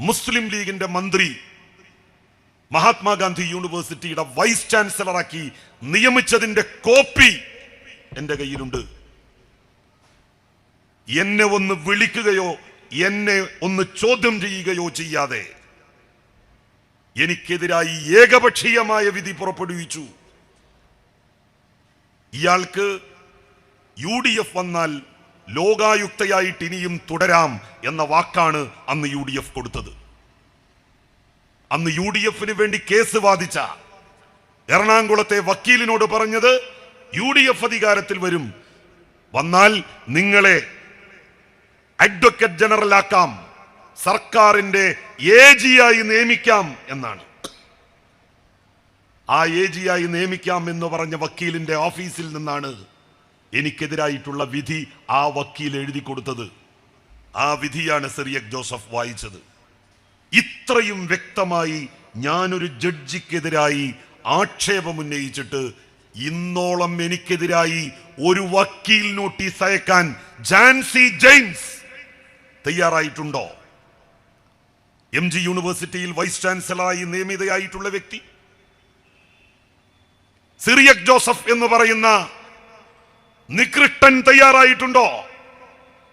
മുസ്ലിം ലീഗിന്റെ മന്ത്രി മഹാത്മാഗാന്ധി യൂണിവേഴ്സിറ്റിയുടെ വൈസ് ചാൻസലറാക്കി നിയമിച്ചതിന്റെ കോപ്പി എൻ്റെ കയ്യിലുണ്ട്. എന്നെ ഒന്ന് വിളിക്കുകയോ എന്നെ ഒന്ന് ചോദ്യം ചെയ്യുകയോ ചെയ്യാതെ എനിക്കെതിരായി ഏകപക്ഷീയമായ വിധി പുറപ്പെടുവിച്ചു. ഇയാൾക്ക് UDF വന്നാൽ ലോകായുക്തയായിട്ട് ഇനിയും തുടരാം എന്ന വാക്കാണ് അന്ന് UDF കൊടുത്തത്. അന്ന് UDFന് വേണ്ടി കേസ് വാദിച്ച എറണാകുളത്തെ വക്കീലിനോട് പറഞ്ഞത്, UDF അധികാരത്തിൽ വന്നാൽ നിങ്ങളെ അഡ്വക്കേറ്റ് ജനറൽ ആക്കാം, സർക്കാരിന്റെ AG ആയി നിയമിക്കാം എന്നാണ്. ആ AG ആയി നിയമിക്കാം എന്ന് പറഞ്ഞ വക്കീലിന്റെ ഓഫീസിൽ നിന്നാണ് എനിക്കെതിരായിട്ടുള്ള വിധി ആ വക്കീൽ എഴുതി കൊടുത്തത്. ആ വിധിയാണ് സിറിയക് ജോസഫ് വായിച്ചത്. ഇത്രയും വ്യക്തമായി ഞാനൊരു ജഡ്ജിക്കെതിരായി ആക്ഷേപം ഉന്നയിച്ചിട്ട് ഇന്നോളം എനിക്കെതിരായി ഒരു വക്കീൽ നോട്ടീസ് അയക്കാൻ ജാൻസി ജെയിംസ് തയ്യാറായിട്ടുണ്ടോ? MG യൂണിവേഴ്സിറ്റിയിൽ വൈസ് ചാൻസലറായി നിയമിതയായിട്ടുള്ള വ്യക്തി സിറിയക് ജോസഫ് എന്ന് പറയുന്ന നികൃഷ്ടൻ തയ്യാറായിട്ടുണ്ടോ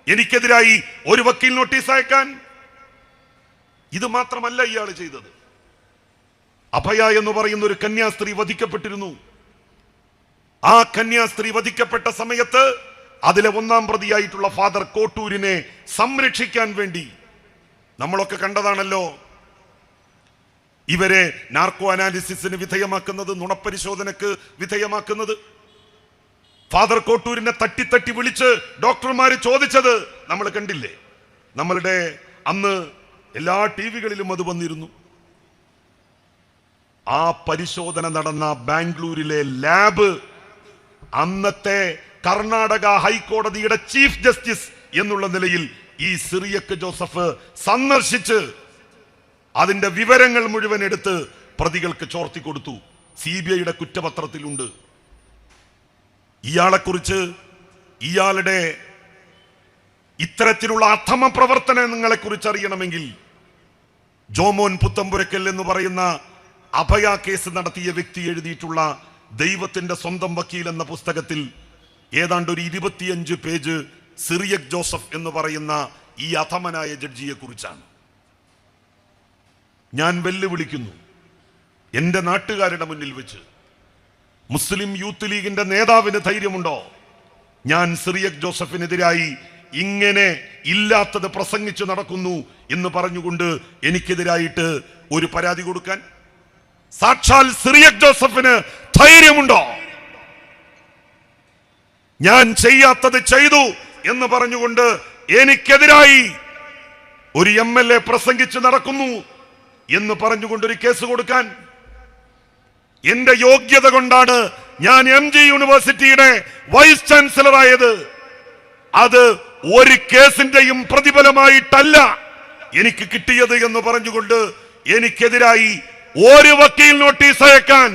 എനിക്കെതിരായി ഒരു വക്കീൽ നോട്ടീസ് അയക്കാൻ? ഇത് മാത്രമല്ല ഇയാൾ ചെയ്തത്. അഭയ എന്ന് പറയുന്ന ഒരു കന്യാസ്ത്രീ വധിക്കപ്പെട്ടിരുന്നു. ആ കന്യാസ്ത്രീ വധിക്കപ്പെട്ട സമയത്ത് അതിലെ 1-ാം പ്രതിയായിട്ടുള്ള ഫാദർ കോട്ടൂരിനെ സംരക്ഷിക്കാൻ വേണ്ടി നമ്മളൊക്കെ കണ്ടതാണല്ലോ. ഇവരെ നാർക്കോ അനാലിസിസിന് വിധേയമാക്കുന്നത്, നുണപരിശോധനക്ക് വിധേയമാക്കുന്നത്. ഫാദർ കോട്ടൂരിനെ തട്ടി വിളിച്ച് ഡോക്ടർമാര് ചോദിച്ചത് നമ്മൾ കണ്ടില്ലേ? നമ്മളുടെ അന്ന് എല്ലാ ടിവികളിലും അത് വന്നിരുന്നു. ആ പരിശോധന നടന്ന ബാംഗ്ലൂരിലെ ലാബ് അന്നത്തെ കർണാടക ഹൈക്കോടതിയുടെ ചീഫ് ജസ്റ്റിസ് എന്നുള്ള നിലയിൽ ഈ സിറിയക് ജോസഫ് സന്ദർശിച്ച് അതിന്റെ വിവരങ്ങൾ മുഴുവൻ എടുത്ത് പ്രതികൾക്ക് ചോർത്തി കൊടുത്തു. CBIയുടെ കുറ്റപത്രത്തിലുണ്ട്. ഇയാളെക്കുറിച്ച്, ഇയാളുടെ ഇത്തരത്തിലുള്ള അധമ പ്രവർത്തനങ്ങളെ കുറിച്ച് അറിയണമെങ്കിൽ ജോമോൻ പുത്തമ്പുരക്കൽ എന്ന് പറയുന്ന അഭയ കേസ് നടത്തിയ വ്യക്തി എഴുതിയിട്ടുള്ള ദൈവത്തിന്റെ സ്വന്തം വക്കീൽ എന്ന പുസ്തകത്തിൽ ഏതാണ്ട് ഒരു 25 പേജ് സിറിയക് ജോസഫ് എന്ന് പറയുന്ന ഈ അധമനായ ജഡ്ജിയെ കുറിച്ചാണ്. ഞാൻ വെല്ലുവിളിക്കുന്നു, എൻ്റെ നാട്ടുകാരുടെ മുന്നിൽ വെച്ച് മുസ്ലിം യൂത്ത് ലീഗിന്റെ നേതാവിന് ധൈര്യമുണ്ടോ ഞാൻ സിറിയക് ജോസഫിനെതിരായി ഇങ്ങനെ ഇല്ലാത്തത് പ്രസംഗിച്ചു നടക്കുന്നു എന്ന് പറഞ്ഞുകൊണ്ട് എനിക്കെതിരായിട്ട് ഒരു പരാതി കൊടുക്കാൻ? സാക്ഷാൽ സിറിയക് ജോസഫിന് ധൈര്യമുണ്ടോ ഞാൻ ചെയ്യാത്തത് ചെയ്തു എന്ന് പറഞ്ഞുകൊണ്ട് എനിക്കെതിരായി ഒരു MLA പ്രസംഗിച്ച് നടക്കുന്നു എന്ന് പറഞ്ഞുകൊണ്ട് ഒരു കേസ് കൊടുക്കാൻ? എന്റെ യോഗ്യത കൊണ്ടാണ് ഞാൻ MG യൂണിവേഴ്സിറ്റിയുടെ വൈസ് ചാൻസലർ ആയത്. അത് ഒരു കേസിന്റെയും പ്രതിഫലമായിട്ടല്ല എനിക്ക് കിട്ടിയത് എന്ന് പറഞ്ഞുകൊണ്ട് എനിക്കെതിരായി ഒരു വക്കീൽ നോട്ടീസ് അയക്കാൻ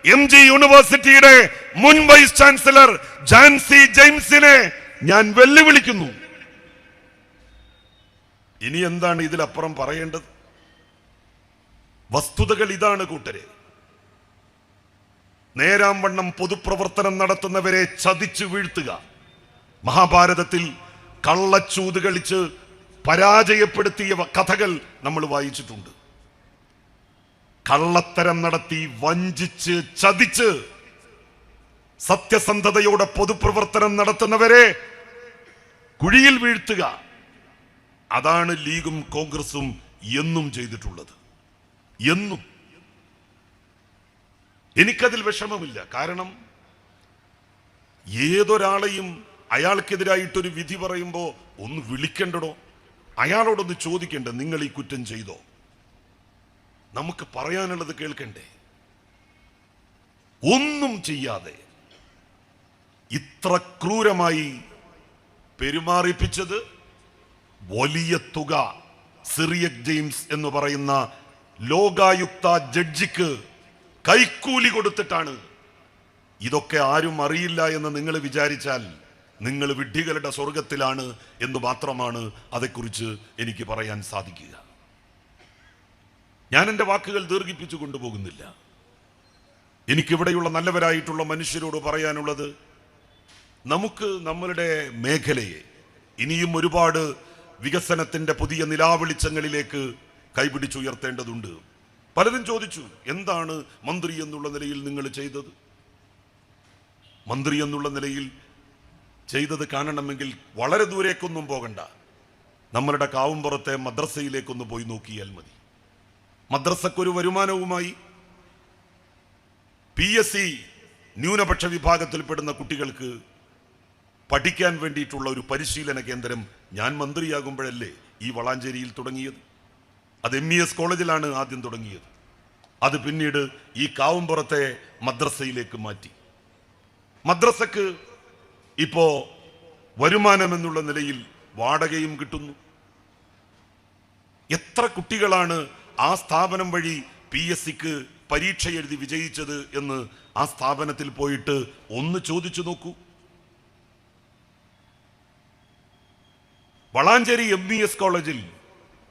MG യൂണിവേഴ്സിറ്റിയുടെ മുൻ വൈസ് ചാൻസലർ ജാൻസി ജെയിംസിനെ ഞാൻ വെല്ലുവിളിക്കുന്നു. ഇനി എന്താണ് ഇതിലപ്പുറം പറയേണ്ടത്? വസ്തുതകൾ ഇതാണ് കൂട്ടരെ. നേരാം വണ്ണം പൊതുപ്രവർത്തനം നടത്തുന്നവരെ ചതിച്ചു വീഴ്ത്തുക. മഹാഭാരതത്തിൽ കള്ളച്ചൂത് കളിച്ച് പരാജയപ്പെടുത്തിയ കഥകൾ നമ്മൾ വായിച്ചിട്ടുണ്ട്. കള്ളത്തരം നടത്തി വഞ്ചിച്ച് ചതിച്ച് സത്യസന്ധതയോടെ പൊതുപ്രവർത്തനം നടത്തുന്നവരെ കുഴിയിൽ വീഴ്ത്തുക. അതാണ് ലീഗും കോൺഗ്രസും എന്നും ചെയ്തിട്ടുള്ളത്. എന്നും. എനിക്കതിൽ വിഷമമില്ല. കാരണം ഏതൊരാളെയും അയാൾക്കെതിരായിട്ടൊരു വിധി പറയുമ്പോൾ ഒന്ന് വിളിക്കണ്ടടോ, അയാളോടൊന്ന് ചോദിക്കണ്ടേ നിങ്ങൾ ഈ കുറ്റം ചെയ്തോ? നമുക്ക് പറയാനുള്ളത് കേൾക്കണ്ടേ? ഒന്നും ചെയ്യാതെ ഇത്ര ക്രൂരമായി പെരുമാറിപ്പിച്ചത് വലിയ തുക സിറിയക് ജെയിംസ് എന്ന് പറയുന്ന ലോകായുക്ത ജഡ്ജിക്ക് കൈക്കൂലി കൊടുത്തിട്ടാണ്. ഇതൊക്കെ ആരും അറിയില്ല എന്ന് നിങ്ങൾ വിചാരിച്ചാൽ നിങ്ങൾ വിഡ്ഢികളുടെ സ്വർഗത്തിലാണ് എന്ന് മാത്രമാണ് അതേക്കുറിച്ച് എനിക്ക് പറയാൻ സാധിക്കുക. ഞാൻ എൻ്റെ വാക്കുകൾ ദീർഘിപ്പിച്ചു കൊണ്ടുപോകുന്നില്ല. എനിക്കിവിടെയുള്ള നല്ലവരായിട്ടുള്ള മനുഷ്യരോട് പറയാനുള്ളത്, നമുക്ക് നമ്മളുടെ മേഖലയെ ഇനിയും ഒരുപാട് വികസനത്തിന്റെ പുതിയ നിലാവെളിച്ചങ്ങളിലേക്ക് കൈപിടിച്ചുയർത്തേണ്ടതുണ്ട്. പലരും ചോദിച്ചു, എന്താണ് മന്ത്രി എന്നുള്ള നിലയിൽ നിങ്ങൾ ചെയ്തത്? മന്ത്രി എന്നുള്ള നിലയിൽ ചെയ്തത് കാണണമെങ്കിൽ വളരെ ദൂരേക്കൊന്നും പോകണ്ട. നമ്മളുടെ കാവുംപുറത്തെ മദ്രസയിലേക്കൊന്ന് പോയി നോക്കിയാൽ മതി. മദ്രസക്കൊരു വരുമാനവുമായി PSC ന്യൂനപക്ഷ വിഭാഗത്തിൽപ്പെടുന്ന കുട്ടികൾക്ക് പഠിക്കാൻ വേണ്ടിയിട്ടുള്ള ഒരു പരിശീലന കേന്ദ്രം ഞാൻ മന്ത്രിയാകുമ്പോഴല്ലേ ഈ വളാഞ്ചേരിയിൽ തുടങ്ങിയത്. അത് MES കോളേജിലാണ് ആദ്യം തുടങ്ങിയത്. അത് പിന്നീട് ഈ കാവുംപുറത്തെ മദ്രസയിലേക്ക് മാറ്റി. മദ്രസക്ക് ഇപ്പോ വരുമാനം എന്നുള്ള നിലയിൽ വാടകയും കിട്ടുന്നു. എത്ര കുട്ടികളാണ് ആ സ്ഥാപനം വഴി PSCക്ക് പരീക്ഷ എഴുതി വിജയിച്ചത് എന്ന് ആ സ്ഥാപനത്തിൽ പോയിട്ട് ഒന്ന് ചോദിച്ചു നോക്കൂ. വളാഞ്ചേരി MES കോളേജിൽ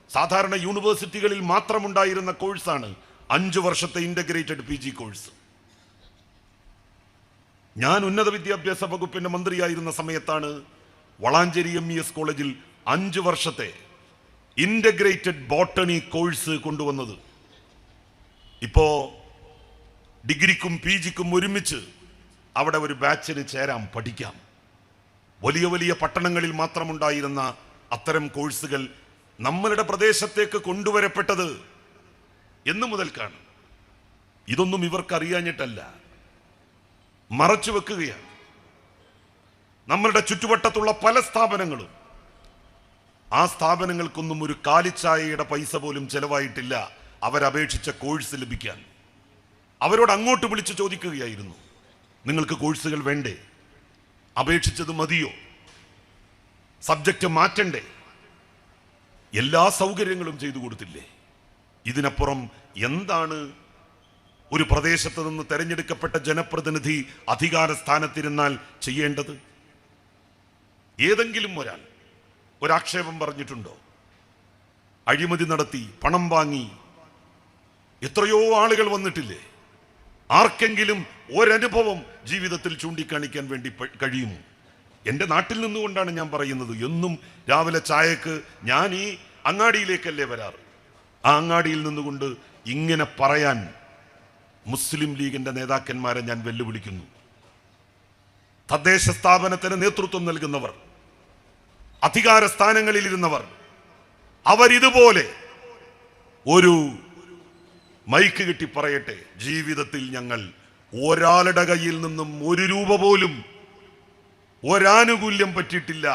സാധാരണ യൂണിവേഴ്സിറ്റികളിൽ മാത്രമുണ്ടായിരുന്ന കോഴ്സാണ് 5 വർഷത്തെ ഇന്റഗ്രേറ്റഡ് PG കോഴ്സ്. ഞാൻ ഉന്നത വിദ്യാഭ്യാസ വകുപ്പിന്റെ മന്ത്രിയായിരുന്ന സമയത്താണ് വളാഞ്ചേരി MES കോളേജിൽ 5 വർഷത്തെ ഇന്റഗ്രേറ്റഡ് ബോട്ടണി കോഴ്സ് കൊണ്ടുവന്നത്. ഇപ്പോ ഡിഗ്രിക്കും PGക്കും ഒരുമിച്ച് അവിടെ ഒരു ബാച്ചിന് ചേരാം, പഠിക്കാം. വലിയ വലിയ പട്ടണങ്ങളിൽ മാത്രമുണ്ടായിരുന്ന അത്തരം കോഴ്സുകൾ നമ്മളുടെ പ്രദേശത്തേക്ക് കൊണ്ടുവരപ്പെട്ടത് എന്ന് മുതൽക്കാണ്. ഇതൊന്നും ഇവർക്ക് അറിയാഞ്ഞിട്ടല്ല, മറച്ചു വെക്കുകയാണ്. നമ്മളുടെ ചുറ്റുവട്ടത്തുള്ള പല സ്ഥാപനങ്ങളും, ആ സ്ഥാപനങ്ങൾക്കൊന്നും ഒരു കാലിച്ചായയുടെ പൈസ പോലും ചെലവായിട്ടില്ല അവരപേക്ഷിച്ച കോഴ്സ് ലഭിക്കാൻ. അവരോട് അങ്ങോട്ട് വിളിച്ച് ചോദിക്കുകയായിരുന്നു, നിങ്ങൾക്ക് കോഴ്സുകൾ വേണ്ടേ? അപേക്ഷിച്ചത് മതിയോ? സബ്ജക്റ്റ് മാറ്റണ്ടേ? എല്ലാ സൗകര്യങ്ങളും ചെയ്തു കൊടുത്തില്ലേ? ഇതിനപ്പുറം എന്താണ് ഒരു പ്രദേശത്ത് നിന്ന് തെരഞ്ഞെടുക്കപ്പെട്ട ജനപ്രതിനിധി അധികാര സ്ഥാനത്തിരുന്നാൽ ചെയ്യേണ്ടത്? ഏതെങ്കിലും ഒരാക്ഷേപം പറഞ്ഞിട്ടുണ്ടോ? അഴിമതി നടത്തി പണം വാങ്ങി എത്രയോ ആളുകൾ വന്നിട്ടില്ലേ? ആർക്കെങ്കിലും ഒരനുഭവം ജീവിതത്തിൽ ചൂണ്ടിക്കാണിക്കാൻ വേണ്ടി കഴിയുമോ? എൻ്റെ നാട്ടിൽ നിന്നുകൊണ്ടാണ് ഞാൻ പറയുന്നത്. എന്നും രാവിലെ ചായക്ക് ഞാൻ ഈ അങ്ങാടിയിലേക്കല്ലേ വരാറ്. ആ അങ്ങാടിയിൽ നിന്നുകൊണ്ട് ഇങ്ങനെ പറയാൻ മുസ്ലിം ലീഗിന്റെ നേതാക്കന്മാരെ ഞാൻ വെല്ലുവിളിക്കുന്നു. തദ്ദേശ സ്ഥാപനത്തിന് നേതൃത്വം നൽകുന്നവർ, അധികാര സ്ഥാനങ്ങളിലിരുന്നവർ, അവരിതുപോലെ ഒരു മൈക്ക് കിട്ടി പറയട്ടെ, ജീവിതത്തിൽ ഞങ്ങൾ ഒരാളുടെ കയ്യിൽ നിന്നും ഒരു രൂപ പോലും ഒരാനുകൂല്യം പറ്റിയിട്ടില്ല,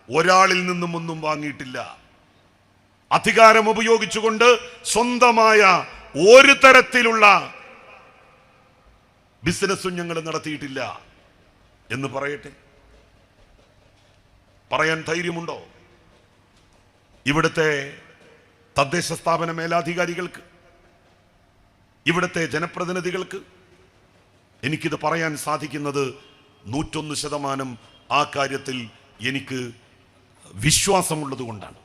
ഒരാളിൽ നിന്നും ഒന്നും വാങ്ങിയിട്ടില്ല. അധികാരം ഉപയോഗിച്ചുകൊണ്ട് സ്വന്തമായ ഒരു തരത്തിലുള്ള ബിസിനസ്സും ഞങ്ങൾ നടത്തിയിട്ടില്ല എന്ന് പറയട്ടെ. പറയാൻ ധൈര്യമുണ്ടോ? ഇവിടുത്തെ തദ്ദേശ സ്ഥാപന മേലധികാരികൾക്ക്, ഇവിടുത്തെ ജനപ്രതിനിധികൾക്ക് എനിക്കിത് പറയാൻ സാധിക്കുന്നത് 101% ആ കാര്യത്തിൽ എനിക്ക് വിശ്വാസമുള്ളത് കൊണ്ടാണ്.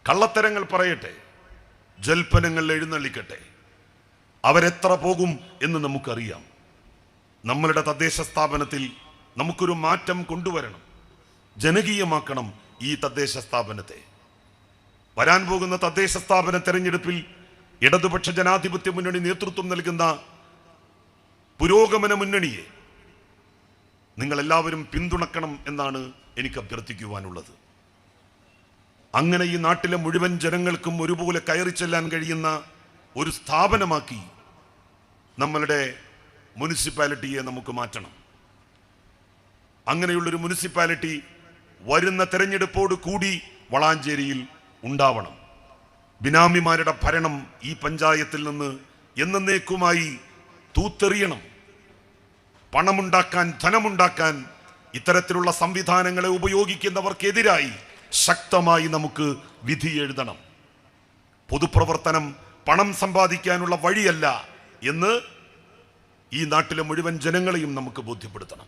കള്ളത്തരങ്ങൾ പറയട്ടെ, ജൽപ്പനങ്ങൾ എഴുന്നള്ളിക്കട്ടെ, അവരെത്ര പോകും എന്ന് നമുക്കറിയാം. നമ്മളുടെ തദ്ദേശ സ്ഥാപനത്തിൽ നമുക്കൊരു മാറ്റം കൊണ്ടുവരണം, ജനകീയമാക്കണം ഈ തദ്ദേശ സ്ഥാപനത്തെ. വരാൻ പോകുന്ന തദ്ദേശ സ്ഥാപന തെരഞ്ഞെടുപ്പിൽ ഇടതുപക്ഷ ജനാധിപത്യ മുന്നണി നേതൃത്വം നൽകുന്ന പുരോഗമന മുന്നണിയെ നിങ്ങളെല്ലാവരും പിന്തുണക്കണം എന്നാണ് എനിക്ക് അഭ്യർത്ഥിക്കുവാനുള്ളത്. അങ്ങനെ ഈ നാട്ടിലെ മുഴുവൻ ജനങ്ങൾക്കും ഒരുപോലെ കയറി ചെല്ലാൻ കഴിയുന്ന ഒരു സ്ഥാപനമാക്കി നമ്മളുടെ മുനിസിപ്പാലിറ്റിയെ നമുക്ക് മാറ്റണം. അങ്ങനെയുള്ളൊരു മുനിസിപ്പാലിറ്റി വരുന്ന തെരഞ്ഞെടുപ്പോട് കൂടി വളാഞ്ചേരിയിൽ ഉണ്ടാവണം. ബിനാമിമാരുടെ ഭരണം ഈ പഞ്ചായത്തിൽ നിന്ന് എന്നേക്കുമായി തൂത്തെറിയണം. പണമുണ്ടാക്കാൻ, ധനമുണ്ടാക്കാൻ ഇത്തരത്തിലുള്ള സംവിധാനങ്ങളെ ഉപയോഗിക്കുന്നവർക്കെതിരായി ശക്തമായി നമുക്ക് വിധി എഴുതണം. പൊതുപ്രവർത്തനം പണം സമ്പാദിക്കാനുള്ള വഴിയല്ല എന്ന് ഈ നാട്ടിലെ മുഴുവൻ ജനങ്ങളെയും നമുക്ക് ബോധ്യപ്പെടുത്തണം.